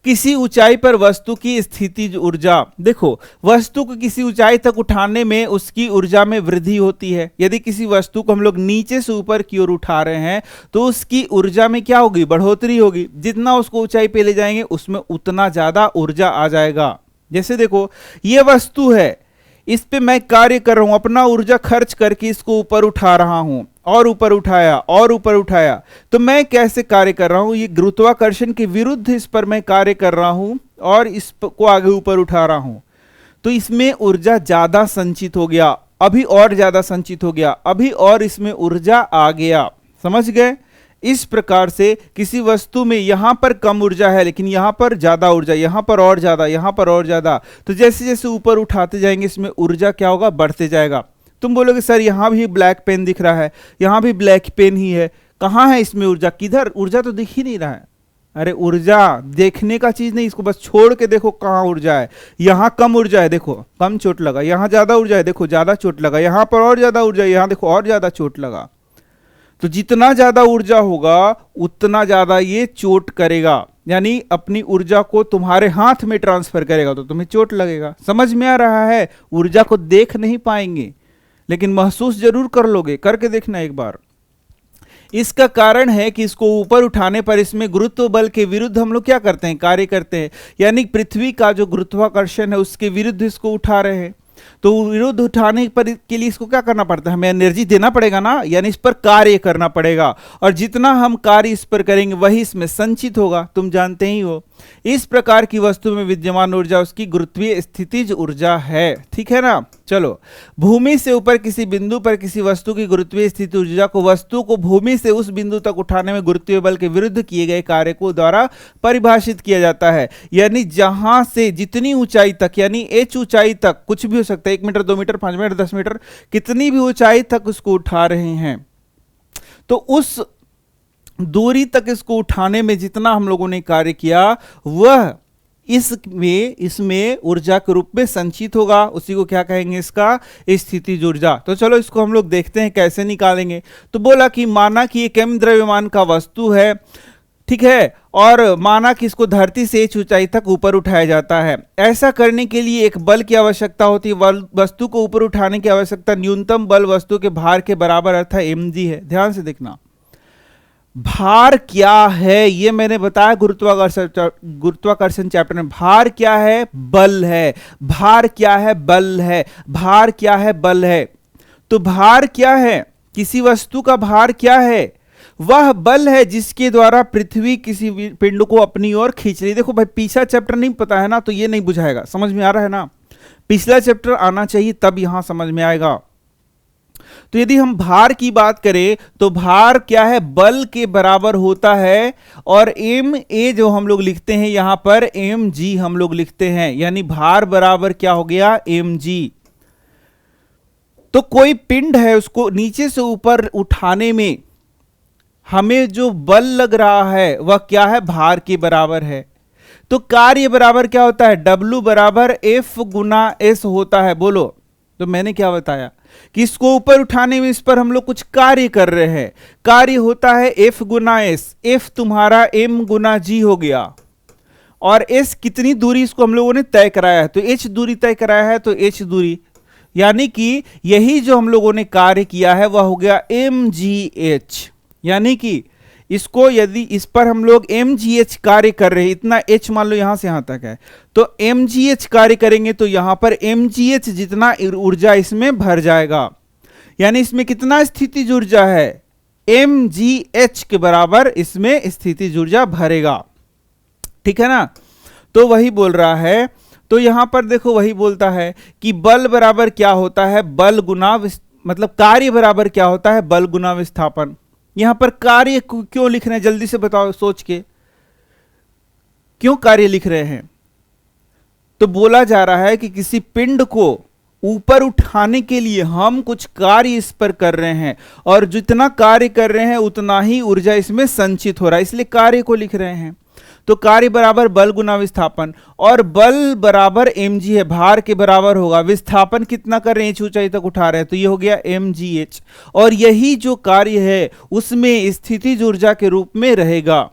A: किसी ऊंचाई पर वस्तु की स्थितिज ऊर्जा। देखो, वस्तु को किसी ऊंचाई तक उठाने में उसकी ऊर्जा में वृद्धि होती है। यदि किसी वस्तु को हम लोग नीचे से ऊपर की ओर उठा रहे हैं तो उसकी ऊर्जा में क्या होगी? बढ़ोतरी होगी। जितना उसको ऊंचाई पे ले जाएंगे उसमें उतना ज्यादा ऊर्जा आ जाएगा। जैसे देखो, ये वस्तु है, इस पे मैं कार्य कर रहा हूं, अपना ऊर्जा खर्च करके इसको ऊपर उठा रहा हूं और ऊपर उठाया और ऊपर उठाया। तो मैं कैसे कार्य कर रहा हूं? ये गुरुत्वाकर्षण के विरुद्ध इस पर मैं कार्य कर रहा हूं और इसको आगे ऊपर उठा रहा हूं। तो इसमें ऊर्जा ज्यादा संचित हो गया, अभी और ज्यादा संचित हो गया, अभी और इसमें ऊर्जा आ गया। समझ गए? इस प्रकार से किसी वस्तु में यहां पर कम ऊर्जा है लेकिन यहां पर ज्यादा ऊर्जा, यहां पर और ज्यादा, यहां पर और ज्यादा। तो जैसे जैसे ऊपर उठाते जाएंगे इसमें ऊर्जा क्या होगा? बढ़ते जाएगा। तुम बोलोगे सर यहां भी ब्लैक पेन दिख रहा है, यहां भी ब्लैक पेन ही है, कहां है इसमें ऊर्जा? किधर? ऊर्जा तो दिख ही नहीं रहा है। अरे ऊर्जा देखने का चीज नहीं, इसको बस छोड़ के देखो कहां ऊर्जा है। यहां कम ऊर्जा है, देखो कम चोट लगा। यहां ज्यादा ऊर्जा है, देखो ज्यादा चोट लगा। यहां पर और ज्यादा ऊर्जा है, यहां देखो और ज्यादा चोट लगा। तो जितना ज्यादा ऊर्जा होगा उतना ज्यादा ये चोट करेगा। यानी अपनी ऊर्जा को तुम्हारे हाथ में ट्रांसफर करेगा तो तुम्हें चोट लगेगा। समझ में आ रहा है? ऊर्जा को देख नहीं पाएंगे लेकिन महसूस जरूर कर लोगे, करके देखना एक बार। इसका कारण है कि इसको ऊपर उठाने पर इसमें गुरुत्व बल के विरुद्ध हम लोग क्या करते हैं, कार्य करते हैं। यानी पृथ्वी का जो गुरुत्वाकर्षण है उसके विरुद्ध इसको उठा रहे हैं। तो विरुद्ध उठाने पर के लिए इसको क्या करना पड़ता है, हमें एनर्जी देना पड़ेगा ना, यानी इस पर कार्य करना पड़ेगा। और जितना हम कार्य इस पर करेंगे वही इसमें संचित होगा, तुम जानते ही हो। इस प्रकार की वस्तु में विद्यमान ऊर्जा उसकी गुरुत्वीय स्थितिज ऊर्जा है, ठीक है ना। चलो, भूमि से ऊपर किसी बिंदु पर किसी वस्तु की गुरुत्वीय स्थिति ऊर्जा को वस्तु को भूमि से उस बिंदु तक उठाने में गुरुत्वीय बल के विरुद्ध किए गए कार्य को द्वारा परिभाषित किया जाता है। यानी जहां से जितनी ऊंचाई तक, यानी h ऊंचाई तक, कुछ भी हो सकता है, 1 मीटर, 2 मीटर, 5 मीटर, 10 मीटर, कितनी भी ऊंचाई तक उसको उठा रहे हैं, तो उस दूरी तक इसको उठाने में जितना हम लोगों ने कार्य किया वह इसमें ऊर्जा के रूप में संचित होगा। उसी को क्या कहेंगे, इसका स्थितिज ऊर्जा। तो चलो इसको हम लोग देखते हैं कैसे निकालेंगे। तो बोला कि माना कि एक m द्रव्यमान का वस्तु है, ठीक है, और माना कि इसको धरती से h ऊंचाई तक ऊपर उठाया जाता है। ऐसा करने के लिए एक बल की आवश्यकता होती है। वस्तु को ऊपर उठाने की आवश्यकता न्यूनतम बल वस्तु के भार के बराबर अर्थात mg है। ध्यान से देखना, भार क्या है ये मैंने बताया गुरुत्वाकर्षण चैप्टर में। भार क्या है, बल है। भार क्या है, बल है। भार क्या है, बल है। तो भार क्या है, किसी वस्तु का भार क्या है, वह बल है जिसके द्वारा पृथ्वी किसी पिंड को अपनी ओर खींच रही। देखो भाई, पिछला चैप्टर नहीं पता है ना तो ये नहीं बुझाएगा, समझ में आ रहा है ना। पिछला चैप्टर आना चाहिए तब यहां समझ में आएगा। तो यदि हम भार की बात करें तो भार क्या है, बल के बराबर होता है। और एम ए जो हम लोग लिखते हैं यहां पर एम जी हम लोग लिखते हैं, यानी भार बराबर क्या हो गया, एम जी। तो कोई पिंड है उसको नीचे से ऊपर उठाने में हमें जो बल लग रहा है वह क्या है, भार के बराबर है। तो कार्य बराबर क्या होता है, W बराबर F गुना S होता है। बोलो, तो मैंने क्या बताया कि इसको ऊपर उठाने में इस पर हम लोग कुछ कार्य कर रहे हैं। कार्य होता है F गुना S। F तुम्हारा M गुना G हो गया, और S कितनी दूरी इसको हम लोगों ने तय कराया है, तो H दूरी तय कराया है, तो H दूरी, यानी कि यही जो हम लोगों ने कार्य किया है वह हो गया mgh। यानी कि इसको यदि इस पर हम लोग mgh कार्य कर रहे हैं, इतना h मान लो यहां से यहां तक है, तो mgh कार्य करेंगे तो यहां पर mgh जितना ऊर्जा इसमें भर जाएगा। यानी इसमें कितना स्थितिज ऊर्जा है, mgh के बराबर इसमें स्थितिज ऊर्जा भरेगा, ठीक है ना। तो वही बोल रहा है। तो यहां पर देखो वही बोलता है कि बल बराबर क्या होता है, बल गुना मतलब कार्य बराबर क्या होता है, बल गुना विस्थापन। यहां पर कार्य क्यों लिख रहे हैं, जल्दी से बताओ सोच के, क्यों कार्य लिख रहे हैं। तो बोला जा रहा है कि किसी पिंड को ऊपर उठाने के लिए हम कुछ कार्य इस पर कर रहे हैं, और जितना कार्य कर रहे हैं उतना ही ऊर्जा इसमें संचित हो रहा है, इसलिए कार्य को लिख रहे हैं। तो कार्य बराबर बल गुना विस्थापन, और बल बराबर mg है, भार के बराबर होगा। विस्थापन कितना कर रहे हैं, ऊंचाई तक उठा रहे हैं, तो ये हो गया mgh। और यही जो कार्य है उसमें स्थितिज ऊर्जा के रूप में रहेगा।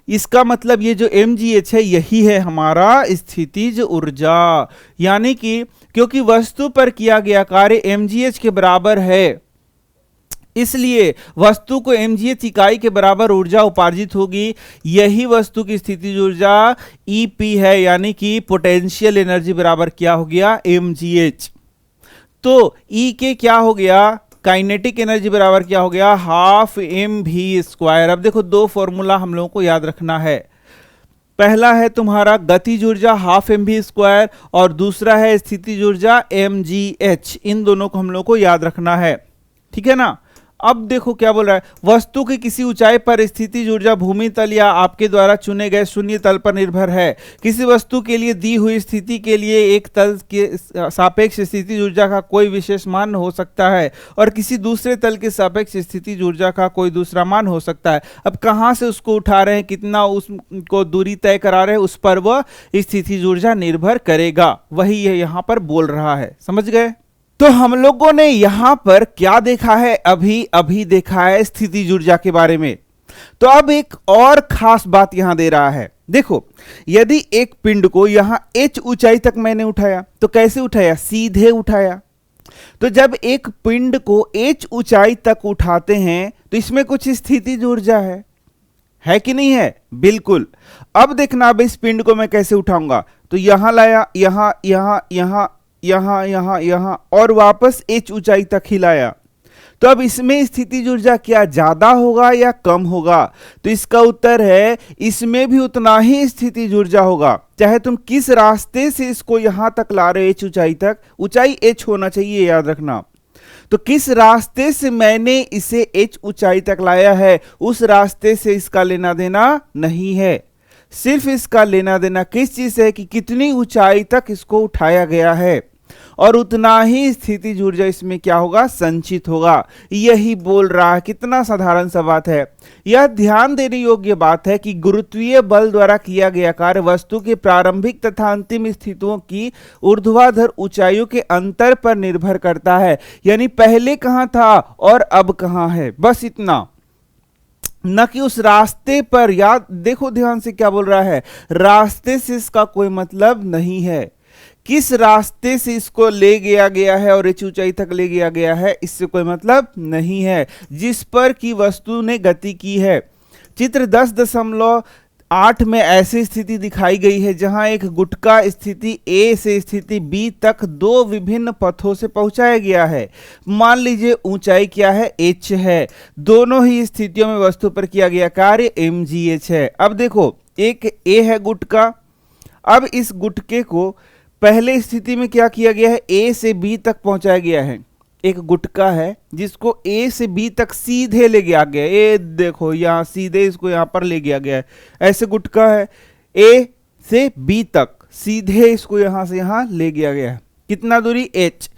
A: इसका मतलब ये जो mgh है यही है हमारा स्थितिज ऊर्जा। यानी कि क्योंकि वस्तु पर किया गया कार्य mgh के बराबर है, इसलिए वस्तु को mgh इकाई के बराबर ऊर्जा उपार्जित होगी। यही वस्तु की स्थितिज ऊर्जा EP है, यानी कि पोटेंशियल एनर्जी बराबर क्या हो गया, mgh। तो E के क्या हो गया, काइनेटिक एनर्जी बराबर क्या हो गया, हाफ mv²। अब देखो दो फॉर्मूला हम लोगों को याद रखना है। पहला है तुम्हारा गतिज ऊर्जा हाफ mv², और दूसरा है स्थितिज ऊर्जा mgh। इन दोनों को हम लोग को याद रखना है, ठीक है ना। अब देखो क्या बोल रहा है, वस्तु की किसी ऊंचाई पर स्थितिज ऊर्जा भूमि तल या आपके द्वारा चुने गए शून्य तल पर निर्भर है। किसी वस्तु के लिए दी हुई स्थिति के लिए एक तल के सापेक्ष स्थितिज ऊर्जा का कोई विशेष मान हो सकता है, और किसी दूसरे तल के सापेक्ष स्थितिज ऊर्जा का कोई दूसरा मान हो सकता है। अब कहां से उसको उठा रहे हैं, कितना उसको दूरी तय करा रहे हैं, उस पर वह स्थितिज ऊर्जा निर्भर करेगा। वही ये यहां पर बोल रहा है, समझ गए। तो हम लोगों ने यहां पर क्या देखा है, अभी देखा है स्थितिज ऊर्जा के बारे में। तो अब एक और खास बात यहां दे रहा है देखो, यदि एक पिंड को यहां h ऊंचाई तक मैंने उठाया तो कैसे उठाया, सीधे उठाया। तो जब एक पिंड को h ऊंचाई तक उठाते हैं तो इसमें कुछ स्थितिज ऊर्जा है कि नहीं है? बिल्कुल। अब देखना, अब इस पिंड को मैं कैसे उठाऊंगा, तो यहां लाया, यहां यहां यहां यहां यहां यहां और वापस h ऊंचाई तक ही लाया। तो अब इसमें स्थितिज ऊर्जा क्या ज्यादा होगा या कम होगा? तो इसका उत्तर है इसमें भी उतना ही स्थितिज ऊर्जा होगा, चाहे तुम किस रास्ते से इसको यहां तक ला रहे हो, h ऊंचाई तक। ऊंचाई h होना चाहिए, याद रखना। तो किस रास्ते से मैंने इसे h ऊंचाई तक लाया है, उस रास्ते से इसका लेना देना नहीं है। सिर्फ इसका लेना देना किस चीज से है कि कितनी ऊंचाई तक इसको उठाया गया है, और उतना ही स्थितिज ऊर्जा इसमें क्या होगा, संचित होगा। यही बोल रहा है। कितना साधारण सा बात है। यह ध्यान देने योग्य बात है कि गुरुत्वीय बल द्वारा किया गया कार्य वस्तु के प्रारंभिक तथा अंतिम स्थितियों की ऊर्ध्वाधर ऊंचाइयों के अंतर पर निर्भर करता है। यानी पहले कहां था और अब कहां है, बस इतना, न कि उस रास्ते पर। याद देखो ध्यान से क्या बोल रहा है, रास्ते से इसका कोई मतलब नहीं है। किस रास्ते से इसको ले गया है और h ऊंचाई तक ले गया है, इससे कोई मतलब नहीं है। जिस पर की वस्तु ने गति की है। चित्र 10.8 में ऐसी स्थिति दिखाई गई है जहां एक गुटका स्थिति A से स्थिति B तक दो विभिन्न पथों से पहुंचाया गया है। मान लीजिए ऊंचाई क्या है, h है। दोनों ही स्थितियों में वस्तु पर किया गया कार्य mgh है। अब देखो, एक A है गुटका। अब इस गुटके को पहले स्थिति में क्या किया गया है, A से B तक पहुंचाया गया है। एक गुटका है जिसको A से B तक सीधे ले गया गया। ये देखो यहां सीधे इसको यहां पर ले गया गया है। ऐसे गुटका है A से B तक सीधे इसको यहां से यहां ले गया गया है। कितना दूरी, h।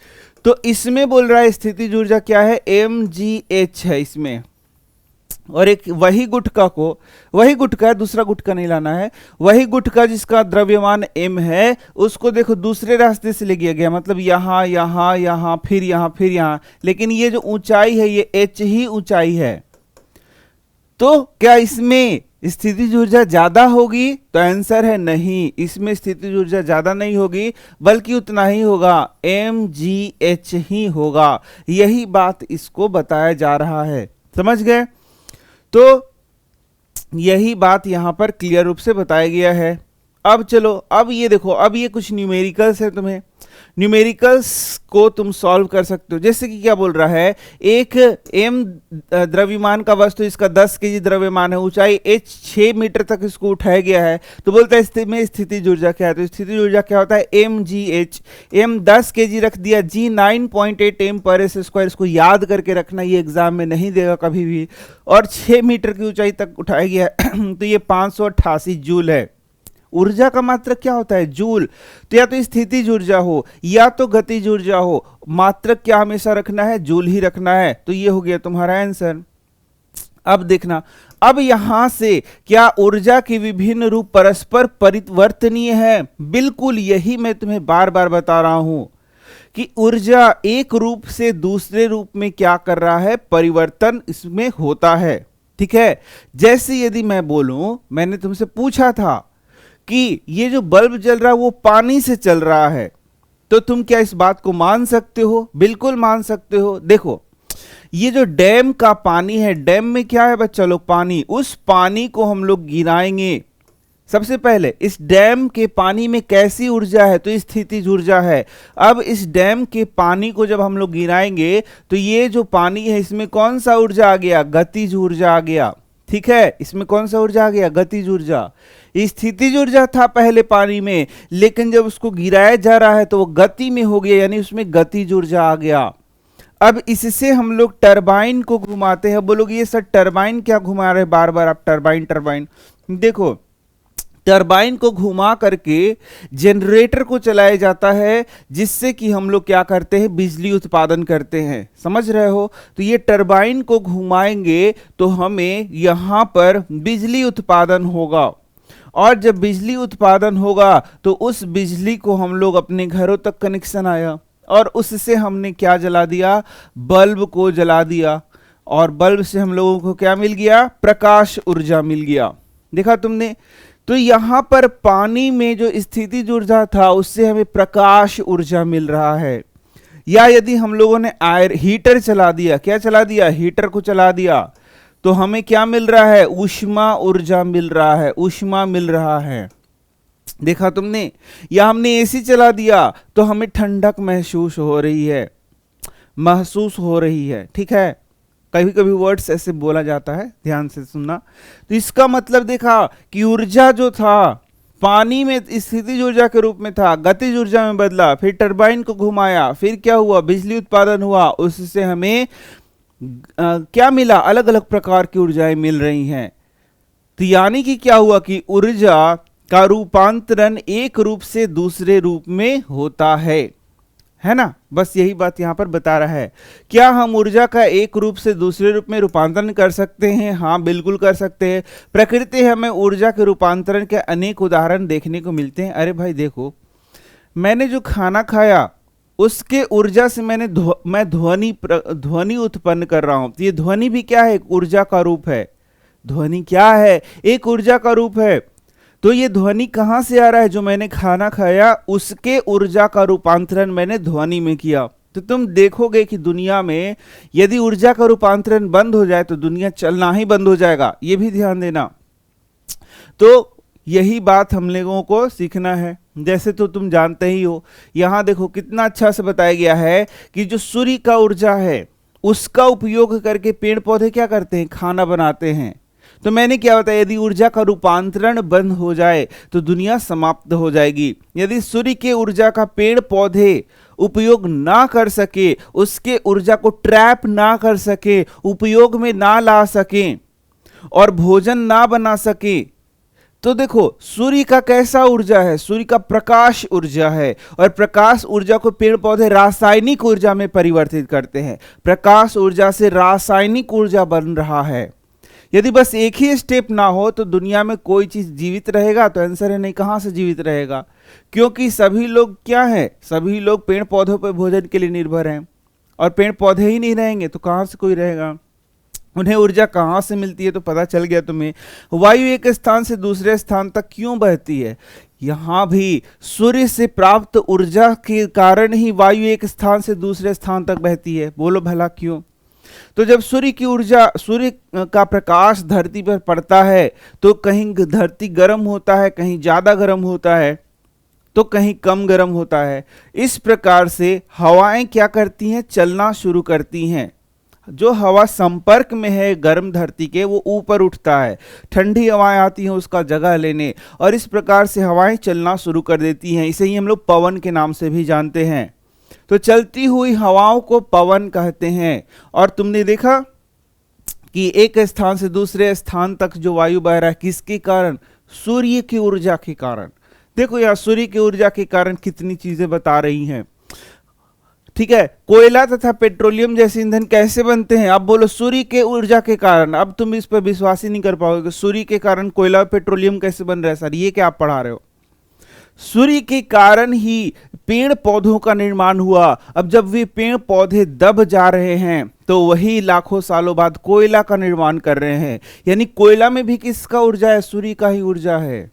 A: तो इसमें बोल रहा है स्थितिज ऊर्जा क्या है, mgh है इसमें। और एक वही गुटका दूसरा गुटका नहीं लाना है, वही गुटका जिसका द्रव्यमान m है, उसको देखो दूसरे रास्ते से ले गया, मतलब यहां यहां यहां फिर यहां फिर यहां, लेकिन ये जो ऊंचाई है ये h ही ऊंचाई है। तो क्या इसमें स्थितिज ऊर्जा ज्यादा होगी? तो आंसर है नहीं, इसमें स्थितिज ऊर्जा ज्यादा नहीं होगी, बल्कि उतना ही होगा, mgh ही होगा। यही बात इसको बताया जा रहा है, समझ गए? तो यही बात यहां पर क्लियर रूप से बताया गया है। अब चलो, अब ये देखो, अब ये कुछ न्यूमेरिकल्स है, तुम्हें न्यूमेरिकल्स को तुम सॉल्व कर सकते हो। जैसे कि क्या बोल रहा है, एक m द्रव्यमान का वस्तु, इसका 10 केजी द्रव्यमान है, ऊंचाई h 6 मीटर तक इसको उठाया गया है। तो बोलता है इसमें स्थितिज ऊर्जा क्या है? तो स्थितिज ऊर्जा क्या होता है, mgh। m 10 केजी रख दिया, g 9.8 m पर s स्क्वायर। इसको याद करके रखना, ये एग्जाम में नहीं देगा कभी भी। और 6 मीटर की ऊंचाई तक उठाया गया है तो ये 588 जूल है। ऊर्जा का मात्रक क्या होता है, जूल। तो या तो स्थितिज ऊर्जा हो या तो गतिज ऊर्जा हो, मात्रक क्या हमेशा रखना है, जूल ही रखना है। तो ये हो गया तुम्हारा आंसर। अब देखना, अब यहां से क्या ऊर्जा के विभिन्न रूप परस्पर परिवर्तनीय है? बिल्कुल, यही मैं तुम्हें बार बार बता रहा हूं कि ऊर्जा एक रूप से दूसरे रूप में क्या कर रहा है, परिवर्तन इसमें होता है। ठीक है, जैसे यदि मैं बोलूं, मैंने तुमसे पूछा था कि ये जो बल्ब जल रहा है वो पानी से चल रहा है, तो तुम क्या इस बात को मान सकते हो? बिल्कुल मान सकते हो। देखो, ये जो डैम का पानी है, डैम में क्या है बच्चा लोग, पानी। उस पानी को हम लोग गिराएंगे। सबसे पहले इस डैम के पानी में कैसी ऊर्जा है, तो स्थितिज ऊर्जा है। अब इस डैम के पानी को जब हम लोग गिराएंगे तो ये जो पानी है इसमें कौन सा ऊर्जा आ गया, गतिज ऊर्जा आ गया। ठीक है, इसमें कौन सा ऊर्जा आ गया, गतिज ऊर्जा। स्थितिज ऊर्जा था पहले पानी में, लेकिन जब उसको गिराया जा रहा है तो वो गति में हो गया, यानी उसमें गतिज ऊर्जा आ गया। अब इससे हम लोग टरबाइन को घुमाते हैं। बोलोगे ये सर टरबाइन क्या घुमा रहे बार बार आप, टरबाइन। देखो, टरबाइन को घुमा करके जनरेटर को चलाया जाता है, जिससे कि हम लोग क्या करते हैं, बिजली उत्पादन करते हैं। समझ रहे हो? तो ये टरबाइन को घुमाएंगे तो हमें यहां पर बिजली उत्पादन होगा, और जब बिजली उत्पादन होगा तो उस बिजली को हम लोग अपने घरों तक कनेक्शन आया, और उससे हमने क्या जला दिया, बल्ब को जला दिया, और बल्ब से हम लोगों को क्या मिल गया, प्रकाश ऊर्जा मिल गया। देखा तुमने? तो यहां पर पानी में जो स्थितिज ऊर्जा था उससे हमें प्रकाश ऊर्जा मिल रहा है। या यदि हम लोगों ने हीटर चला दिया, क्या चला दिया, हीटर को चला दिया, तो हमें क्या मिल रहा है, ऊष्मा ऊर्जा मिल रहा है, ऊष्मा मिल रहा है। देखा तुमने, या हमने एसी चला दिया तो हमें ठंडक महसूस हो रही है, महसूस हो रही है। ठीक है, कभी कभी वर्ड्स ऐसे बोला जाता है, ध्यान से सुनना। तो इसका मतलब देखा कि ऊर्जा जो था पानी में स्थितिज ऊर्जा के रूप में था, गतिज ऊर्जा में बदला, फिर टरबाइन को घुमाया, फिर क्या हुआ, बिजली उत्पादन हुआ, उससे हमें क्या मिला, अलग अलग प्रकार की ऊर्जाएं मिल रही हैं। तो यानी कि क्या हुआ कि ऊर्जा का रूपांतरण एक रूप से दूसरे रूप में होता है ना। बस यही बात यहां पर बता रहा है। क्या हम ऊर्जा का एक रूप से दूसरे रूप में रूपांतरण कर सकते हैं? हाँ, बिल्कुल कर सकते हैं। प्रकृति हमें ऊर्जा के रूपांतरण के अनेक उदाहरण देखने को मिलते हैं। अरे भाई देखो, मैंने जो खाना खाया उसके ऊर्जा से मैं ध्वनि उत्पन्न कर रहा हूं। तो ये ध्वनि भी क्या है, एक ऊर्जा का रूप है। ध्वनि क्या है, एक ऊर्जा का रूप है। तो ये ध्वनि कहां से आ रहा है, जो मैंने खाना खाया उसके ऊर्जा का रूपांतरण मैंने ध्वनि में किया। तो तुम देखोगे कि दुनिया में यदि ऊर्जा का रूपांतरण बंद हो जाए तो दुनिया चलना ही बंद हो जाएगा, ये भी ध्यान देना। तो यही बात हम लोगों को सीखना है। जैसे तो तुम जानते ही हो, यहां देखो कितना अच्छा से बताया गया है कि जो सूर्य का ऊर्जा है उसका उपयोग करके पेड़ पौधे क्या करते हैं, खाना बनाते हैं। तो मैंने क्या बताया, यदि ऊर्जा का रूपांतरण बंद हो जाए तो दुनिया समाप्त हो जाएगी। यदि सूर्य के ऊर्जा का पेड़ पौधे उपयोग ना कर सके, उसके ऊर्जा को ट्रैप ना कर सके, उपयोग में ना ला सके और भोजन ना बना सके, तो देखो सूर्य का कैसा ऊर्जा है, सूर्य का प्रकाश ऊर्जा है। और प्रकाश ऊर्जा को पेड़ पौधे रासायनिक ऊर्जा में परिवर्तित करते हैं। प्रकाश ऊर्जा से रासायनिक ऊर्जा बन रहा है। यदि बस एक ही स्टेप ना हो तो दुनिया में कोई चीज जीवित रहेगा? तो आंसर है नहीं। कहां से जीवित रहेगा? क्योंकि सभी लोग क्या है, सभी लोग पेड़ पौधों पर भोजन के लिए निर्भर हैं। और पेड़ पौधे ही नहीं रहेंगे तो कहां से कोई रहेगा? उन्हें ऊर्जा कहां से मिलती है? तो पता चल गया तुम्हें। वायु एक स्थान से दूसरे स्थान तक क्यों बहती है? यहां भी सूर्य से प्राप्त ऊर्जा के कारण ही वायु एक स्थान से दूसरे स्थान तक बहती है। बोलो भला क्यों? तो जब सूर्य की ऊर्जा, सूर्य का प्रकाश धरती पर पड़ता है तो कहीं धरती गर्म होता है, कहीं ज्यादा गर्म होता है, तो कहीं कम गर्म होता है। इस प्रकार से हवाएं क्या करती हैं, चलना शुरू करती हैं। जो हवा संपर्क में है गर्म धरती के, वो ऊपर उठता है, ठंडी हवाएं आती हैं उसका जगह लेने, और इस प्रकार से हवाएं चलना शुरू कर देती हैं। इसे ही हम लोग पवन के नाम से भी जानते हैं। तो चलती हुई हवाओं को पवन कहते हैं। और तुमने देखा कि एक स्थान से दूसरे स्थान तक जो वायु बह रहा है, किसके कारण? सूर्य की ऊर्जा के कारण। देखो यहाँ सूर्य की ऊर्जा के कारण कितनी चीजें बता रही हैं। ठीक है, कोयला तथा पेट्रोलियम जैसे ईंधन कैसे बनते हैं? अब बोलो सूर्य के ऊर्जा के कारण। अब तुम इस पर विश्वास ही नहीं कर पाओगे, सूर्य के कारण कोयला और पेट्रोलियम कैसे बन रहा है। सर ये क्या आप पढ़ा रहे हो? सूर्य के कारण ही पेड़ पौधों का निर्माण हुआ। अब जब वे पेड़ पौधे दब जा रहे हैं तो वही लाखों सालों बाद कोयला का निर्माण कर रहे हैं। यानी कोयला में भी किसका ऊर्जा है? सूर्य का ही ऊर्जा है।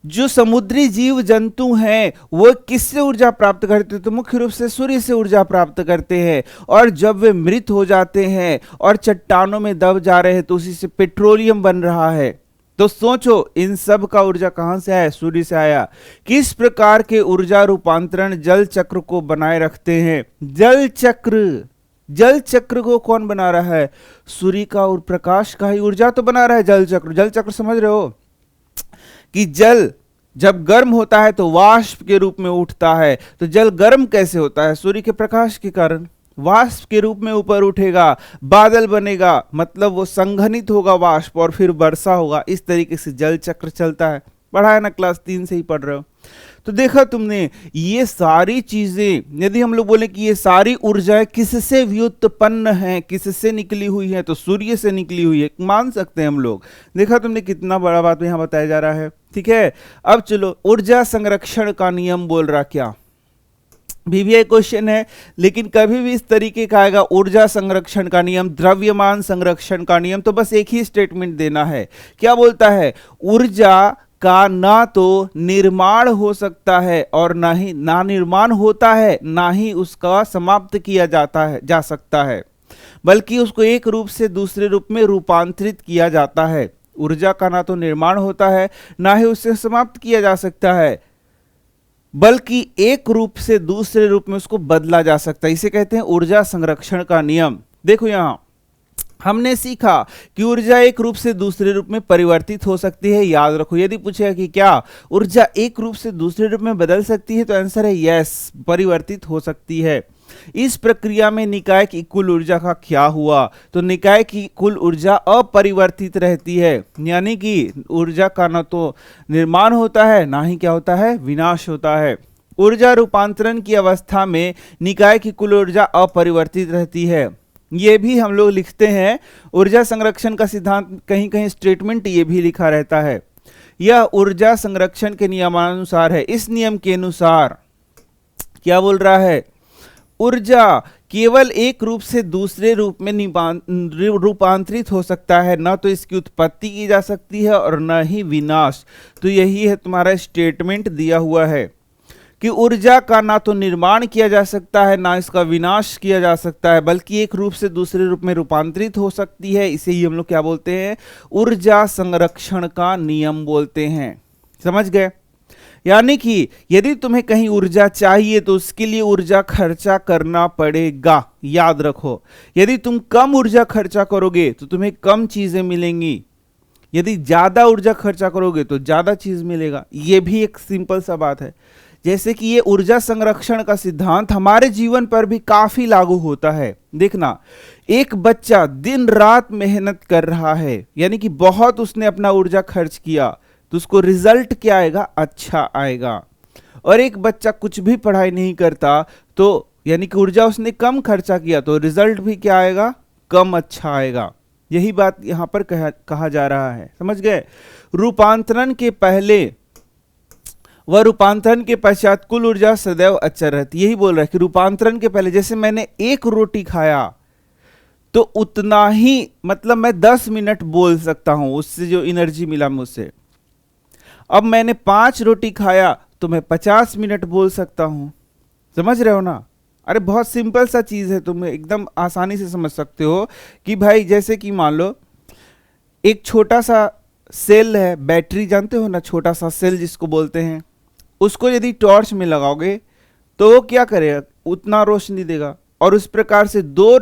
A: जो समुद्री जीव जंतु हैं वो किससे ऊर्जा प्राप्त करते हैं? तो मुख्य रूप से सूर्य से ऊर्जा प्राप्त करते हैं। और जब वे मृत हो जाते हैं और चट्टानों में दब जा रहे हैं तो उसी से पेट्रोलियम बन रहा है। तो सोचो इन सब का ऊर्जा कहां से आया? सूर्य से आया। किस प्रकार के ऊर्जा रूपांतरण जल चक्र को बनाए रखते हैं? जल चक्र को कौन बना रहा है? सूर्य का और प्रकाश का ही ऊर्जा तो बना रहा है जल चक्र। जल चक्र समझ रहे हो कि जल जब गर्म होता है तो वाष्प के रूप में उठता है। तो जल गर्म कैसे होता है? सूर्य के प्रकाश के कारण। वाष्प के रूप में ऊपर उठेगा, बादल बनेगा, मतलब वो संघनित होगा वाष्प और फिर वर्षा होगा। इस तरीके से जल चक्र चलता है। पढ़ा है ना, क्लास 3 से ही पढ़ रहे हो। तो देखा तुमने, ये सारी चीजें यदि हम लोग बोले कि ये सारी ऊर्जाएं किससे व्युत्पन्न हैं, किससे निकली हुई है, तो सूर्य से निकली हुई है, मान सकते हैं हम लोग। देखा तुमने कितना बड़ा बात यहां बताया जा रहा है। ठीक है, अब चलो ऊर्जा संरक्षण का नियम बोल रहा क्या? VVI क्वेश्चन है, लेकिन कभी भी इस तरीके का आएगा ऊर्जा संरक्षण का नियम, द्रव्यमान संरक्षण का नियम, तो बस एक ही स्टेटमेंट देना है। क्या बोलता है? ऊर्जा का ना तो निर्माण हो सकता है और ना निर्माण होता है, ना ही उसका समाप्त किया जा सकता है, बल्कि उसको एक रूप से दूसरे रूप में रूपांतरित किया जाता है। ऊर्जा का ना तो निर्माण होता है, ना ही उससे समाप्त किया जा सकता है, बल्कि एक रूप से दूसरे रूप में उसको बदला जा सकता है। इसे कहते हैं ऊर्जा संरक्षण का नियम। देखो यहां हमने सीखा कि ऊर्जा एक रूप से दूसरे रूप में परिवर्तित हो सकती है। याद रखो, यदि पूछेगा कि क्या ऊर्जा एक रूप से दूसरे रूप में बदल सकती है, तो आंसर है यस, परिवर्तित हो सकती है। इस प्रक्रिया में निकाय की कुल ऊर्जा का क्या हुआ, तो निकाय की कुल ऊर्जा अपरिवर्तित रहती है, यानी कि ऊर्जा का न तो निर्माण होता है, ना ही क्या होता है, विनाश होता है। ऊर्जा रूपांतरण की अवस्था में निकाय की कुल ऊर्जा अपरिवर्तित रहती है। ये भी हम लोग लिखते हैं ऊर्जा संरक्षण का सिद्धांत, कहीं कहीं स्टेटमेंट ये भी लिखा रहता है। यह ऊर्जा संरक्षण के नियमानुसार है। इस नियम के अनुसार क्या बोल रहा है, ऊर्जा केवल एक रूप से दूसरे रूप में रूपांतरित हो सकता है, न तो इसकी उत्पत्ति की जा सकती है और न ही विनाश। तो यही है तुम्हारा स्टेटमेंट दिया हुआ है कि ऊर्जा का ना तो निर्माण किया जा सकता है, ना इसका विनाश किया जा सकता है, बल्कि एक रूप से दूसरे रूप में रूपांतरित हो सकती है। इसे ही हम लोग क्या बोलते हैं, ऊर्जा संरक्षण का नियम बोलते हैं। समझ गए? यानी कि यदि तुम्हें कहीं ऊर्जा चाहिए तो उसके लिए ऊर्जा खर्चा करना पड़ेगा। याद रखो, यदि तुम कम ऊर्जा खर्चा करोगे तो तुम्हें कम चीजें मिलेंगी, यदि ज्यादा ऊर्जा खर्चा करोगे तो ज्यादा चीज मिलेगा। यह भी एक सिंपल सा बात है। जैसे कि ये ऊर्जा संरक्षण का सिद्धांत हमारे जीवन पर भी काफी लागू होता है। देखना, एक बच्चा दिन रात मेहनत कर रहा है, यानी कि बहुत उसने अपना ऊर्जा खर्च किया, तो उसको रिजल्ट क्या आएगा, अच्छा आएगा। और एक बच्चा कुछ भी पढ़ाई नहीं करता, तो यानी कि ऊर्जा उसने कम खर्चा किया, तो रिजल्ट भी क्या आएगा, कम अच्छा आएगा। यही बात यहां पर कहा जा रहा है। समझ गए? रूपांतरण के पहले वह रूपांतरण के पश्चात कुल ऊर्जा सदैव अचर रहती। यही बोल रहा है कि रूपांतरण के पहले, जैसे मैंने एक रोटी खाया तो उतना ही, मतलब मैं 10 मिनट बोल सकता हूं, उससे जो एनर्जी मिला मुझसे। अब मैंने 5 रोटी खाया तो मैं 50 मिनट बोल सकता हूं। समझ रहे हो ना? अरे बहुत सिंपल सा चीज है, तुम एकदम आसानी से समझ सकते हो कि भाई जैसे कि मान लो एक छोटा सा सेल है, बैटरी जानते हो ना, छोटा सा सेल जिसको बोलते हैं, उसको यदि टॉर्च में लगाओगे तो वो क्या करेगा, उतना रोशनी देगा। और उस प्रकार से 2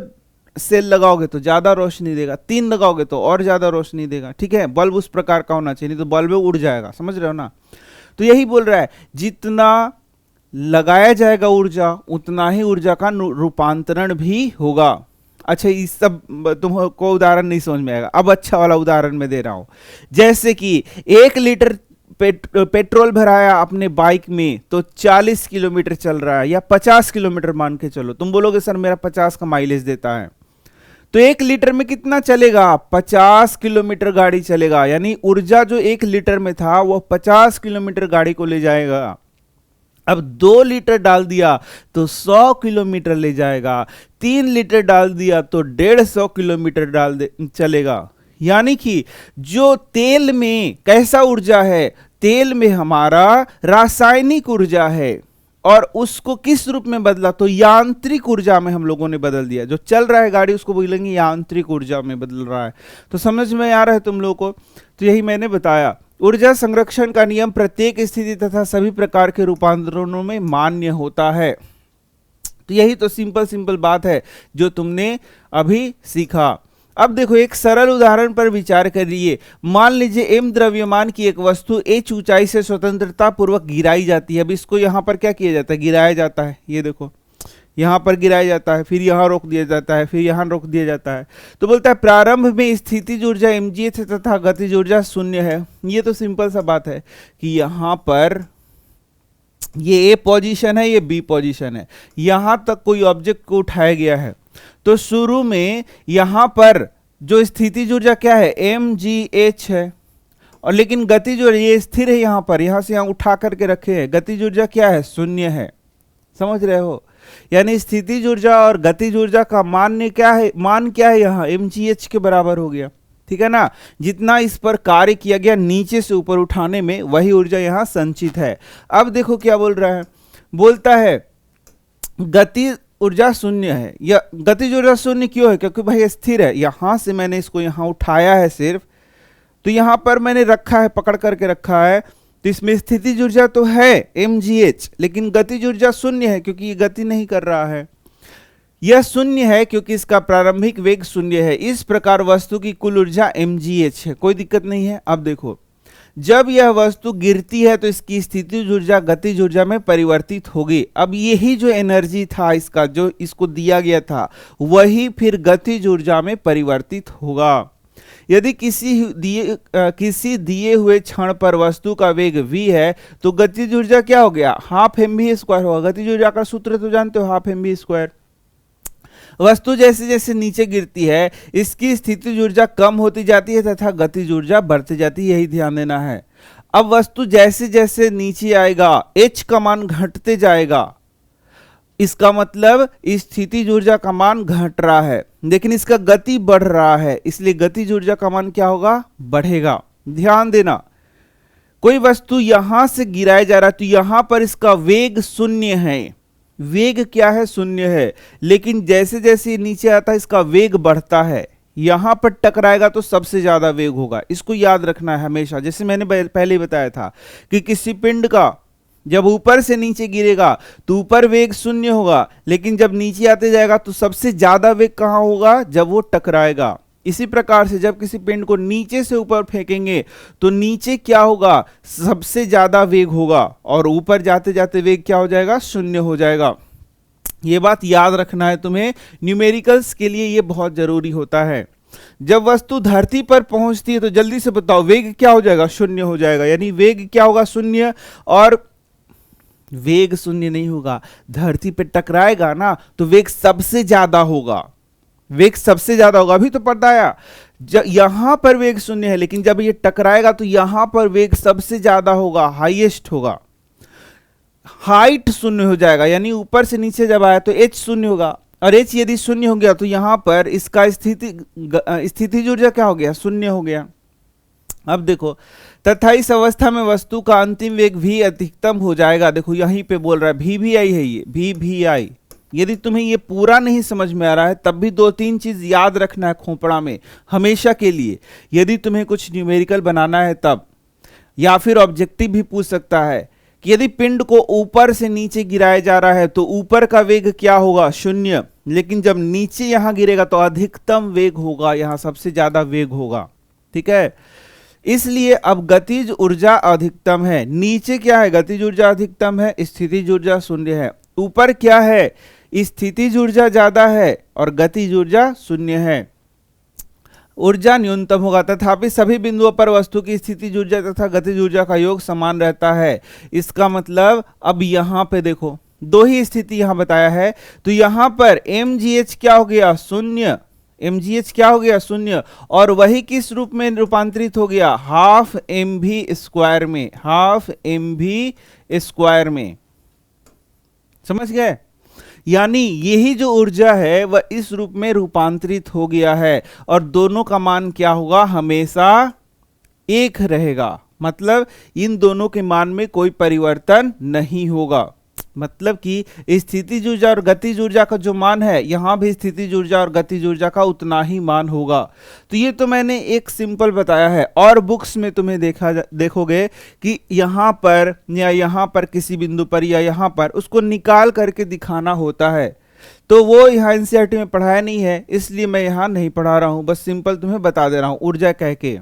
A: सेल लगाओगे तो ज्यादा रोशनी देगा, 3 लगाओगे तो और ज्यादा रोशनी देगा। ठीक है, बल्ब उस प्रकार का होना चाहिए, नहीं तो बल्ब उड़ जाएगा। समझ रहे हो ना? तो यही बोल रहा है, जितना लगाया जाएगा ऊर्जा, उतना ही ऊर्जा का रूपांतरण भी होगा। अच्छा, इस सब तुमको उदाहरण नहीं समझ में आएगा, अब अच्छा वाला उदाहरण मैं दे रहा हूं। जैसे कि 1 लीटर पेट्रोल भराया अपने बाइक में तो 40 किलोमीटर चल रहा है, या 50 किलोमीटर मान के चलो। तुम बोलोगे सर मेरा 50 का माइलेज देता है, तो 1 लीटर में कितना चलेगा, 50 किलोमीटर गाड़ी चलेगा। यानी ऊर्जा जो 1 लीटर में था वो 50 किलोमीटर गाड़ी को ले जाएगा। अब 2 लीटर डाल दिया तो 100 किलोमीटर ले जाएगा, 3 लीटर डाल दिया तो 150 किलोमीटर चलेगा। यानी कि जो तेल में कैसा ऊर्जा है, तेल में हमारा रासायनिक ऊर्जा है, और उसको किस रूप में बदला, तो यांत्रिक ऊर्जा में हम लोगों ने बदल दिया। जो चल रहा है गाड़ी उसको बोलेंगे यांत्रिक ऊर्जा में बदल रहा है। तो समझ में आ रहा है तुम लोगों को? तो यही मैंने बताया, ऊर्जा संरक्षण का नियम प्रत्येक स्थिति तथा सभी प्रकार के रूपांतरणों में मान्य होता है। तो यही तो सिंपल बात है जो तुमने अभी सीखा। अब देखो एक सरल उदाहरण पर विचार करिए। मान लीजिए एम द्रव्यमान की एक वस्तु h ऊंचाई से स्वतंत्रता पूर्वक गिराई जाती है। अब इसको यहां पर क्या किया जाता है, गिराया जाता है। ये देखो यहां पर गिराया जाता है, फिर यहां रोक दिया जाता है, फिर यहां रोक दिया जाता है। तो बोलता है प्रारंभ में स्थितिज ऊर्जा mgh है तथा गतिज ऊर्जा 0 है। ये तो सिंपल सा बात है कि यहां पर ये ए पोजीशन है, ये बी पोजीशन है, यहां तक कोई ऑब्जेक्ट को उठाया गया है। तो शुरू में यहां पर जो स्थितिज ऊर्जा क्या है, mgh है, और लेकिन गतिज ऊर्जा ये स्थिर है, यहां पर, यहां से यहां उठा करके रखे हैं, गतिज ऊर्जा क्या है, 0 है। समझ रहे हो? यानी स्थितिज ऊर्जा और गतिज ऊर्जा का मान क्या है, यहाँ mgh के बराबर हो गया। ठीक है ना। जितना इस पर कार्य किया गया नीचे से ऊपर उठाने में, वही ऊर्जा यहां संचित है। अब देखो क्या बोल रहा है, बोलता है गति ऊर्जा शून्य है। या गतिज ऊर्जा शून्य क्यों है, क्योंकि भाई स्थिर है। यहां से मैंने इसको यहां उठाया है सिर्फ, तो यहां पर मैंने रखा है, पकड़ करके रखा है, तो इसमें स्थितिज ऊर्जा तो है mgh, लेकिन गतिज ऊर्जा शून्य है क्योंकि ये गति नहीं कर रहा है। यह शून्य है क्योंकि इसका प्रारंभिक वेग शून्य है। इस प्रकार वस्तु की कुल ऊर्जा mgh है, कोई दिक्कत नहीं है। अब देखो, जब यह वस्तु गिरती है तो इसकी स्थितिज ऊर्जा गतिज ऊर्जा में परिवर्तित होगी। अब यही जो एनर्जी था इसका, जो इसको दिया गया था, वही फिर गतिज ऊर्जा में परिवर्तित होगा। यदि किसी दिए हुए क्षण पर वस्तु का वेग v है तो गतिज ऊर्जा क्या हो गया, हाफ mv² होगा। गतिज ऊर्जा का सूत्र तो जानते हो, हाफ mv²। वस्तु जैसे जैसे नीचे गिरती है इसकी स्थितिज ऊर्जा कम होती जाती है तथा गतिज ऊर्जा बढ़ती जाती है, यही ध्यान देना है। अब वस्तु जैसे जैसे नीचे आएगा h का मान घटते जाएगा, इसका मतलब स्थितिज ऊर्जा का मान घट रहा है, लेकिन इसका गति बढ़ रहा है, इसलिए गतिज ऊर्जा का मान क्या होगा, बढ़ेगा। ध्यान देना, कोई वस्तु यहां से गिराया जा रहा है तो यहां पर इसका वेग शून्य है, वेग क्या है, शून्य है, लेकिन जैसे जैसे नीचे आता है इसका वेग बढ़ता है। यहां पर टकराएगा तो सबसे ज्यादा वेग होगा, इसको याद रखना है हमेशा। जैसे मैंने पहले ही बताया था कि किसी पिंड का जब ऊपर से नीचे गिरेगा तो ऊपर वेग शून्य होगा, लेकिन जब नीचे आते जाएगा तो सबसे ज्यादा वेग कहां होगा, जब वो टकराएगा। इसी प्रकार से जब किसी पिंड को नीचे से ऊपर फेंकेंगे तो नीचे क्या होगा, सबसे ज्यादा वेग होगा, और ऊपर जाते जाते वेग क्या हो जाएगा, शून्य हो जाएगा। ये बात याद रखना है तुम्हें, न्यूमेरिकल्स के लिए ये बहुत जरूरी होता है। जब वस्तु धरती पर पहुंचती है तो जल्दी से बताओ वेग क्या हो जाएगा, शून्य हो जाएगा। यानी वेग क्या होगा, शून्य। और वेग शून्य नहीं होगा, धरती पे टकराएगा ना तो वेग सबसे ज्यादा होगा, वेग सबसे ज्यादा होगा। अभी तो बताया यहां पर वेग शून्य है, लेकिन जब ये टकराएगा तो यहां पर वेग सबसे ज्यादा होगा, हाईएस्ट होगा। हाइट शून्य हो जाएगा, यानी ऊपर से नीचे जब आया तो h शून्य होगा, और h यदि शून्य हो गया तो यहां पर इसका स्थितिज ऊर्जा क्या हो गया, शून्य हो गया। अब देखो, तथा इस अवस्था में वस्तु का अंतिम वेग v अधिकतम हो जाएगा। देखो यहीं पे बोल रहा है v है, ये v। यदि तुम्हें ये पूरा नहीं समझ में आ रहा है तब भी दो तीन चीज याद रखना है खोपड़ा में हमेशा के लिए, यदि तुम्हें कुछ न्यूमेरिकल बनाना है तब। या फिर ऑब्जेक्टिव भी पूछ सकता है कि यदि पिंड को ऊपर से नीचे गिराया जा रहा है तो ऊपर का वेग क्या होगा, शून्य, लेकिन जब नीचे यहां गिरेगा तो अधिकतम वेग होगा, यहां सबसे ज्यादा वेग होगा। ठीक है, इसलिए अब गतिज ऊर्जा अधिकतम है। नीचे क्या है, गतिज ऊर्जा अधिकतम है, स्थितिज ऊर्जा शून्य है। ऊपर क्या है, स्थितिज ऊर्जा ज्यादा है और गतिज ऊर्जा शून्य है। ऊर्जा न्यूनतम होगा, तथापि सभी बिंदुओं पर वस्तु की स्थितिज ऊर्जा तथा गतिज ऊर्जा का योग समान रहता है। इसका मतलब अब यहां पे देखो दो ही स्थिति यहां बताया है, तो यहां पर mgh क्या हो गया, शून्य। mgh क्या हो गया, शून्य, और वही किस रूप में रूपांतरित हो गया, हाफ mv² में, हाफ mv² में। समझ गए, यानी यही जो ऊर्जा है वह इस रूप में रूपांतरित हो गया है, और दोनों का मान क्या होगा, हमेशा एक रहेगा। मतलब इन दोनों के मान में कोई परिवर्तन नहीं होगा। मतलब कि स्थितिज ऊर्जा और गतिज ऊर्जा का जो मान है, यहां भी स्थितिज ऊर्जा और गतिज ऊर्जा का उतना ही मान होगा। तो ये तो मैंने एक सिंपल बताया है, और बुक्स में तुम्हें देखोगे कि यहां पर या यहां पर किसी बिंदु पर या यहां पर उसको निकाल करके दिखाना होता है, तो वो यहाँ एनसीईआरटी में पढ़ाया नहीं है, इसलिए मैं यहाँ नहीं पढ़ा रहा हूं, बस सिंपल तुम्हें बता दे रहा हूं ऊर्जा कह के।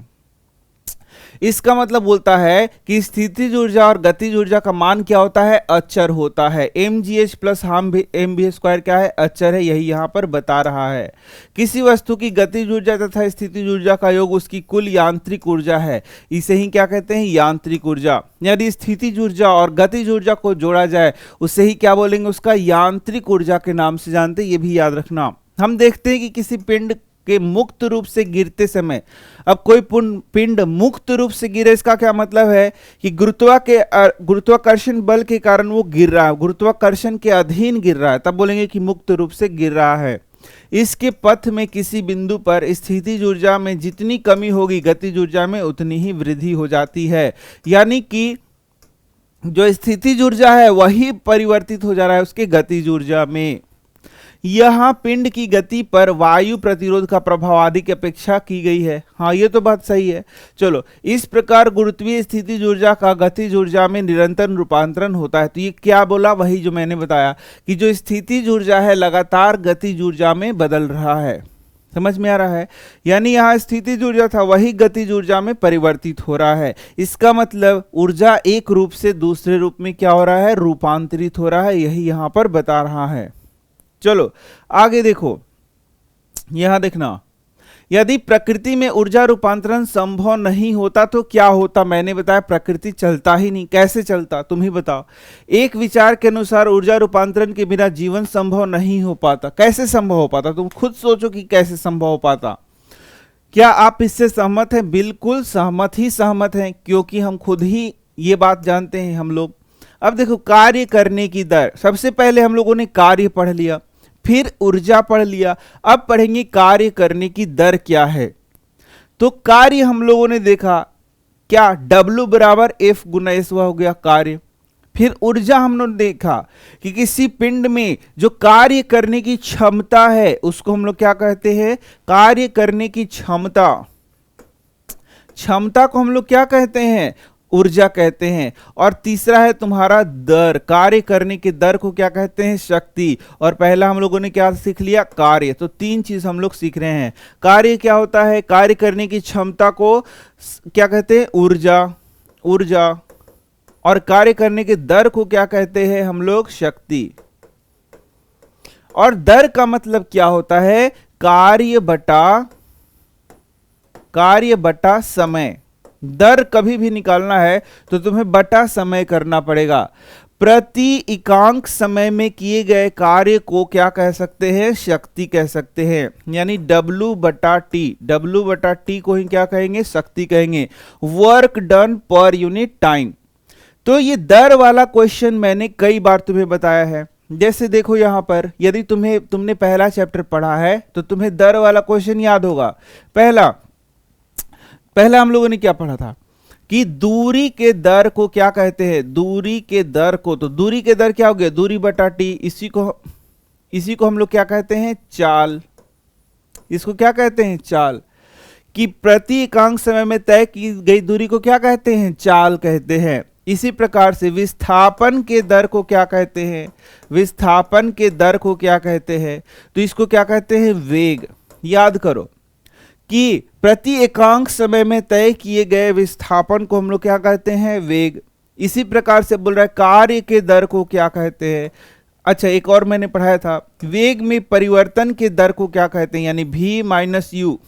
A: इसका मतलब बोलता है कि स्थितिज ऊर्जा और गतिज ऊर्जा का मान क्या होता है, अचर होता है। mgh प्लस mv² क्या है, अचर है, यही यहां पर बता रहा है। किसी वस्तु की गतिज ऊर्जा तथा स्थितिज ऊर्जा का योग उसकी कुल यांत्रिक ऊर्जा है, इसे ही क्या कहते हैं, यांत्रिक ऊर्जा। यदि स्थितिज ऊर्जा और गतिज ऊर्जा को जोड़ा जाए उसे ही क्या बोलेंगे, उसका यांत्रिक ऊर्जा के नाम से जानते, ये भी याद रखना। हम देखते हैं कि किसी पिंड के मुक्त रूप से गिरते समय, अब कोई पिंड मुक्त रूप से गिरे, इसका क्या मतलब है कि गुरुत्वाकर्षण बल के कारण वो गिर रहा है, गुरुत्वाकर्षण के अधीन गिर रहा है, तब बोलेंगे कि मुक्त रूप से गिर रहा है। इसके पथ में किसी बिंदु पर स्थितिज ऊर्जा में जितनी कमी होगी गतिज ऊर्जा में उतनी ही वृद्धि हो जाती है। यानी कि जो स्थितिज ऊर्जा है वही परिवर्तित हो जा रहा है उसके गतिज ऊर्जा में। यहां पिंड की गति पर वायु प्रतिरोध का प्रभाव आदि की अपेक्षा की गई है। हाँ, ये तो बात सही है। चलो, इस प्रकार गुरुत्वीय स्थितिज ऊर्जा का गतिज ऊर्जा में निरंतर रूपांतरण होता है। तो ये क्या बोला, वही जो मैंने बताया कि जो स्थितिज ऊर्जा है लगातार गतिज ऊर्जा में बदल रहा है। समझ में आ रहा है? यानी यहाँ स्थितिज ऊर्जा था वही गतिज ऊर्जा में परिवर्तित हो रहा है। इसका मतलब ऊर्जा एक रूप से दूसरे रूप में क्या हो रहा है, रूपांतरित हो रहा है। यही यहाँ पर बता रहा है। चलो आगे देखो, यहां देखना, यदि प्रकृति में ऊर्जा रूपांतरण संभव नहीं होता तो क्या होता। मैंने बताया प्रकृति चलता ही नहीं। कैसे चलता, तुम ही बताओ। एक विचार के अनुसार ऊर्जा रूपांतरण के बिना जीवन संभव नहीं हो पाता। कैसे संभव हो पाता, तुम खुद सोचो कि कैसे संभव हो पाता। क्या आप इससे सहमत हैं? बिल्कुल सहमत हैं, क्योंकि हम खुद ही ये बात जानते हैं हम लोग। अब देखो, कार्य करने की दर, सबसे पहले हम लोगों ने कार्य पढ़ लिया, फिर ऊर्जा पढ़ लिया, अब पढ़ेंगे कार्य करने की दर क्या है। तो कार्य हम लोगों ने देखा क्या, W बराबर F गुना S हो गया कार्य। फिर ऊर्जा हमने देखा कि किसी पिंड में जो कार्य करने की क्षमता है उसको हम लोग क्या कहते हैं, कार्य करने की क्षमता को हम लोग क्या कहते हैं, ऊर्जा कहते हैं। और तीसरा है तुम्हारा दर, कार्य करने की दर को क्या कहते हैं, शक्ति। और पहला हम लोगों ने क्या सीख लिया, कार्य। तो तीन चीज हम लोग सीख रहे हैं। कार्य क्या होता है, कार्य करने की क्षमता को क्या कहते हैं, ऊर्जा। और कार्य करने की दर को क्या कहते हैं हम लोग, शक्ति। और दर का मतलब क्या होता है, कार्य बटा समय। दर कभी भी निकालना है तो तुम्हें बटा समय करना पड़ेगा। प्रति इकांक समय में किए गए कार्य को क्या कह सकते हैं, शक्ति कह सकते हैं। यानी W बटा टी को ही क्या कहेंगे, शक्ति कहेंगे। Work done per unit time. तो ये दर वाला क्वेश्चन मैंने कई बार तुम्हें बताया है। जैसे देखो यहां पर, यदि तुमने पहला चैप्टर पढ़ा है तो तुम्हें दर वाला क्वेश्चन याद होगा। पहला हम लोगों ने क्या पढ़ा था कि दूरी के दर को क्या कहते हैं, दूरी के दर को। तो दूरी के दर क्या हो गया, दूरी बटा टी। इसी को हम लोग क्या कहते हैं, चाल। इसको क्या कहते हैं, चाल। कि प्रति एकांक समय में तय की गई दूरी को क्या कहते हैं, चाल कहते हैं। इसी प्रकार से विस्थापन के दर को क्या कहते हैं, विस्थापन के दर को क्या कहते हैं, तो इसको क्या कहते हैं, वेग। याद करो कि प्रति एकांक समय में तय किए गए विस्थापन को हम लोग क्या कहते हैं, वेग। इसी प्रकार से बोल रहा है कार्य के दर को क्या कहते हैं। अच्छा, एक और मैंने पढ़ाया था, वेग में परिवर्तन के दर को क्या कहते हैं, यानी v माइनस यू।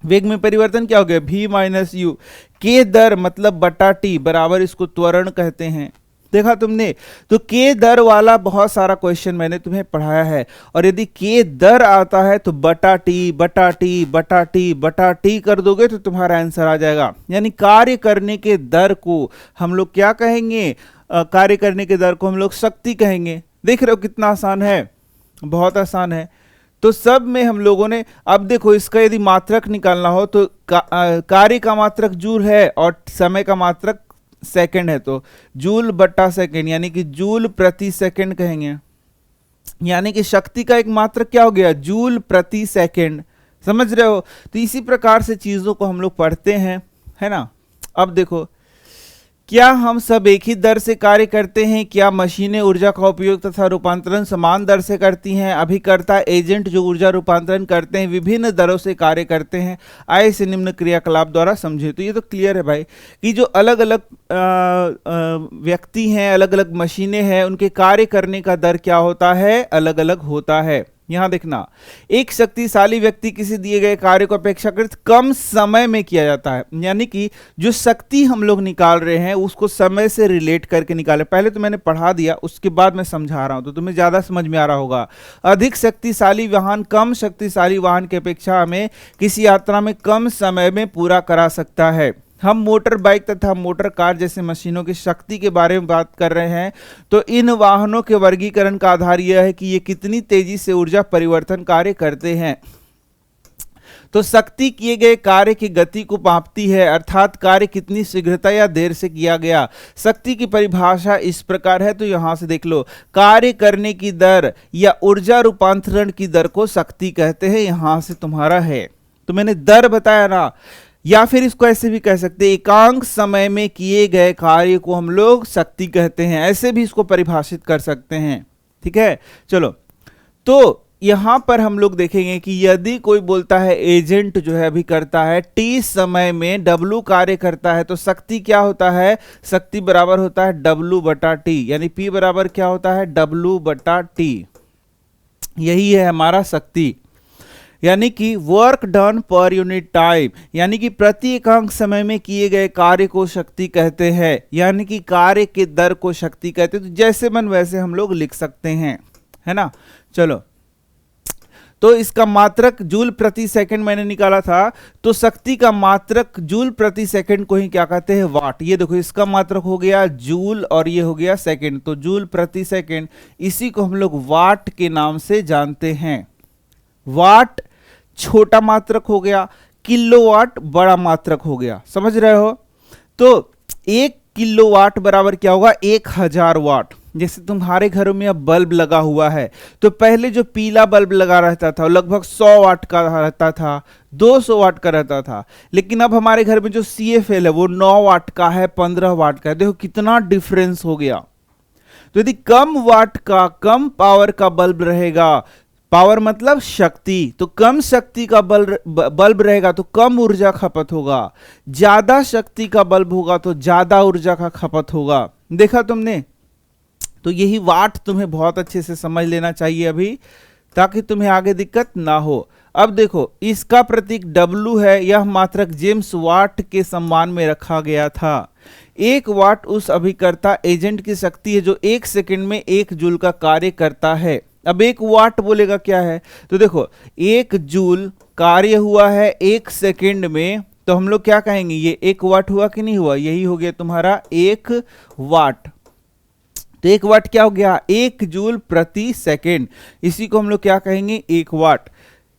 A: वेग में परिवर्तन क्या हो गया, v माइनस यू। के दर मतलब बटा टी बराबर इसको त्वरण कहते हैं। देखा तुमने, तो के दर वाला बहुत सारा क्वेश्चन मैंने तुम्हें पढ़ाया है। और यदि के दर आता है तो बटा टी कर दोगे तो तुम्हारा आंसर आ जाएगा। यानी कार्य करने के दर को हम लोग क्या कहेंगे, कार्य करने के दर को हम लोग शक्ति कहेंगे। देख रहे हो कितना आसान है, बहुत आसान है। तो सब में हम लोगों ने, अब देखो इसका यदि मात्रक निकालना हो तो कार्य का मात्रक जूल है और समय का मात्रक सेकंड है, तो जूल बटा सेकंड यानी कि जूल प्रति सेकंड कहेंगे। यानी कि शक्ति का एक मात्रक क्या हो गया, जूल प्रति सेकंड। समझ रहे हो? तो इसी प्रकार से चीजों को हम लोग पढ़ते हैं, है ना। अब देखो, क्या हम सब एक ही दर से कार्य करते हैं, क्या मशीनें ऊर्जा का उपयोग तथा रूपांतरण समान दर से करती हैं। अभिकर्ता एजेंट जो ऊर्जा रूपांतरण करते हैं विभिन्न दरों से कार्य करते हैं। आय से निम्न क्रियाकलाप द्वारा समझे। तो ये तो क्लियर है भाई कि जो अलग अलग व्यक्ति हैं, अलग अलग मशीनें हैं, उनके कार्य करने का दर क्या होता है, अलग अलग होता है। यहां देखना, एक शक्तिशाली व्यक्ति किसी दिए गए कार्य को अपेक्षाकृत कम समय में किया जाता है। यानी कि जो शक्ति हम लोग निकाल रहे हैं उसको समय से रिलेट करके निकाले। पहले तो मैंने पढ़ा दिया, उसके बाद मैं समझा रहा हूं तो तुम्हें ज्यादा समझ में आ रहा होगा। अधिक शक्तिशाली वाहन कम शक्तिशाली वाहन की अपेक्षा में किसी यात्रा में कम समय में पूरा करा सकता है। हम मोटर बाइक तथा मोटर कार जैसे मशीनों की शक्ति के बारे में बात कर रहे हैं, तो इन वाहनों के वर्गीकरण का आधार यह है कि ये कितनी तेजी से ऊर्जा परिवर्तन कार्य करते हैं। तो शक्ति किए गए कार्य की गति को मापती है, अर्थात कार्य कितनी शीघ्रता या देर से किया गया। शक्ति की परिभाषा इस प्रकार है, तो यहां से देख लो, कार्य करने की दर या ऊर्जा रूपांतरण की दर को शक्ति कहते हैं। यहां से तुम्हारा है, तो मैंने दर बताया ना, या फिर इसको ऐसे भी कह सकते हैं, एकांक समय में किए गए कार्य को हम लोग शक्ति कहते हैं, ऐसे भी इसको परिभाषित कर सकते हैं। ठीक है, चलो, तो यहां पर हम लोग देखेंगे कि यदि कोई बोलता है एजेंट जो है अभी करता है टी समय में W कार्य करता है, तो शक्ति क्या होता है, शक्ति बराबर होता है W बटा टी, यानी P बराबर क्या होता है, W बटा टी। यही है हमारा शक्ति, यानी कि work done per unit time, यानी कि प्रति एकांक समय में किए गए कार्य को शक्ति कहते हैं, यानी कि कार्य के दर को शक्ति कहते हैं। तो जैसे मन वैसे हम लोग लिख सकते हैं, है ना। चलो, तो इसका मात्रक जूल प्रति सेकंड मैंने निकाला था, तो शक्ति का मात्रक जूल प्रति सेकंड को ही क्या कहते हैं, वाट। ये देखो, इसका मात्रक हो गया जूल और ये हो गया सेकंड, तो जूल प्रति सेकंड, इसी को हम लोग वाट के नाम से जानते हैं। वाट छोटा मात्रक हो गया, किलोवाट बड़ा मात्रक हो गया, समझ रहे हो। तो 1 किलोवाट बराबर क्या होगा, 1000 वाट। जैसे तुम्हारे घरों में अब बल्ब लगा हुआ है, तो पहले जो पीला बल्ब लगा रहता था लगभग 100 वाट का रहता था, 200 वाट का रहता था, लेकिन अब हमारे घर में जो CFL है वो 9 वाट का है, 15 वाट का है। देखो कितना डिफरेंस हो गया। तो यदि कम वाट का, कम पावर का बल्ब रहेगा, पावर मतलब शक्ति, तो कम शक्ति का बल्ब रहेगा तो कम ऊर्जा खपत होगा, ज्यादा शक्ति का बल्ब होगा तो ज्यादा ऊर्जा का खपत होगा। देखा तुमने, तो यही वाट तुम्हें बहुत अच्छे से समझ लेना चाहिए अभी, ताकि तुम्हें आगे दिक्कत ना हो। अब देखो, इसका प्रतीक W है, यह मात्रक जेम्स वाट के सम्मान में रखा गया था। 1 वाट उस अभिकर्ता एजेंट की शक्ति है जो 1 सेकंड में 1 जूल का कार्य करता है। अब 1 वाट बोलेगा क्या है, तो देखो 1 जूल कार्य हुआ है 1 सेकंड में, तो हम लोग क्या कहेंगे, ये 1 वाट हुआ कि नहीं हुआ, यही हो गया तुम्हारा 1 वाट। तो 1 वाट क्या हो गया, 1 जूल प्रति सेकंड, इसी को हम लोग क्या कहेंगे, 1 वाट।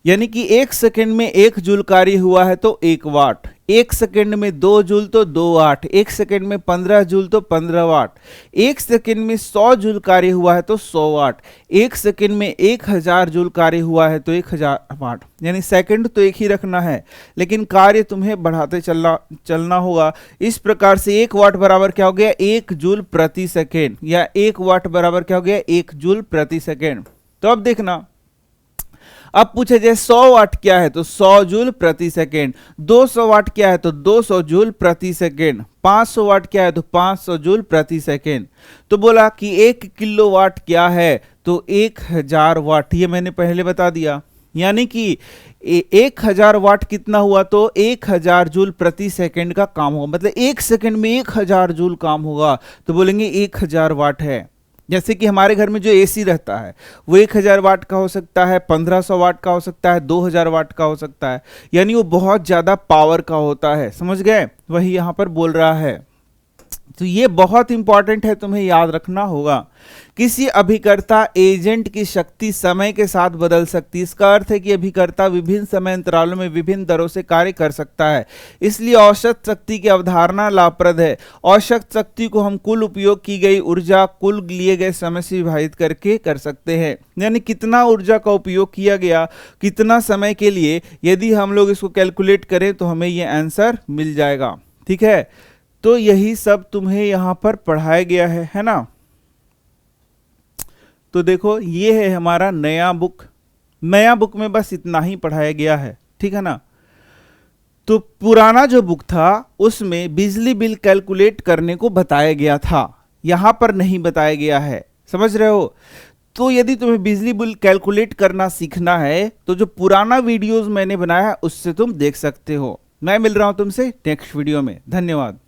A: यानी कि 1 सेकंड में 1 जूल कार्य हुआ है तो 1 वाट, 1 सेकंड में 2 जूल तो 2 वाट, 1 सेकंड में 15 जूल तो 15 वाट, 1 सेकंड में 100 जूल कार्य हुआ है तो 100 वाट, 1 सेकंड में 1000 जूल कार्य हुआ है तो 1000 वाट। यानी सेकंड तो एक ही रखना है, लेकिन कार्य तुम्हें बढ़ाते चलना होगा। इस प्रकार से 1 वाट बराबर क्या हो गया, 1 जूल प्रति सेकेंड, या 1 वाट बराबर क्या हो गया, 1 जूल प्रति सेकेंड। तो अब देखना, अब पूछे जाए 100 वाट क्या है, तो 100 जूल प्रति सेकेंड, 200 वाट क्या है तो 200 जूल प्रति सेकेंड, 500 वाट क्या है तो 500 जूल प्रति सेकेंड। तो बोला कि 1 किलोवाट क्या है, तो 1000 वाट, ये मैंने पहले बता दिया। यानी कि 1000 वाट कितना हुआ, तो 1000 जूल प्रति सेकेंड का काम होगा, मतलब 1 सेकेंड में 1000 जूल काम होगा, तो बोलेंगे 1000 वाट है। जैसे कि हमारे घर में जो AC रहता है वो 1000 वाट का हो सकता है, 1500 वाट का हो सकता है, 2000 वाट का हो सकता है, यानी वो बहुत ज्यादा पावर का होता है, समझ गए, वही यहां पर बोल रहा है। तो ये बहुत इंपॉर्टेंट है, तुम्हें याद रखना होगा। किसी अभिकर्ता एजेंट की शक्ति समय के साथ बदल सकती है। इसका अर्थ है कि अभिकर्ता विभिन्न समय अंतरालों में विभिन्न दरों से कार्य कर सकता है, इसलिए औसत शक्ति की अवधारणा लाभप्रद है। औसत शक्ति को हम कुल उपयोग की गई ऊर्जा कुल लिए गए समय से विभाजित करके कर सकते हैं, यानी कितना ऊर्जा का उपयोग किया गया कितना समय के लिए, यदि हम लोग इसको कैलकुलेट करें तो हमें ये आंसर मिल जाएगा। ठीक है, तो यही सब तुम्हें यहां पर पढ़ाया गया है ना। तो देखो, ये है हमारा नया बुक में बस इतना ही पढ़ाया गया है, ठीक है ना। तो पुराना जो बुक था उसमें बिजली बिल कैलकुलेट करने को बताया गया था, यहां पर नहीं बताया गया है, समझ रहे हो। तो यदि तुम्हें बिजली बिल कैलकुलेट करना सीखना है तो जो पुराना वीडियोस मैंने बनाया है उससे तुम देख सकते हो। मैं मिल रहा हूं तुमसे नेक्स्ट वीडियो में, धन्यवाद।